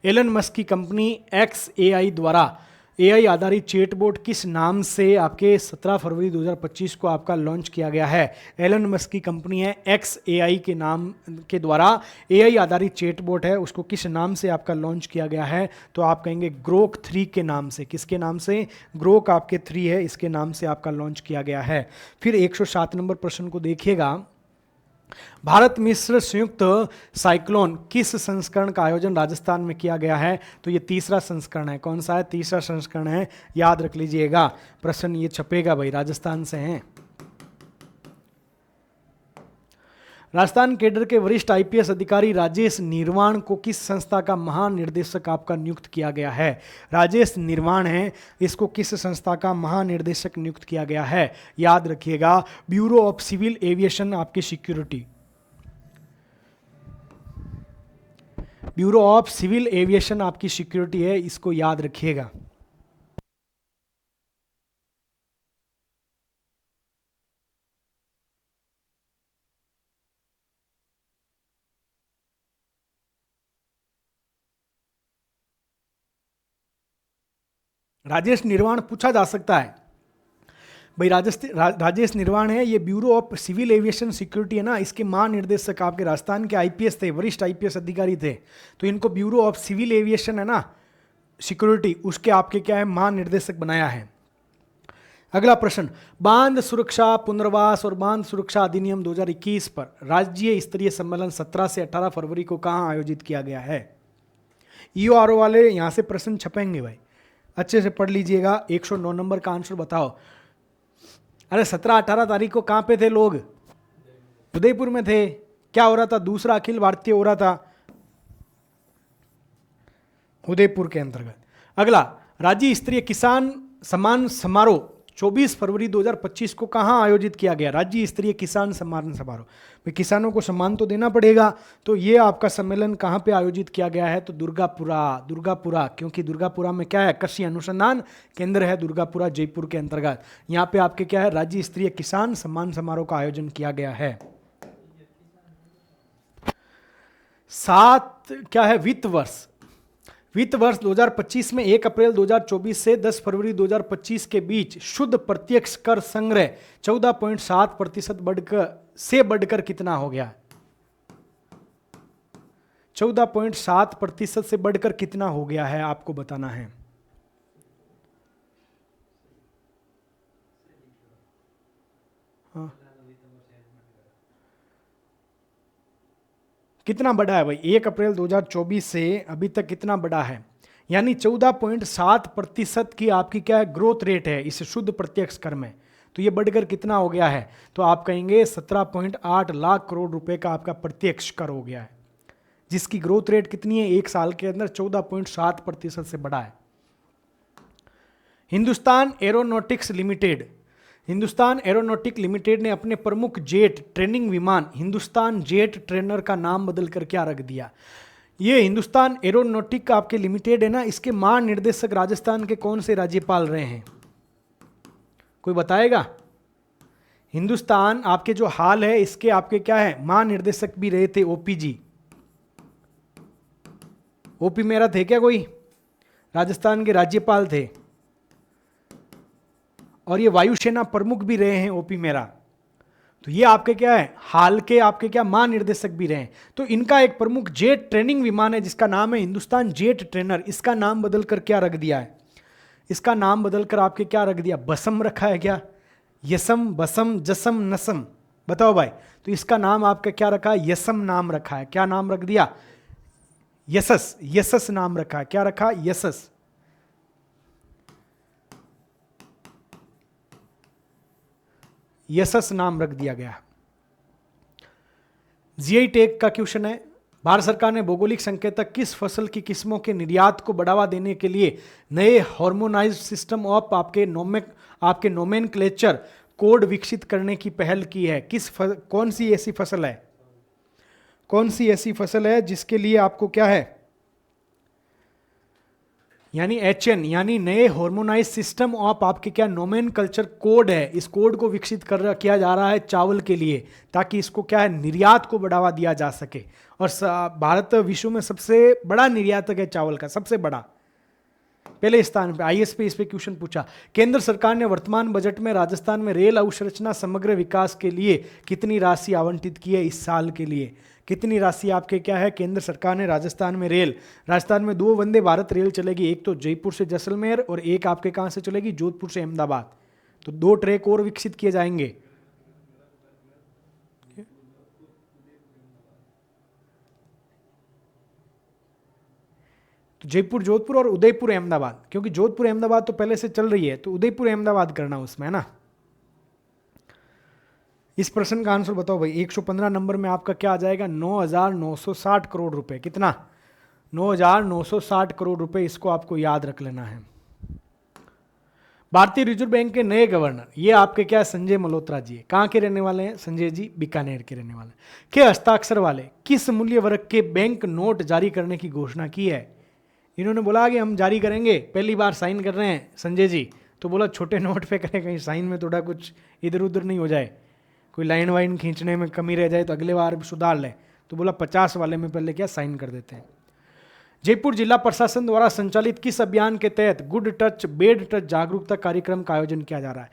एलन मस्क की कंपनी XAI द्वारा AI आधारित चैटबॉट किस नाम से आपके 17 फरवरी 2025 को आपका लॉन्च किया गया है? एलन मस्क की कंपनी है XAI के नाम के द्वारा AI आधारित चैटबॉट है, उसको किस नाम से आपका लॉन्च किया गया है? तो आप कहेंगे ग्रोक 3 के नाम से। किसके नाम से? ग्रोक आपके 3 है, इसके नाम से आपका लॉन्च किया गया है। फिर 107 नंबर प्रश्न को देखिएगा। भारत मिस्र संयुक्त साइक्लोन किस संस्करण का आयोजन राजस्थान में किया गया है? तो ये तीसरा संस्करण है। कौन सा है? तीसरा संस्करण है, याद रख लीजिएगा। प्रश्न ये छपेगा भाई, राजस्थान से हैं। राजस्थान कैडर के वरिष्ठ IPS अधिकारी राजेश निर्वाण को किस संस्था का महानिर्देशक आपका नियुक्त किया गया है? राजेश निर्वाण है, इसको किस संस्था का महानिर्देशक नियुक्त किया गया है? याद रखिएगा, ब्यूरो ऑफ सिविल एविएशन आपकी Security, Bureau of Civil Aviation आपकी सिक्योरिटी है, इसको याद रखिएगा। राजेश निर्वाण पूछा जा सकता है भाई। राजेश निर्वाण है, ये Bureau of Civil Aviation Security है ना, इसके महानिर्देशक आपके राजस्थान के IPS थे, वरिष्ठ IPS अधिकारी थे, तो इनको ब्यूरो ऑफ सिविल एविएशन है ना सिक्योरिटी, उसके आपके क्या है, महानिर्देशक बनाया है। अगला प्रश्न, बांध सुरक्षा पुनर्वास और बांध सुरक्षा अधिनियम 2021 पर राज्य स्तरीय सम्मेलन 17 से 18 फरवरी को कहाँ आयोजित किया गया है? EORO वाले यहाँ से प्रश्न छपेंगे भाई, अच्छे से पढ़ लीजिएगा। 109 नंबर का आंसर बताओ। अरे 17-18 तारीख को कहाँ पे थे लोग? उदयपुर में थे। क्या हो रहा था? दूसरा अखिल भारतीय हो रहा था उदयपुर के अंतर्गत। अगला, राज्य स्तरीय किसान सम्मान समारोह 24 फरवरी 2025 को कहाँ आयोजित किया गया? राज्य स्तरीय किसान सम्मान समारोह, भाई किसानों को सम्मान तो देना पड़ेगा, तो ये आपका सम्मेलन कहाँ पे आयोजित किया गया है? तो दुर्गापुरा, क्योंकि दुर्गापुरा में क्या है, कृषि अनुसंधान केंद्र है दुर्गापुरा जयपुर के अंतर्गत। यहाँ पे आपके क्या है, राज्य स्तरीय किसान सम्मान समारोह का आयोजन किया गया है। 7 क्या है, वित्त वर्ष 2025 में 1 अप्रैल 2024 से 10 फरवरी 2025 के बीच शुद्ध प्रत्यक्ष कर संग्रह 14.7% बढ़कर कितना हो गया? 14.7% से बढ़कर कितना हो गया है, आपको बताना है। हाँ, कितना बढ़ा है भाई? 1 अप्रैल 2024 से अभी तक कितना बढ़ा है? यानी 14.7% की आपकी क्या है, ग्रोथ रेट है इस शुद्ध प्रत्यक्ष कर में। तो ये बढ़कर कितना हो गया है? तो आप कहेंगे 17.8 लाख करोड़ रुपए का आपका प्रत्यक्ष कर हो गया है, जिसकी ग्रोथ रेट कितनी है? 1 साल के अंदर 14.7% से बढ़ा है। हिंदुस्तान एरोनॉटिक लिमिटेड ने अपने प्रमुख जेट ट्रेनिंग विमान हिंदुस्तान जेट ट्रेनर का नाम बदलकर क्या रख दिया? ये हिंदुस्तान एरोनॉटिक का आपके लिमिटेड है ना, इसके महानिर्देशक राजस्थान के कौन से राज्यपाल रहे हैं? कोई बताएगा? हिंदुस्तान आपके जो हाल है इसके आपके क्या है, महानिर्देशक भी रहे थे ओपी मेहरा थे क्या? कोई राजस्थान के राज्यपाल थे। और ये वायुसेना प्रमुख भी रहे हैं ओपी मेहरा। तो ये आपके क्या है, हाल के आपके क्या महानिर्देशक भी रहे हैं। तो इनका एक प्रमुख जेट ट्रेनिंग विमान है जिसका नाम है हिंदुस्तान जेट ट्रेनर। इसका नाम बदलकर क्या रख दिया है, इसका नाम बदलकर आपके क्या रख दिया, बसम रखा है क्या, यसम बसम जसम नसम, बताओ भाई। तो इसका नाम आपका क्या रखा है, यसम नाम रखा है। क्या नाम रख दिया, यशस, यशस नाम रखा है। क्या रखा, यशस। यशस नाम रख दिया गया। जीआई टैग का क्वेश्चन है, भारत सरकार ने भौगोलिक संकेतक किस फसल की किस्मों के निर्यात को बढ़ावा देने के लिए नए हार्मोनाइज्ड सिस्टम ऑफ आपके नोमेनक्लेचर कोड विकसित करने की पहल की है। कौन सी ऐसी फसल है, कौन सी ऐसी फसल है जिसके लिए आपको क्या है, यानी HN, यानी नए हार्मोनाइज सिस्टम ऑफ आपके क्या नोमेनकल्चर कोड है। इस कोड को विकसित किया जा रहा है चावल के लिए, ताकि इसको क्या है, निर्यात को बढ़ावा दिया जा सके। और भारत विश्व में सबसे बड़ा निर्यातक है चावल का, सबसे बड़ा, पहले स्थान पे। IAS पे इस पे क्वेश्चन पूछा, केंद्र सरकार ने वर्तमान बजट में राजस्थान में रेल अवसंरचना समग्र विकास के लिए कितनी राशि आवंटित की है इस साल के लिए। कितनी राशि आपके क्या है, केंद्र सरकार ने राजस्थान में रेल, राजस्थान में 2 वंदे भारत रेल चलेगी, एक तो जयपुर से जैसलमेर और एक आपके कहां से चलेगी, जोधपुर से अहमदाबाद। तो 2 ट्रैक और विकसित किए जाएंगे। तो जयपुर जोधपुर और उदयपुर अहमदाबाद, क्योंकि जोधपुर अहमदाबाद तो पहले से चल रही है, तो उदयपुर अहमदाबाद करना उसमें, है ना। इस प्रश्न का आंसर बताओ भाई। 115 नंबर में आपका क्या आ जाएगा, 9,960 करोड़ रुपए। कितना, 9,960 करोड़ रुपए। इसको आपको याद रख लेना है। भारतीय रिजर्व बैंक के नए गवर्नर, ये आपके क्या, संजय मल्होत्रा जी। कहाँ के रहने वाले हैं संजय जी, बीकानेर के रहने वाले। के हस्ताक्षर वाले किस मूल्य वर्ग के बैंक नोट जारी करने की घोषणा की है। इन्होंने बोला कि हम जारी करेंगे, पहली बार साइन कर रहे हैं संजय जी, तो बोला छोटे नोट पे करें, कहीं साइन में थोड़ा कुछ इधर उधर नहीं हो जाए, कोई लाइन वाइन खींचने में कमी रह जाए तो अगले बार सुधार लें। तो बोला 50 वाले में पहले क्या साइन कर देते हैं। जयपुर जिला प्रशासन द्वारा संचालित किस अभियान के तहत गुड टच बेड टच जागरूकता कार्यक्रम का आयोजन किया जा रहा है।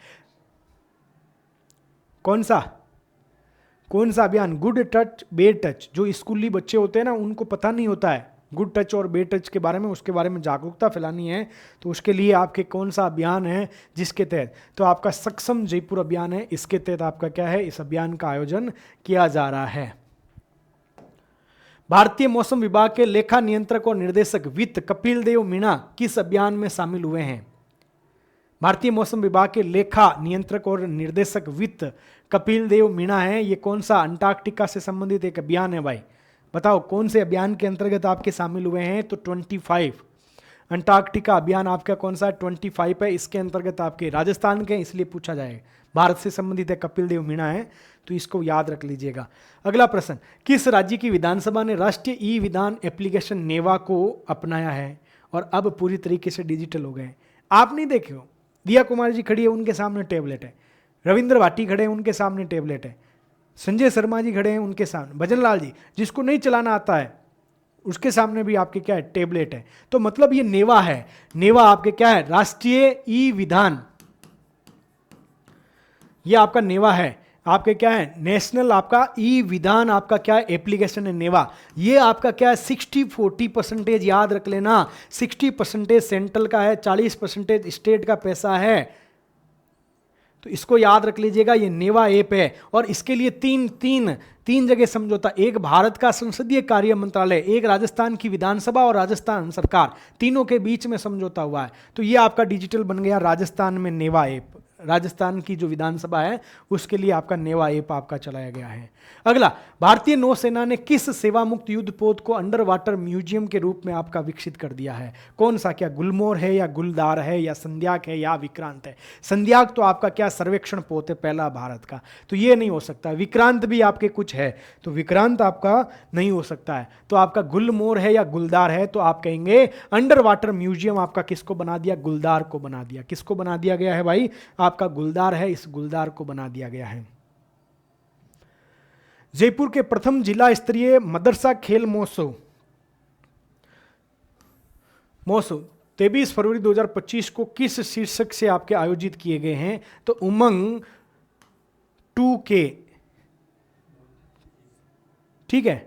कौन सा अभियान, गुड टच बेड टच। जो स्कूली बच्चे होते हैं ना, उनको पता नहीं होता है गुड टच और बेड टच के बारे में, उसके बारे में जागरूकता फैलानी है। तो उसके लिए आपके कौन सा अभियान है जिसके तहत, तो आपका सक्षम जयपुर अभियान है। इसके तहत आपका क्या है, इस अभियान का आयोजन किया जा रहा है। भारतीय मौसम विभाग के लेखा नियंत्रक और निर्देशक वित्त कपिल देव मीणा किस अभियान में शामिल हुए हैं। भारतीय मौसम विभाग के लेखा नियंत्रक और निर्देशक वित्त कपिल देव मीणा है। ये कौन सा, अंटार्कटिका से संबंधित एक अभियान है भाई। बताओ कौन से अभियान के अंतर्गत आपके शामिल हुए हैं। तो 25 अंटार्कटिका अभियान आपका कौन सा, 25 है। इसके अंतर्गत आपके राजस्थान के, इसलिए पूछा जाएगा, भारत से संबंधित है, कपिल देव मीणा है, तो इसको याद रख लीजिएगा। अगला प्रश्न, किस राज्य की विधानसभा ने राष्ट्रीय ई विधान एप्लीकेशन नेवा को अपनाया है और अब पूरी तरीके से डिजिटल हो गए। आप नहीं देखे हो, दिया कुमार जी खड़ी है, उनके सामने टेबलेट है, रविंद्र भाटी खड़े हैं, उनके सामने टेबलेट है, संजय शर्मा जी खड़े हैं, उनके सामने, भजन लाल जी, जिसको नहीं चलाना आता है उसके सामने भी आपके क्या है, टेबलेट है। तो मतलब ये नेवा है। नेवा आपके क्या है, राष्ट्रीय ई विधान, ये आपका नेवा है। आपके क्या है, नेशनल आपका ई विधान, आपका क्या है, एप्लीकेशन है नेवा। ये आपका क्या है, 60-40% याद रख लेना। 60% सेंट्रल का है, 40% स्टेट का पैसा है। तो इसको याद रख लीजिएगा, ये नेवा ऐप है। और इसके लिए तीन जगह समझौता, एक भारत का संसदीय कार्य मंत्रालय, एक राजस्थान की विधानसभा और राजस्थान सरकार, तीनों के बीच में समझौता हुआ है। तो ये आपका डिजिटल बन गया राजस्थान में नेवा ऐप। राजस्थान की जो विधानसभा है उसके लिए आपका नेवा ऐप आपका चलाया गया है। अगला, भारतीय नौसेना ने किस सेवा मुक्त युद्धपोत को अंडर वाटर म्यूजियम के रूप में आपका विकसित कर दिया है। कौन सा, क्या गुलमोहर है या गुलदार है या संध्याक है या विक्रांत है। संध्याक तो आपका क्या सर्वेक्षण पोत है पहला भारत का, तो ये नहीं हो सकता। विक्रांत भी आपके कुछ है, तो विक्रांत आपका नहीं हो सकता है। तो आपका गुलमोहर है या गुलदार है, तो आप कहेंगे अंडर वाटर म्यूजियम आपका किसको बना दिया, गुलदार को बना दिया। किसको बना दिया गया है भाई, आपका गुलदार है, इस गुलदार को बना दिया गया है। जयपुर के प्रथम जिला स्तरीय मदरसा खेल महोत्सव 23 फरवरी 2025 को किस शीर्षक से आपके आयोजित किए गए हैं? तो उमंग 2K, ठीक है,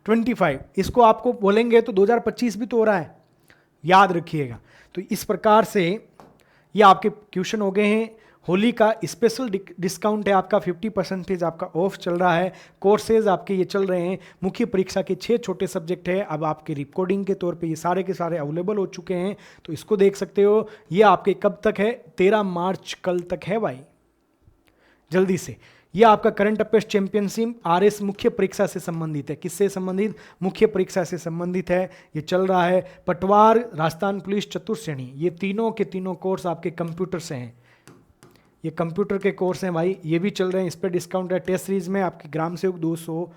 25, इसको आपको बोलेंगे तो 2025 भी तो हो रहा है, याद रखिएगा। तो इस प्रकार से ये आपके क्वेश्चन हो गए हैं। होली का स्पेशल डिस्काउंट है आपका 50% आपका ऑफ चल रहा है। कोर्सेज आपके ये चल रहे हैं। मुख्य परीक्षा के 6 छोटे सब्जेक्ट है, अब आपके रिकॉर्डिंग के तौर पे ये सारे के सारे अवेलेबल हो चुके हैं, तो इसको देख सकते हो। ये आपके कब तक है? 13 मार्च, कल तक है भाई, जल्दी से। यह आपका करंट अफेयर्स चैंपियनशिप आरएस मुख्य परीक्षा से संबंधित है। किससे संबंधित? मुख्य परीक्षा से संबंधित है। ये चल रहा है। पटवार, राजस्थान पुलिस, चतुर्थ श्रेणी, ये तीनों के तीनों कोर्स आपके कंप्यूटर से हैं। ये कंप्यूटर के कोर्स हैं भाई, ये भी चल रहे हैं। इस पर डिस्काउंट है। टेस्ट सीरीज में आपकी ग्राम सेवक 200,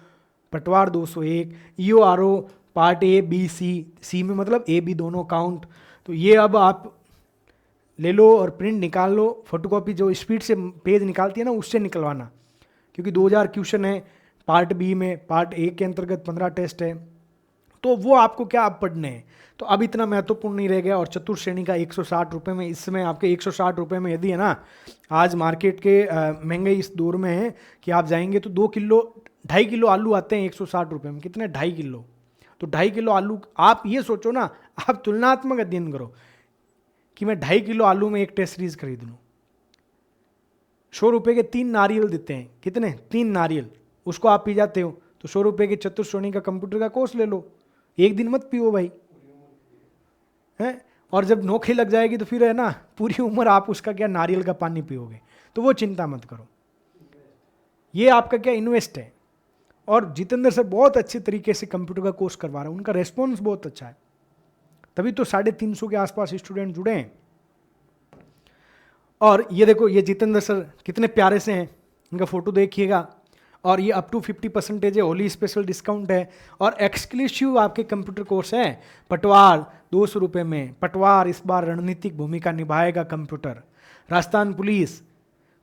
पटवार 201, ईओआरओ पार्ट ए बी सी में मतलब ए बी दोनों काउंट। तो ये अब आप ले लो और प्रिंट निकाल लो। फोटोकॉपी जो स्पीड से पेज निकालती है ना, उससे निकलवाना, क्योंकि 2000 क्वेश्चन है पार्ट बी में। पार्ट ए के अंतर्गत 15 टेस्ट है, तो वो आपको क्या अब पढ़ने हैं, तो अब इतना महत्वपूर्ण नहीं रह गया। और चतुर्थ श्रेणी का 160 रुपये में, इसमें आपके 160 रुपये में यदि है ना, आज मार्केट के महंगाई इस दौर में है कि आप जाएंगे तो 2 किलो आलू आते हैं 160 रुपये में। कितने? 2.5 किलो। तो 2.5 किलो आलू, आप ये सोचो ना, आप तुलनात्मक अध्ययन करो कि मैं 2.5 किलो आलू में एक टेस्ट सीरीज खरीद लूँ। 100 रुपये के 3 नारियल देते हैं। कितने? 3 नारियल, उसको आप पी जाते हो। तो 100 रुपये के चतुर्थ श्रेणी का कंप्यूटर का कोर्स ले लो, एक दिन मत पियो भाई, है। और जब नोखे लग जाएगी तो फिर है ना, पूरी उम्र आप उसका क्या नारियल का पानी पियोगे। तो वो चिंता मत करो, ये आपका क्या इन्वेस्ट है। और जितेंद्र सर बहुत अच्छे तरीके से कंप्यूटर का कोर्स करवा रहे हैं, उनका रेस्पॉन्स बहुत अच्छा है, तभी तो 350 के आसपास स्टूडेंट जुड़े हैं। और ये देखो, ये जितेंद्र सर कितने प्यारे से हैं, इनका फोटो देखिएगा। और ये अप टू 50% है, होली स्पेशल डिस्काउंट है। और एक्सक्लूसिव आपके कंप्यूटर कोर्स हैं। पटवार 200 रुपये में, पटवार इस बार रणनीतिक भूमिका निभाएगा कंप्यूटर। राजस्थान पुलिस,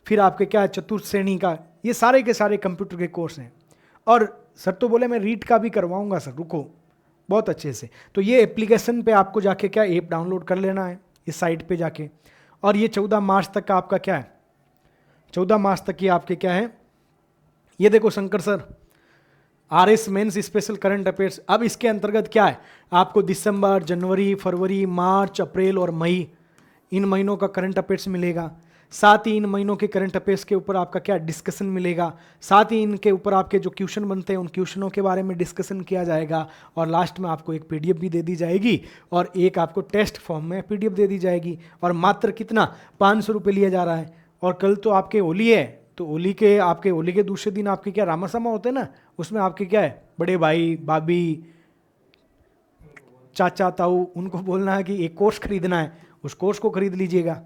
फिर आपके क्या चतुर्थ श्रेणी का, ये सारे के सारे कंप्यूटर के कोर्स हैं। और सर तो बोले मैं रीट का भी करवाऊंगा सर, रुको, बहुत अच्छे से। तो ये एप्लीकेशन पे आपको जाके क्या ऐप डाउनलोड कर लेना है इस साइट पे जाके। और ये 14 मार्च तक का आपका क्या है, 14 मार्च तक ये आपके क्या है, ये देखो Shankar sir, RS mains special current affairs. अब इसके अंतर्गत क्या है, आपको दिसंबर, जनवरी, फरवरी, मार्च, अप्रैल और मई, इन महीनों का करंट अफेयर्स मिलेगा। साथ ही इन महीनों के करंट अफेयर्स के ऊपर आपका क्या डिस्कशन मिलेगा। साथ ही इनके ऊपर आपके जो क्वेश्चन बनते हैं उन क्वेश्चनों के बारे में डिस्कशन किया जाएगा। और लास्ट में आपको एक पीडीएफ भी दे दी जाएगी, और एक आपको टेस्ट फॉर्म में पीडीएफ दे दी जाएगी। और मात्र कितना, 500 रुपये लिया जा रहा है। और कल तो आपके होली है, तो होली के दूसरे दिन आपके क्या रामासामा होते हैं ना, उसमें आपके क्या है, बड़े भाई, भाभी, चाचा, ताऊ, उनको बोलना है कि एक कोर्स खरीदना है, उस कोर्स को खरीद लीजिएगा।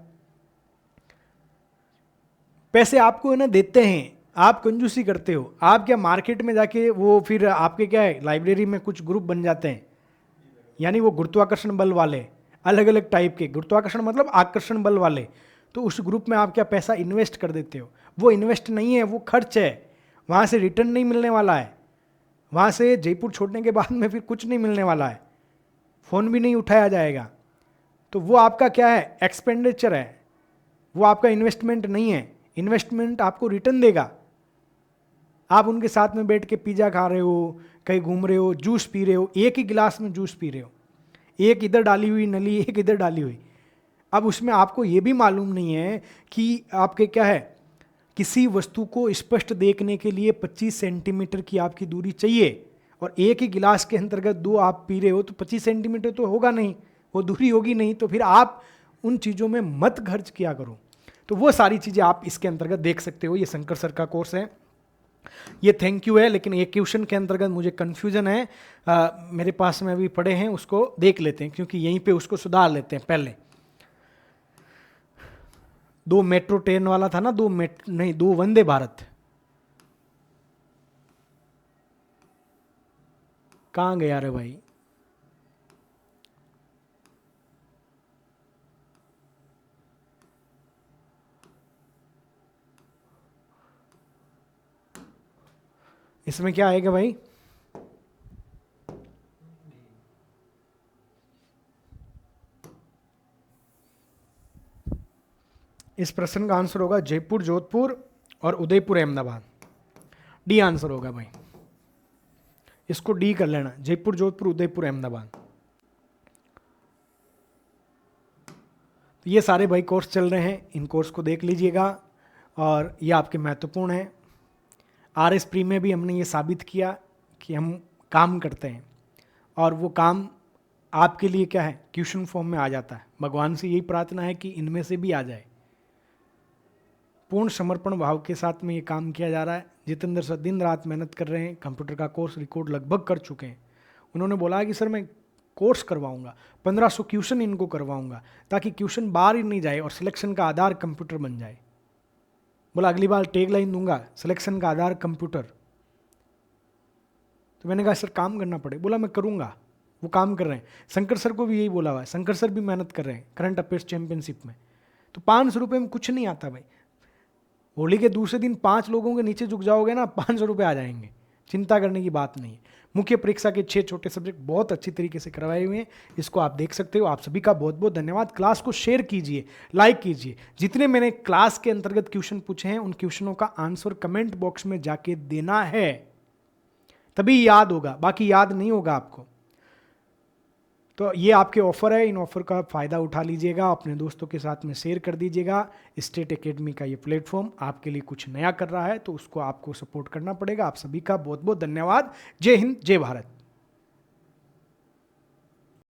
पैसे आपको है ना देते हैं, आप कंजूसी करते हो। आप क्या मार्केट में जाके वो फिर आपके क्या है, लाइब्रेरी में कुछ ग्रुप बन जाते हैं, यानी वो गुरुत्वाकर्षण बल वाले, अलग अलग टाइप के, गुरुत्वाकर्षण मतलब आकर्षण बल वाले। तो उस ग्रुप में आप क्या पैसा इन्वेस्ट कर देते हो। वो इन्वेस्ट नहीं है, वो खर्च है, वहाँ से रिटर्न नहीं मिलने वाला है। वहाँ से जयपुर छोड़ने के बाद में फिर कुछ नहीं मिलने वाला है, फ़ोन भी नहीं उठाया जाएगा। तो वो आपका क्या है, एक्सपेंडिचर है, वो आपका इन्वेस्टमेंट नहीं है। इन्वेस्टमेंट आपको रिटर्न देगा। आप उनके साथ में बैठ के पिज़्ज़ा खा रहे हो, कहीं घूम रहे हो, जूस पी रहे हो, एक ही गिलास में जूस पी रहे हो, एक इधर डाली हुई नली, एक इधर डाली हुई। अब उसमें आपको ये भी मालूम नहीं है कि आपके क्या है, किसी वस्तु को स्पष्ट देखने के लिए 25 सेंटीमीटर की आपकी दूरी चाहिए, और एक ही गिलास के अंतर्गत 2 आप पी रहे हो, तो 25 सेंटीमीटर तो होगा नहीं, वो दूरी होगी नहीं। तो फिर आप उन चीज़ों में मत खर्च किया करो। तो वो सारी चीज़ें आप इसके अंतर्गत देख सकते हो। ये शंकर सर का कोर्स है, ये थैंक यू है। लेकिन एक क्वेश्चन के अंतर्गत मुझे कन्फ्यूजन है, मेरे पास में अभी पड़े हैं, उसको देख लेते हैं, क्योंकि यहीं पे उसको सुधार लेते हैं। पहले 2 मेट्रो ट्रेन वाला था ना, 2 वंदे भारत, कहाँ गया रे भाई। इसमें क्या आएगा भाई, इस प्रश्न का आंसर होगा जयपुर, जोधपुर और उदयपुर, अहमदाबाद। डी आंसर होगा भाई, इसको डी कर लेना, जयपुर, जोधपुर, उदयपुर, अहमदाबाद। तो ये सारे भाई कोर्स चल रहे हैं, इन कोर्स को देख लीजिएगा और ये आपके महत्वपूर्ण हैं। RS प्री में भी हमने ये साबित किया कि हम काम करते हैं और वो काम आपके लिए क्या है, क्वेश्चन फॉर्म में आ जाता है। भगवान से यही प्रार्थना है कि इनमें से भी आ जाए। पूर्ण समर्पण भाव के साथ में ये काम किया जा रहा है। जितेंद्र सर दिन रात मेहनत कर रहे हैं, कंप्यूटर का कोर्स रिकॉर्ड लगभग कर चुके हैं। उन्होंने बोला कि सर मैं कोर्स करवाऊंगा, 1500 क्वेश्चन इनको करवाऊंगा ताकि क्वेश्चन बाहर ही नहीं जाए और सिलेक्शन का आधार कंप्यूटर बन जाए। बोला अगली बार टैग लाइन दूंगा, सिलेक्शन का आधार कंप्यूटर। तो मैंने कहा सर काम करना पड़े। बोला मैं करूंगा, वो काम कर रहे हैं। शंकर सर को भी यही बोला हुआ है, शंकर सर भी मेहनत कर रहे हैं करंट अफेयर्स चैंपियनशिप में। तो 500 रुपये में कुछ नहीं आता भाई। होली के दूसरे दिन 5 लोगों के नीचे झुक जाओगे ना, 500 रुपये आ जाएंगे, चिंता करने की बात नहीं है। मुख्य परीक्षा के 6 छोटे सब्जेक्ट बहुत अच्छी तरीके से करवाए हुए हैं, इसको आप देख सकते हो। आप सभी का बहुत बहुत धन्यवाद। क्लास को शेयर कीजिए, लाइक कीजिए। जितने मैंने क्लास के अंतर्गत क्वेश्चन पूछे हैं उन क्वेश्चनों का आंसर कमेंट बॉक्स में जाके देना है, तभी याद होगा, बाकी याद नहीं होगा आपको। तो ये आपके ऑफर है, इन ऑफर का फ़ायदा उठा लीजिएगा, अपने दोस्तों के साथ में शेयर कर दीजिएगा। स्टेट एकेडमी का ये प्लेटफॉर्म आपके लिए कुछ नया कर रहा है, तो उसको आपको सपोर्ट करना पड़ेगा। आप सभी का बहुत बहुत धन्यवाद। जय हिंद, जय भारत।